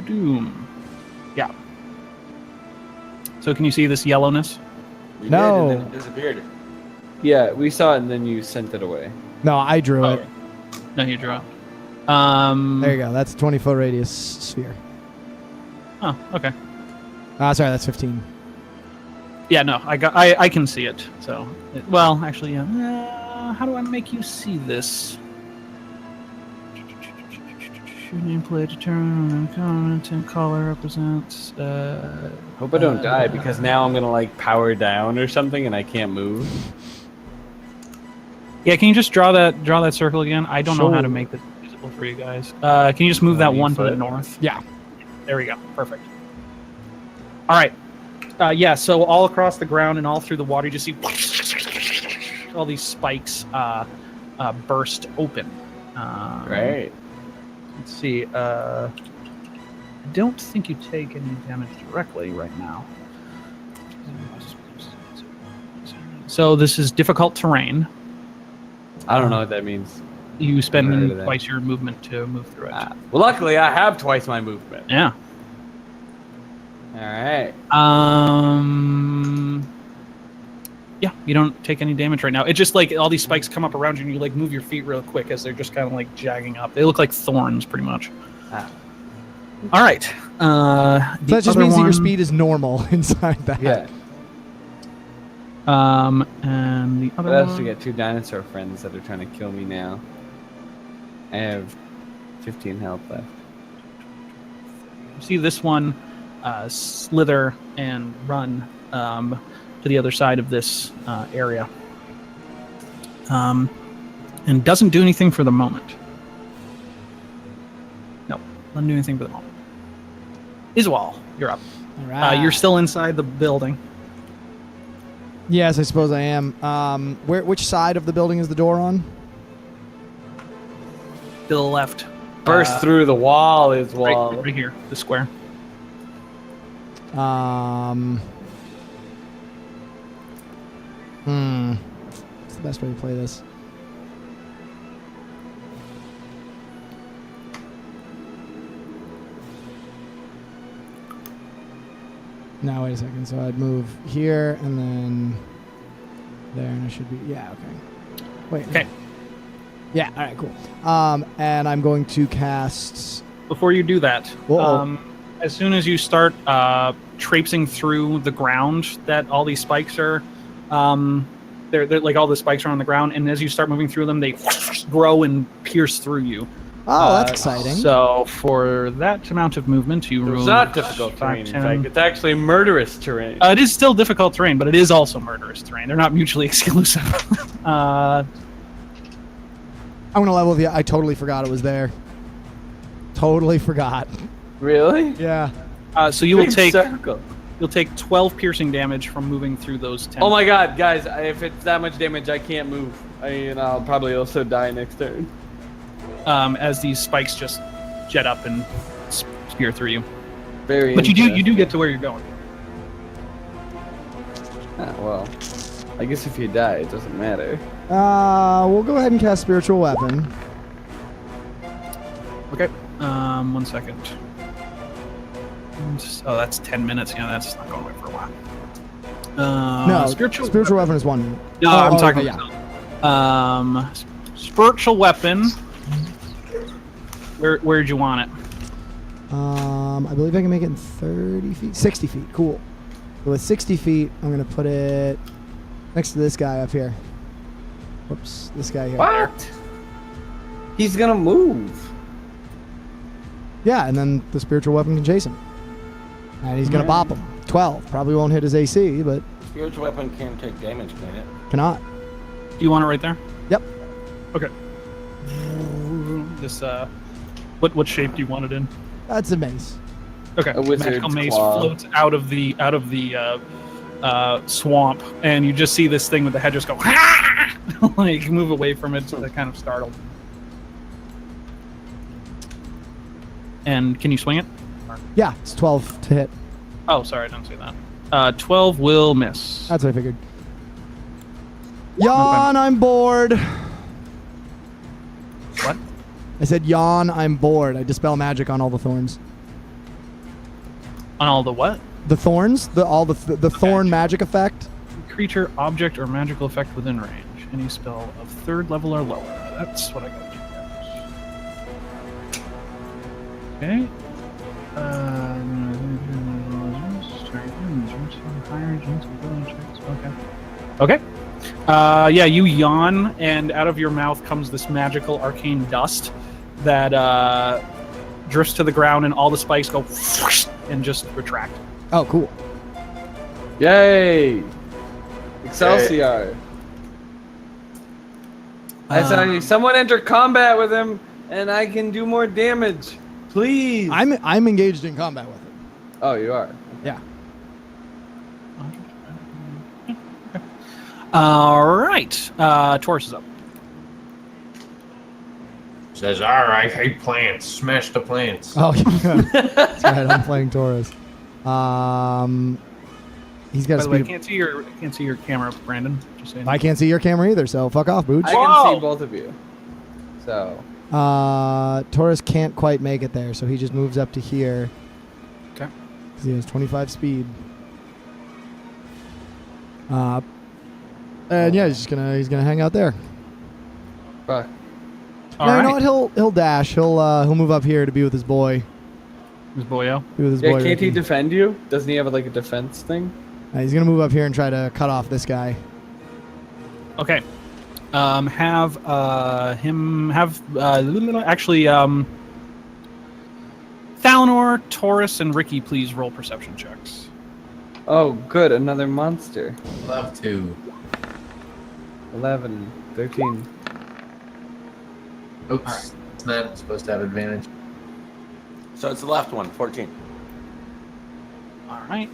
Doom. Yeah. So can you see this yellowness? You No. did, and then it disappeared. Yeah, we saw it and then you sent it away. No, I drew it. No, you draw. There you go. That's a 20-foot radius sphere. Oh, okay. Sorry, that's 15. Yeah, no, I can see it. So, well, actually, yeah. How do I make you see this? Nameplate determine content color represents. Hope I don't die because now I'm gonna like power down or something and I can't move. Yeah, can you just draw that circle again? I don't know how to Sure. make this visible for you guys. Can you just move that 20 one to the foot. north? Yeah. There we go. Perfect. All right. Yeah. So all across the ground and all through the water, you just see all these spikes burst open. Right. Let's see. I don't think you take any damage directly right now. So this is difficult terrain. I don't know what that means. You Heard spend of that. twice your movement to move through it. Well, luckily I have twice my movement. Yeah. All right. Yeah, you don't take any damage right now. It just like all these spikes come up around you and you like move your feet real quick as they're just kind of like jagging up. They look like thorns pretty much. Ah. All right. So that just means that your speed is normal inside that. Yeah. And the other But I also one. get two dinosaur friends that are trying to kill me now. I have 15 health left. You see this one slither and run to the other side of this area. And doesn't do anything for the moment. No, doesn't do anything for the moment. Iswal, you're up. All right. You're still inside the building. Yes, I suppose I am. Which side of the building is the door on? To the left. Burst through the wall is wall. Right here, the square. What's the best way to play this? Now wait a second. So I'd move here and then there, and I should be Wait. Okay. Yeah. All right. Cool. And I'm going to cast before you do that, Uh-oh. as soon as you start traipsing through the ground that all these spikes are, they're like all the spikes are on the ground, and as you start moving through them, they grow and pierce through you. Oh, that's exciting. So for that amount of movement, you It's roll not difficult 5, terrain. In 10. fact, it's actually murderous terrain. It is still difficult terrain, but it is also murderous terrain. They're not mutually exclusive. I'm gonna level with you. I totally forgot it was there. Totally forgot. Really? Yeah. So you will Big take circle. you'll take 12 piercing damage from moving through those 10. Oh my god, guys! If it's that much damage, I can't move. I'll probably also die next turn. As these spikes just jet up and spear through you. Very. But you do interesting. get to where you're going. Ah, well, I guess if you die, it doesn't matter. We'll go ahead and cast Spiritual Weapon. Okay. 1 second. Oh, that's 10 minutes. Yeah, that's not going away for a while. No, spiritual Weapon is 1. No, I'm talking. okay, Spiritual weapon. Where'd you want it? I believe I can make it in 30 feet, 60 feet. Cool. So with 60 feet, I'm gonna put it next to this guy up here. Whoops, this guy here. What? He's gonna move. Yeah, and then the Spiritual Weapon can chase him, and he's gonna bop him. 12 probably won't hit his AC, but Spiritual weapon can't take damage, can it? cannot. Do you want it right there? Yep. Okay. This what shape do you want it in? That's a mace. Okay. A wizard's Magical mace claw. floats out of the swamp, and you just see this thing with the head just go like move away from it, so they're kind of startled. And can you swing it? Yeah, it's 12 to hit. Oh, sorry, I didn't say that. 12 will miss. That's what I figured. Yawn, I'm bored. What? I said yawn, I'm bored. I dispel magic on all the thorns. On all the what? The thorns, the thorn magic effect. Creature, object, or magical effect within range. Any spell of 3rd level or lower. That's what I got you guys. Okay. Okay. Yeah, you yawn, and out of your mouth comes this magical arcane dust that drifts to the ground, and all the spikes go and just retract. Oh, cool. Yay! Excelsior! I say, someone enter combat with him, and I can do more damage. Please. I'm engaged in combat with it. Oh, you are. Yeah. All right. Taurus is up. Says, all right, hate plants. Smash the plants. Oh, yeah. That's right. I'm playing Taurus. He's got By a the way, I speed. can't see your camera, Brandon. Just saying. I can't see your camera either, so fuck off, Booch. I can see both of you. So. Taurus can't quite make it there, so he just moves up to here. Okay. 'Cause he has 25 speed. And yeah, he's gonna hang out there. Fuck. All No, right. you know what? He'll dash. He'll move up here to be with his boy. His boyo. Be with his Yeah, boy. can't he Ricky. defend you? Doesn't he have like a defense thing? He's gonna move up here and try to cut off this guy. Okay. Have him have actually Thalanor, Taurus, and Ricky please roll perception checks. Oh, good. Another monster. Love to. 11, 13. Oops. It's not supposed to have advantage. So it's the left one, 14. All right.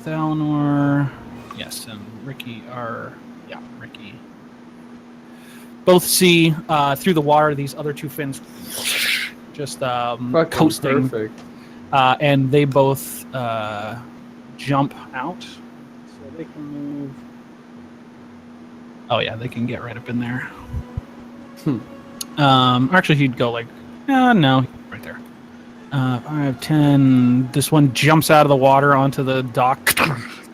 Thalanor, yes, and Ricky are Ricky. Both see through the water these other two fins just Fucking coasting, perfect. and they both jump out, so they can move. Oh yeah, they can get right up in there. Actually, he'd go like, no, right there. 5, 10. This one jumps out of the water onto the dock,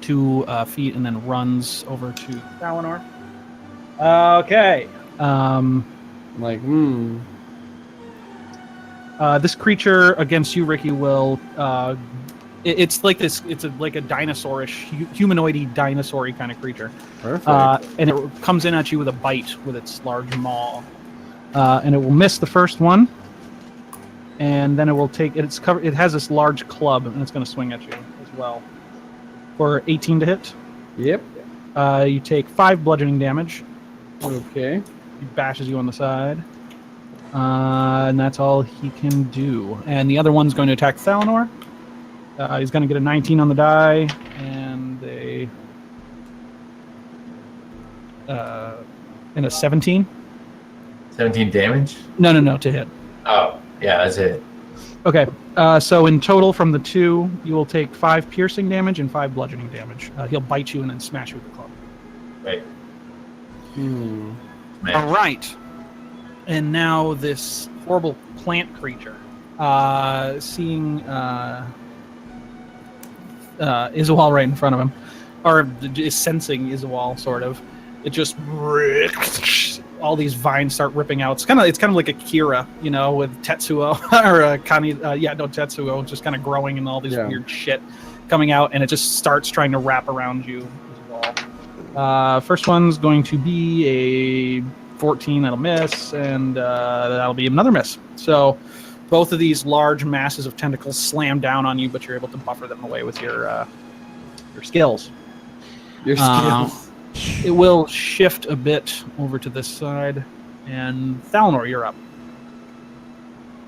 2 feet, and then runs over to Thalanor. Okay. I'm like, This creature against you, Ricky, will. It's like this. It's like a dinosaurish, humanoidy, dinosaur-y kind of creature. Perfect. And it comes in at you with a bite with its large maw. And it will miss the first one. And then it will take. It's covered. It has this large club, and it's going to swing at you as well. For 18 to hit. Yep. You take 5 bludgeoning damage. Okay. He bashes you on the side. And that's all he can do. And the other one's going to attack Thalanor. He's going to get a 19 on the die, and a 17. 17 damage? No, to hit. Oh, yeah, that's it. Okay, so in total from the 2, you will take 5 piercing damage and 5 bludgeoning damage. He'll bite you and then smash you with the club. Wait. Hmm. All right. And now this horrible plant creature, seeing Izawal right in front of him, or is sensing Izawal, sort of. It just all these vines start ripping out. It's kind of like Akira, with Tetsuo or Tetsuo, just kind of growing and all these weird shit coming out, and it just starts trying to wrap around you as well. First one's going to be a 14, that'll miss, and that'll be another miss. So both of these large masses of tentacles slam down on you, but you're able to buffer them away with your skills. Your skills. It will shift a bit over to this side, and Thalanor, you're up.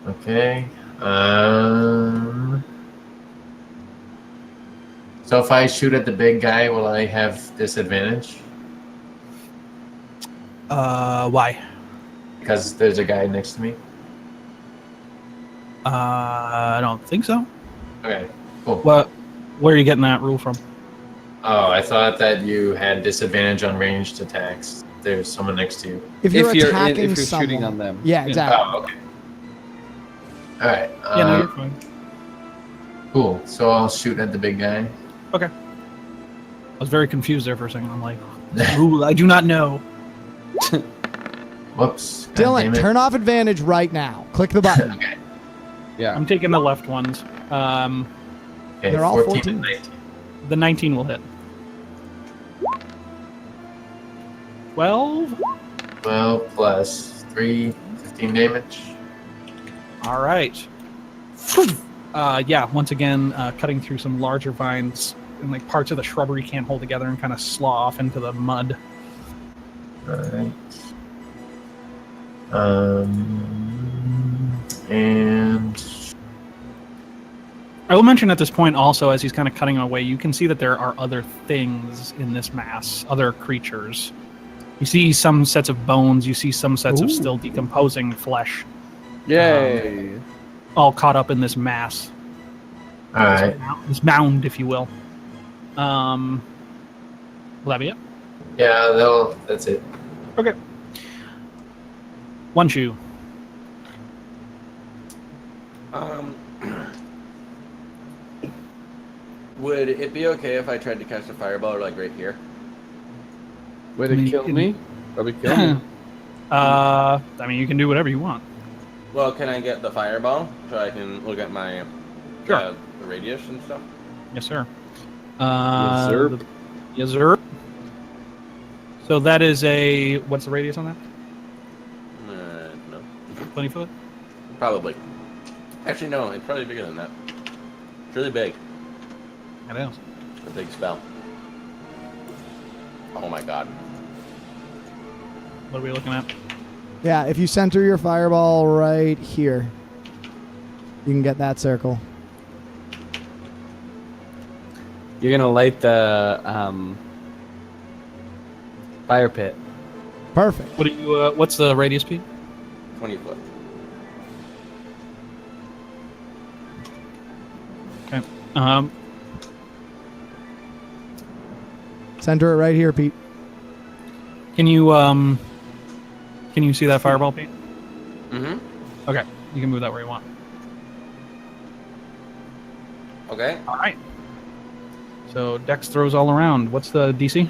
Okay. So if I shoot at the big guy, will I have disadvantage? Why? Because there's a guy next to me? I don't think so. Okay, cool. Where are you getting that rule from? Oh, I thought that you had disadvantage on ranged attacks. There's someone next to you. If you're if attacking you're someone, shooting on them. Yeah, exactly. Oh, okay. All right. Yeah, no, you're fine. Cool. So I'll shoot at the big guy. Okay. I was very confused there for a second. I'm like, rule, I do not know. Whoops. God damn Dylan, it. turn off advantage right now. Click the button. Okay. Yeah. I'm taking the left ones. Okay, They're all 14 14s. and 19. The 19 will hit. 12. 12 plus 3, 15 damage. All right. Once again, cutting through some larger vines, and like parts of the shrubbery can't hold together and kind of slaw off into the mud. All right. And I will mention at this point also, as he's kind of cutting away, you can see that there are other things in this mass, other creatures. You see some sets of bones, you see some sets of still decomposing flesh, Yay. all caught up in this mass. all right. This mound, if you will. Will that be it? Yeah, that's it. Okay. One shoe. Would it be okay if I tried to cast a fireball like right here? Way to kill me? Probably kill me. I mean, you can do whatever you want. Well, can I get the fireball so I can look at my Sure. the radius and stuff? Yes, sir. Yes, sir. Yes, sir. So that is a... What's the radius on that? No. 20 foot? Probably. Actually, no. It's probably bigger than that. It's really big. It is. It's a big spell. Oh my god. What are we looking at? Yeah, if you center your fireball right here, you can get that circle. You're gonna light the fire pit. Perfect. What do you? What's the radius, Pete? 20 foot. Okay. Center it right here, Pete. Can you see that fireball, Pete? Mm-hmm. Okay. You can move that where you want. Okay. All right. So Dex throws all around. What's the DC?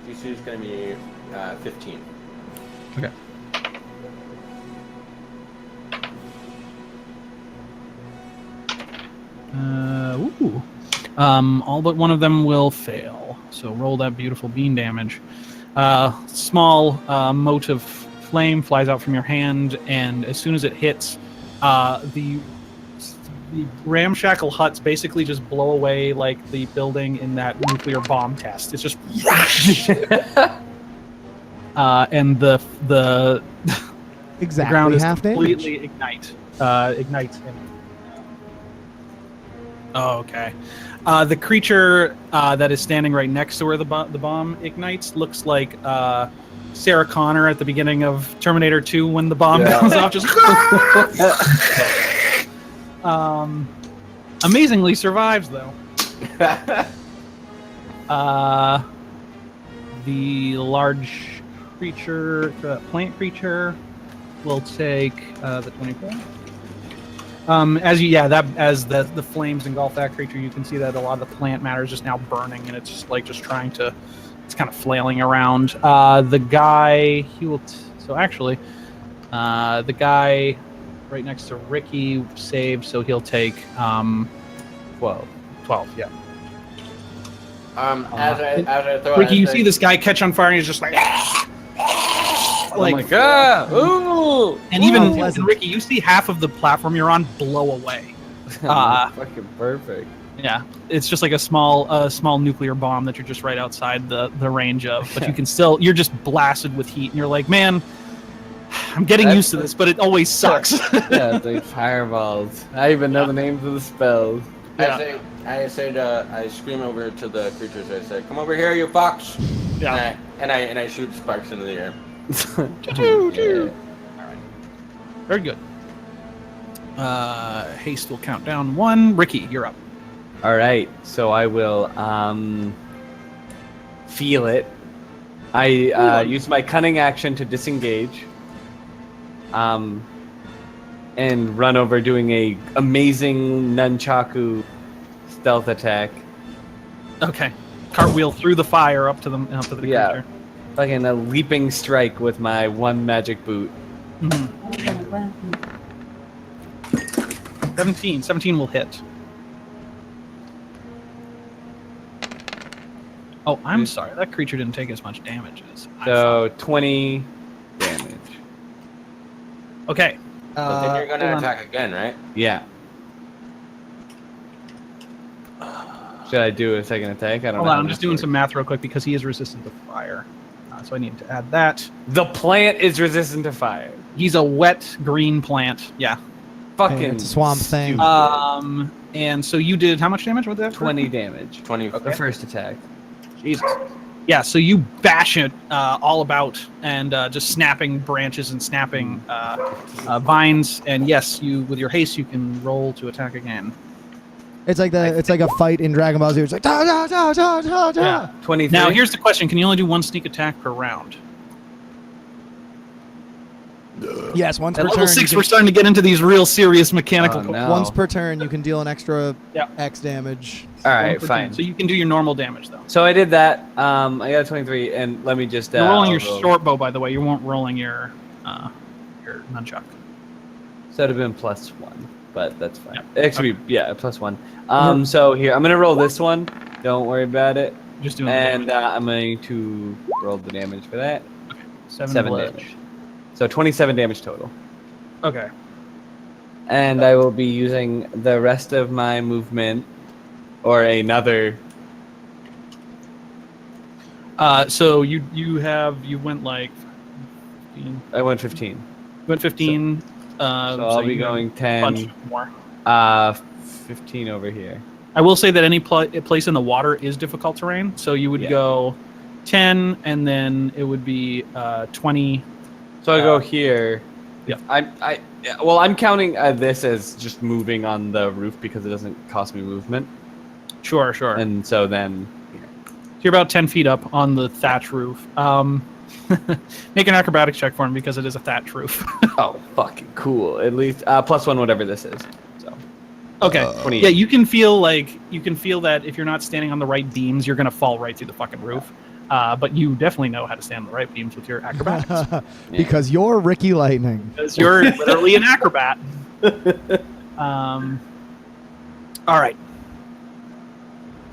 DC is going to be 15. Okay. Ooh. All but one of them will fail. So roll that beautiful bean damage. Small mote of flame flies out from your hand, and as soon as it hits, the ramshackle huts basically just blow away like the building in that nuclear bomb test. It's just and the Exactly ground is half damage. completely ignites him. Oh, okay. The creature that is standing right next to where the bomb ignites looks like Sarah Connor at the beginning of Terminator 2 when the bomb goes off. Just amazingly survives though. The large creature, plant creature, will take the 24. As the flames engulf that creature, you can see that a lot of the plant matter is just now burning, and it's just trying to, it's kind of flailing around. The guy, he will. The guy right next to Ricky saved, so he'll take 12. 12, yeah. As I throw Ricky, it, you see this guy catch on fire, and he's just like. Ooh! And even pleasant. Ricky, you see half of the platform you're on blow away. Fucking perfect. Yeah, it's just like a small nuclear bomb that you're just right outside the range of, but you can still, you're just blasted with heat, and you're like, man, I'm getting used to this, but it always sucks. Yeah, it's like fireballs. I even know the names of the spells. Yeah. I scream over to the creatures. I say, "Come over here, you fox!" Yeah. And I shoot sparks into the air. Yeah. Very good. Haste will count down 1. Ricky, you're up. All right, so I will feel it. I use my cunning action to disengage. And run over, doing a amazing nunchaku stealth attack. Okay. Cartwheel through the fire up to the creature. Fucking a leaping strike with my 1 magic boot. 17 will hit. Oh, I'm sorry. That creature didn't take as much damage as I So 20 damage. thought. Okay. But then you're hold gonna on. attack again, right? Yeah. Should I do a second attack? I don't Hold know. on, how I'm this just doing works. some math real quick because he is resistant to fire. So I need to add that. The plant is resistant to fire. He's a wet green plant. Yeah. Fucking It's a swamp thing. And so you did how much damage with that? 20 damage. 20. The first attack. Jesus. Yeah, so you bash it all about and just snapping branches and snapping vines. And yes, you with your haste, you can roll to attack again. It's like a fight in Dragon Ball Z. It's like da da da da da da. Yeah. 23. Now, here's the question. Can you only do 1 sneak attack per round? Yes, once At per level turn. 6, you we're starting to get into these real serious mechanical. Oh, can, no. Once per turn, you can deal an extra Yeah. X damage. All right, fine. So you can do your normal damage, though. So I did that. I got a 23, and let me just. You're rolling your I'll roll. short bow, by the way. You weren't rolling your nunchuck. So it'd have been +1, but that's fine. Yeah. Actually, yeah, +1. So here, I'm gonna roll this one. Don't worry about it. Just doing And I'm going to roll the damage for that. 7 blood. damage. So 27 damage total. Okay. And I will be using the rest of my movement, or another. So you went like 15. I went 15. You went 15. So I'll be you going bunch 10. more. 15 over here. I will say that any place in the water is difficult terrain. So you would go 10, and then it would be 20. So I go here. Yeah. I'm counting this as just moving on the roof because it doesn't cost me movement. Sure. And so then. So you're about 10 feet up on the thatch roof. Make an acrobatics check for him because it is a thatch roof. Oh, fucking cool. At least +1, whatever this is. So. Okay. 28. Yeah, you can feel that if you're not standing on the right beams, you're gonna fall right through the fucking roof. But you definitely know how to stand on the right beams with your acrobatics. Because you're Ricky Lightning. Because you're literally an acrobat. All right.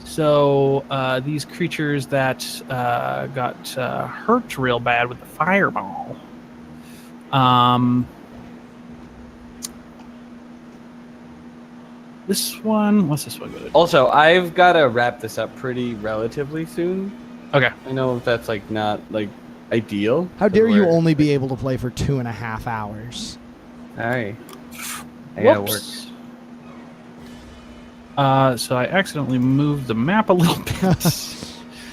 So these creatures that got hurt real bad with the fireball. This one, what's this one going to do? Also, I've got to wrap this up pretty relatively soon. Okay. I know that's like not like ideal. How but dare you we're- only be able to play for 2.5 hours? All right. I gotta work. Whoops. So I accidentally moved the map a little bit.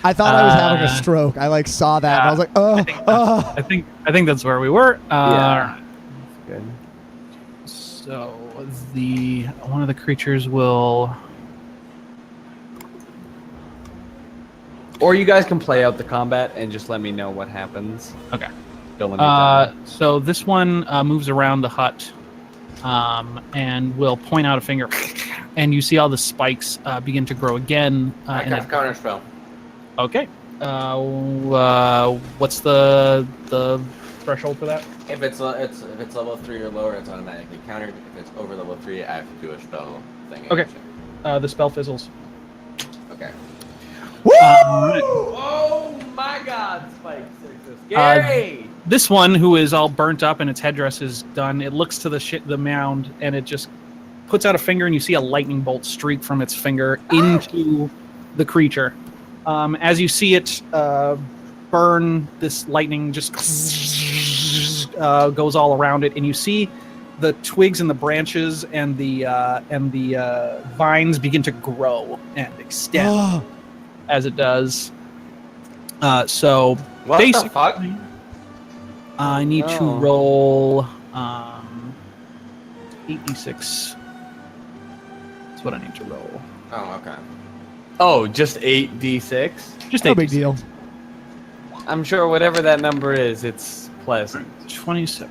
I thought I was having a Uh, stroke. I like saw that and I was like, oh, oh. I think that's where we were. Yeah. Good. So the one of the creatures will. Or you guys can play out the combat and just let me know what happens. Okay. Don't let me die. So this one moves around the hut, and will point out a finger, and you see all the spikes begin to grow again. I And cast counter spell. okay. What's the threshold for that? If it's level 3 or lower, it's automatically countered. If it's over level 3, I have to do a spell thing. Okay. The spell fizzles. Okay. Oh my God, spikes are so scary. This one, who is all burnt up and its headdress is done, it looks to the mound and it just puts out a finger, and you see a lightning bolt streak from its finger into the creature. As you see it burn, this lightning just goes all around it, and you see the twigs and the branches and the vines begin to grow and extend Oh. as it does. So What the basically, fuck? I need to Oh. roll 8d6. That's what I need to roll. Oh, okay. Oh, just 8d6? Just No 8d6. big deal. I'm sure whatever that number is, it's pleasant. 27.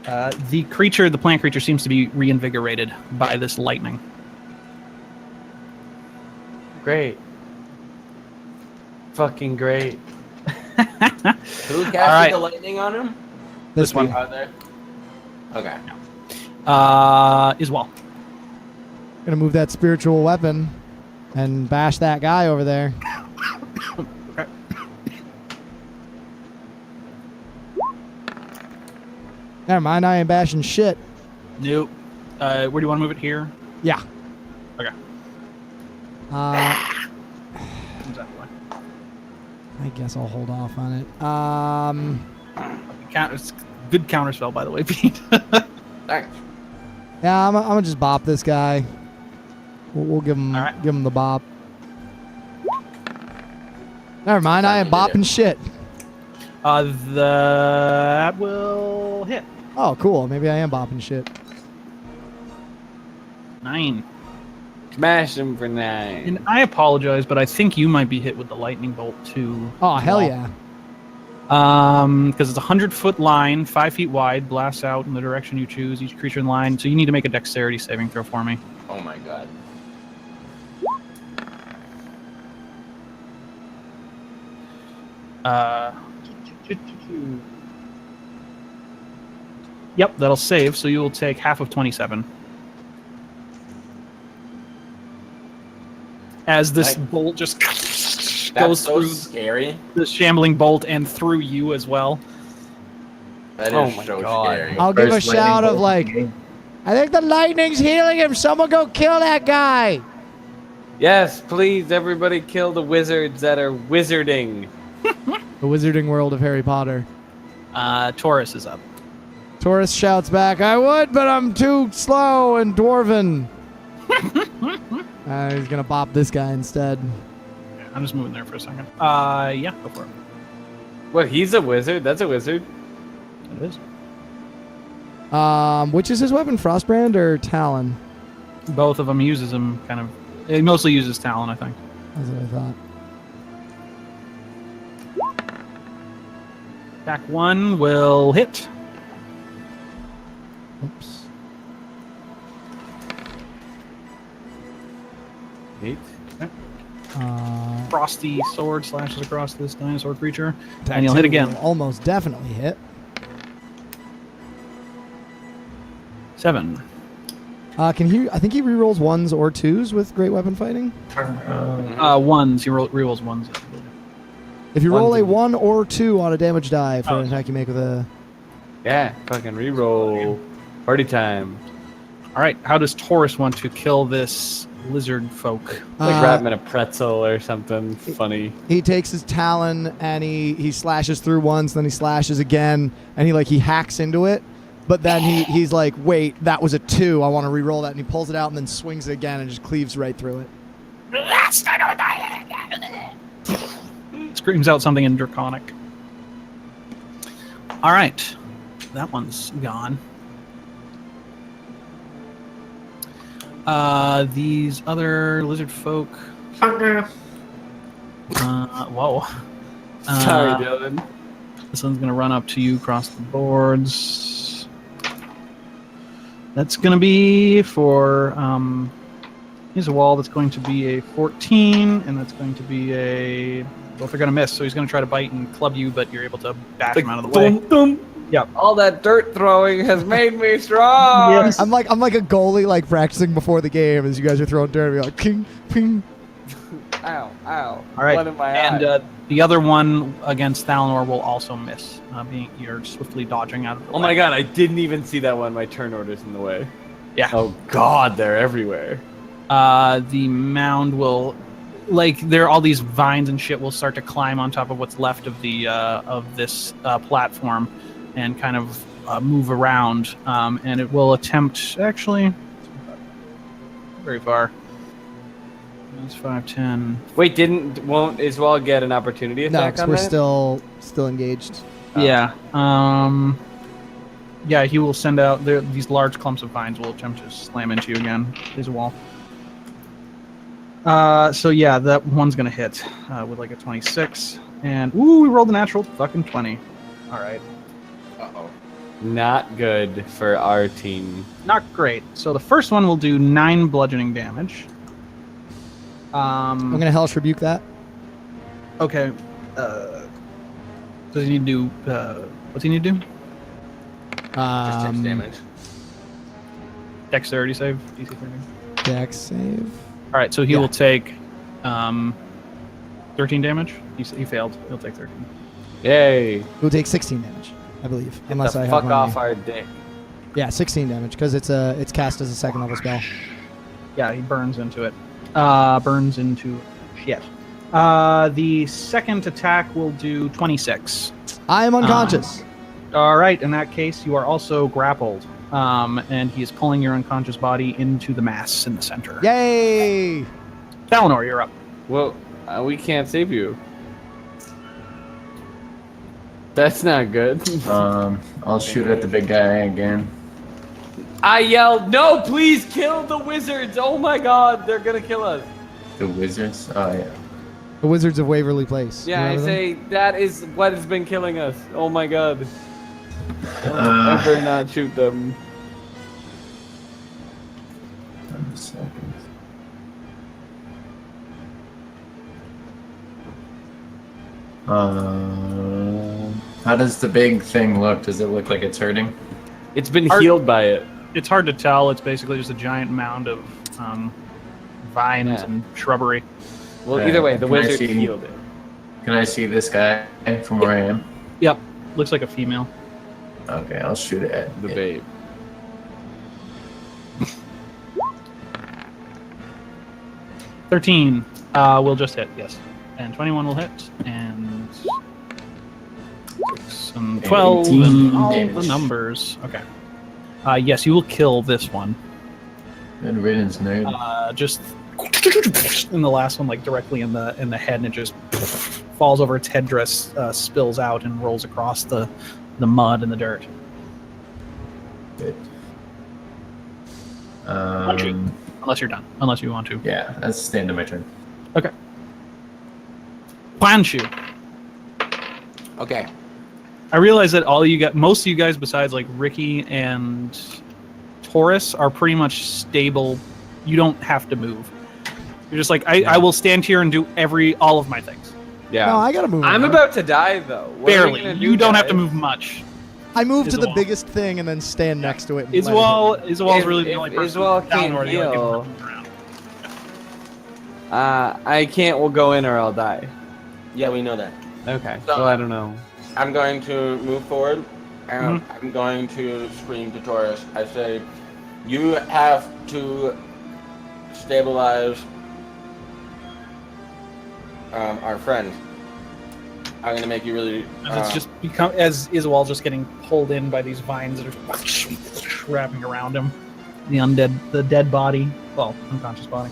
The plant creature, seems to be reinvigorated by this lightning. Great. Fucking great. Who casted right. the lightning on him? This one. Are there? Okay. Iswal. Gonna move that spiritual weapon and bash that guy over there. Okay. Never mind, I ain't bashing shit. Nope. Where do you want to move it here? Yeah. Okay. Comes that way. I guess I'll hold off on it. It's good counterspell, by the way, Pete. Thanks. Yeah, I'm gonna just bop this guy. We'll give him All right. give him the bop. Never mind, I ain't bopping shit. That will hit. Oh, cool. Maybe I am bopping shit. 9. Smash him for 9. And I apologize, but I think you might be hit with the lightning bolt too. Oh, hell yeah. Because it's a 100-foot line, 5 feet wide, blasts out in the direction you choose. Each creature in line. So you need to make a dexterity saving throw for me. Oh my god. Yep, that'll save. So you will take half of 27. As this bolt just That's goes so through scary. the shambling bolt and through you as well. That is Oh my so God. scary. I'll give a First shout lightning of bolt like, of the game. I think the lightning's healing him. Someone go kill that guy. Yes, please, everybody kill the wizards that are wizarding. The Wizarding World of Harry Potter. Taurus is up. Taurus shouts back, I would, but I'm too slow and dwarven. He's gonna bop this guy instead. I'm just moving there for a second. Yeah, go for it. What, he's a wizard? That's a wizard. It is. Which is his weapon, Frostbrand or Talon? Both of them. He uses them kind of. He mostly uses Talon, I think. That's what I thought. Attack 1 will hit. Oops. 8. Frosty sword slashes across this dinosaur creature. Attack And you'll hit 2 again. will almost definitely hit. 7. Can he? I think he rerolls 1s or 2s with great weapon fighting. Ones. He rerolls ones. If you roll a Ones. 1 or 2 on a damage die for Oh. an attack you make with a. Yeah, fucking reroll. Party time. All right. How does Taurus want to kill this lizard folk? Like wrap him in a pretzel or something funny. He takes his talon and he slashes through once, then he slashes again, and he hacks into it. But then he's like, wait, that was a 2. I want to re-roll that, and he pulls it out and then swings it again and just cleaves right through it. Screams out something in Draconic. All right. That one's gone. These other lizard folk. Whoa. Sorry, Dylan. This one's going to run up to you across the boards. That's going to be for... here's a wall that's going to be a 14, and that's going to be a... Both are going to miss, so he's going to try to bite and club you, but you're able to bash him out of the way. Yep. All that dirt throwing has made me strong. Yes. I'm like a goalie practicing before the game as you guys are throwing dirt. And you're like, ping, ping. Ow, ow. All right. Blood in my And eye. the other one against Thalanor will also miss, being you're swiftly dodging out of the way. Oh my god, I didn't even see that one. My turn order's in the way. Yeah. Oh god, they're everywhere. The mound will, there all these vines and shit will start to climb on top of what's left of the of this platform, and kind of move around, and it will attempt actually very far. That's 5, 10. Wait, won't Iswal get an opportunity No, attack 'cause on we're that? still engaged. Yeah. Yeah, he will send out these large clumps of vines will attempt to slam into you again. There's a wall. So yeah, that one's gonna hit with a 26, and we rolled a natural fucking 20. All right, Uh-oh. Not good for our team. not great. So the first one will do 9 bludgeoning damage. I'm gonna hellish rebuke that. Okay. Does he need to do? What's he need to do? Just takes damage. Dexterity save. DC 30. Dex save. All right, so he Yeah. will take 13 damage. He failed. He'll take 13. Yay. He'll take 16 damage, I believe, Get unless the I fuck have my... off our dick. Yeah, 16 damage because it's cast as a second level spell. Yeah, he burns into it. Burns into shit. The second attack will do 26. I am unconscious. All right, in that case, you are also grappled. And he is pulling your unconscious body into the mass in the center. Yay! Thalanor, you're up. Well, we can't save you. That's not good. I'll shoot at the big guy again. I yelled, no, please kill the wizards. Oh my god, they're gonna kill us. The wizards? Oh, yeah. The Wizards of Waverly Place. Yeah, You I remember them? say that is what has been killing us. Oh my god. I better not shoot them. 1 second. How does the big thing look? Does it look like it's hurting? It's been Art- healed by it. It's hard to tell. It's basically just a giant mound of vines Yeah. and shrubbery. Well, either way, the Can I wizard see- healed it. Can I see this guy from where I am? Yep, looks like a female. Okay, I'll shoot it at The it. babe. 13 will just hit, yes. And 21 will hit, and 6 and 12 and 18 all the damage. numbers. Okay. Yes, you will kill this one. Good riddance, nerd. Just in the last one, directly in the head, and it just falls over its headdress, spills out, and rolls across the mud and the dirt. Good. Unless you're done. Unless you want to. Yeah, that's the end of my turn. Okay. Planshu. Okay. I realize that most of you guys, besides Ricky and Taurus, are pretty much stable. You don't have to move. You're just I will stand here and do all of my things. Yeah. No, I gotta move. I'm around. about to die though. What are we Barely. gonna You do, don't have to guys? move much. I move to the Iswal. biggest thing and then stand next to it. And let it hit me. Iswal's really the only person Iswal down can't or the only heal. people around. I can't. We'll go in or I'll die. Yeah, we know that. Okay. So- Well, I don't know. I'm going to move forward, and I'm going to scream to Taurus. I say, you have to stabilize our friend. I'm going to make you really... And it's just become as Iswal's just getting pulled in by these vines that are wrapping around him. The dead body, well, unconscious body.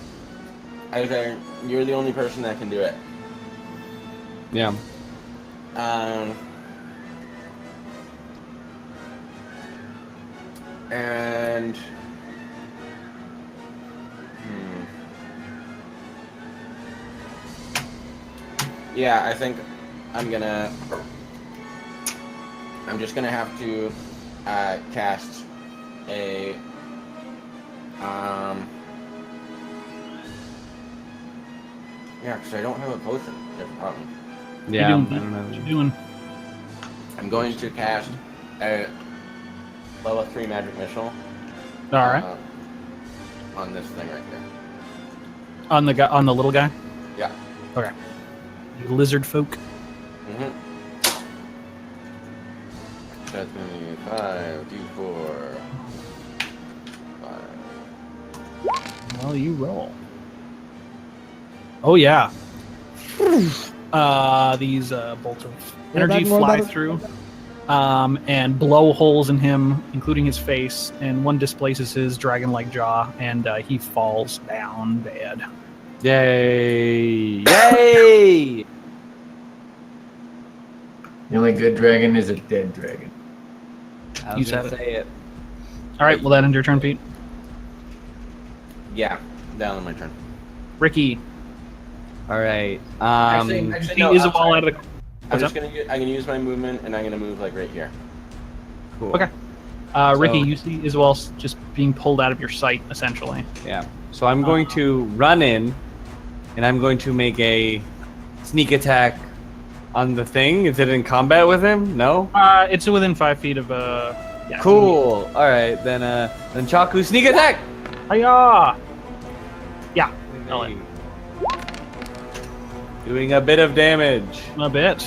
I say, you're the only person that can do it. Yeah. And yeah, I think I'm just gonna have to cast a yeah, because I don't have a potion. That's a problem. Yeah. you I doing? don't know. What you doing? I'm going to cast a level 3 magic missile. All right. On this thing right there. On the guy, on the little guy. Yeah. Okay. You lizard folk. Mm-hmm. That's gonna be 5, D4. 5. Well, you roll. Oh yeah. These bolts of energy fly through, and blow holes in him, including his face, and one displaces his dragon-like jaw, and he falls down dead. Yay! Yay! The only good dragon is a dead dragon. I You was said gonna it. say it. All right, will that end your turn, Pete? Yeah, down on my turn. Ricky, All right. Actually, he no, is I'm a wall sorry. out of the. I'm What's just I'm gonna use my movement, and I'm gonna move like right here. Cool. Okay. Ricky, So- you see Isabel just being pulled out of your sight, essentially. Yeah. So I'm going to run in, and I'm going to make a sneak attack on the thing. Is it in combat with him? No. It's within 5 feet of yeah. Cool. All right. Then Chaku sneak attack. Hiya! Yeah, I'll hit. Doing a bit of damage. a bit.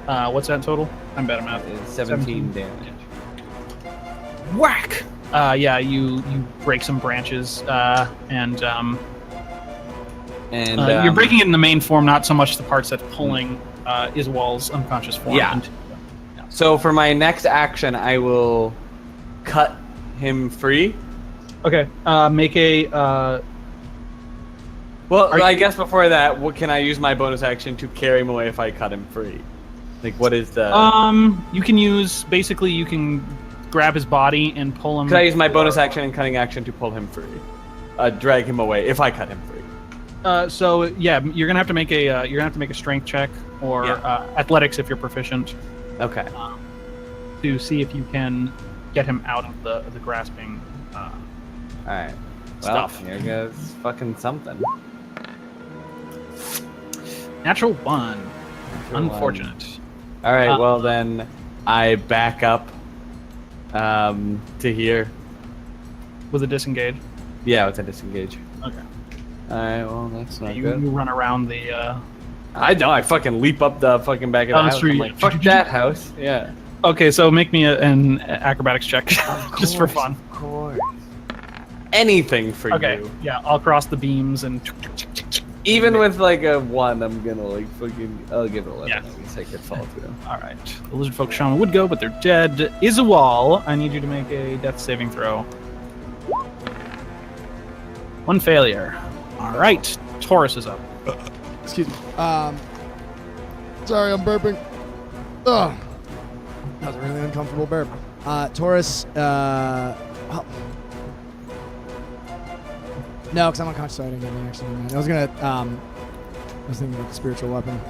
What's that total? I'm bad at math. It's 17 damage. Whack! Yeah, you break some branches, and you're breaking it in the main form, not so much the parts that's pulling Iswal's unconscious form. Yeah. So for my next action, I will cut him free. Okay. Make a. Well, Are I you- guess before that, what can I use my bonus action to carry him away if I cut him free? Like, what is the? You can use basically you can grab his body and pull him. Could I use my bonus action and cutting action to pull him free? Drag him away if I cut him free. So yeah, you're gonna have to make a strength check or Yeah. athletics if you're proficient Okay. to see if you can get him out of the grasping. All right. Well, Stuff. here goes fucking something. Natural 1. Natural Unfortunate. All right. Uh, Well, then I back up to here. With a disengage. Yeah, with a disengage. Okay. All right. Well, that's not You good. run around the. I know. I fucking leap up the fucking back of the Oh, house. true, I'm yeah. like, fuck that house. Yeah. Okay, so make me an acrobatics check, just for fun. Of course. Anything for Okay. you. Yeah, I'll cross the beams and. Even with like a 1, I'm gonna like fucking. I'll give it 11. Yeah. I guess I could fall through. All right. The lizard folk shaman would go, but they're dead. Isawal, I need you to make a death saving throw. 1 failure. All right. Taurus is up. Excuse me. Sorry, I'm burping. Ugh. That was a really uncomfortable burp. Taurus. Well, no, because I'm unconscious, so I didn't get any action. I was gonna. I was thinking about the spiritual weapon.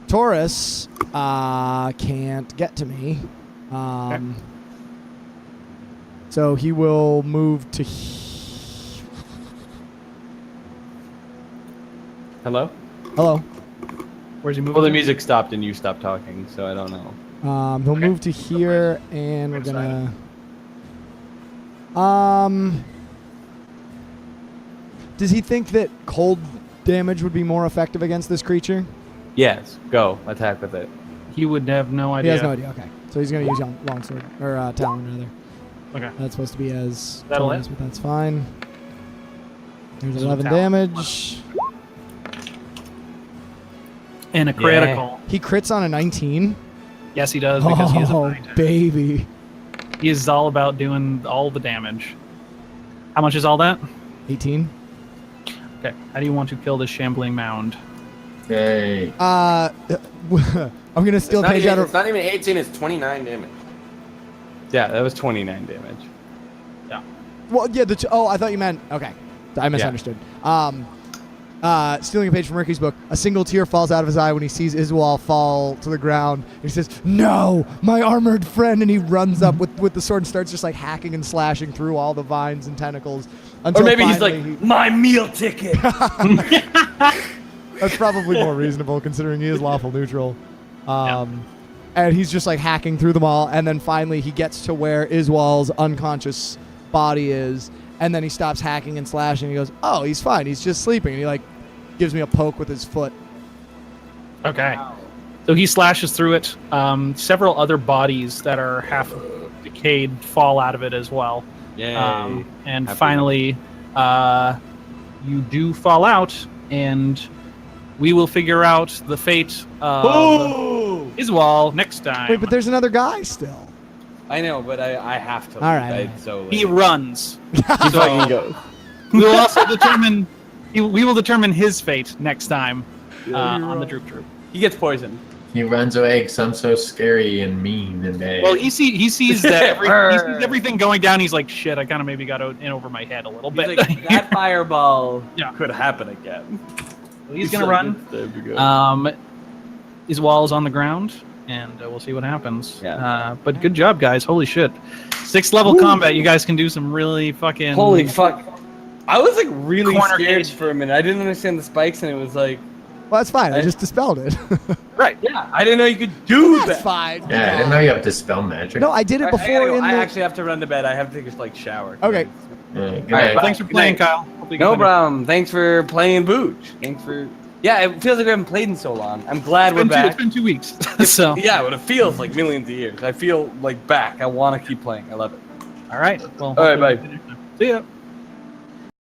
Taurus can't get to me. So he will move to. Hello. Hello. Where's he moving? Well, the to? music stopped and you stopped talking, so I don't know. He'll move to here, and we're gonna. Does he think that cold damage would be more effective against this creature? Yes, go attack with it. He would have no He idea. has no idea. Okay, so he's gonna use longsword or talon rather. Okay. That's supposed to be as That'll twice, hit. but that's fine. There's This is 11 talon. damage. And a critical. He crits on a 19. Yes, he does because he is a Oh, knight. baby. He is all about doing all the damage. How much is all that? 18. Okay. How do you want to kill this shambling mound? Yay. I'm gonna steal It's page not, out even, of. it's not even 18, it's 29 damage. Yeah, that was 29 damage. Well, yeah. I thought you meant. Okay, I misunderstood. Stealing a page from Ricky's book. A single tear falls out of his eye when he sees Iswal fall to the ground. He says, "No, my armored friend!" And he runs up with the sword and starts just like hacking and slashing through all the vines and tentacles. Until Or maybe he's finally like, my meal ticket. That's probably more reasonable considering he is lawful neutral. And he's just like hacking through them all, and then finally he gets to where Iswal's unconscious body is, and then he stops hacking and slashing. And he goes, "Oh, he's fine. He's just sleeping." And he like gives me a poke with his foot. Okay. So he slashes through it. Several other bodies that are half decayed fall out of it as well. Yay. And Happy finally, you do fall out, and we will figure out the fate of Iswal next time. Wait, but there's another guy still. I know, but I have to. All right, leave. all right. It's so late. He runs. He fucking goes. We will also determine. We will determine his fate next time on the Droop. He gets poisoned. He runs away because I'm so scary and mean and bad. Well, he sees that he sees everything going down. He's like, "Shit! I kind of maybe got in over my head a little He's bit." like, that fireball Yeah. could happen again. He's gonna run. Time to go. His wall is on the ground, and we'll see what happens. Yeah. But good job, guys. Holy shit! 6th level combat. You guys can do some really fucking. Holy fuck. I was like really Corner scared cage. for a minute. I didn't understand the spikes, and it was like, Well, that's fine. I just dispelled it. Right. yeah, I didn't know you could do That's that. fine. yeah, I didn't know you have to spell magic. No, I did it I gotta before go. in the. I actually have to run to bed. I have to take a like shower. Okay. Good All right, night. Well, thanks for Good playing, night. Kyle. Hope you No get problem. Thanks for playing Booch. Thanks for. Yeah, it feels like we haven't played in so long. I'm glad we're It's back. been 2 weeks. So. Yeah, but it feels like millions of years. I feel like back. I want to keep playing. I love it. All right. Well. All right, hopefully- See ya.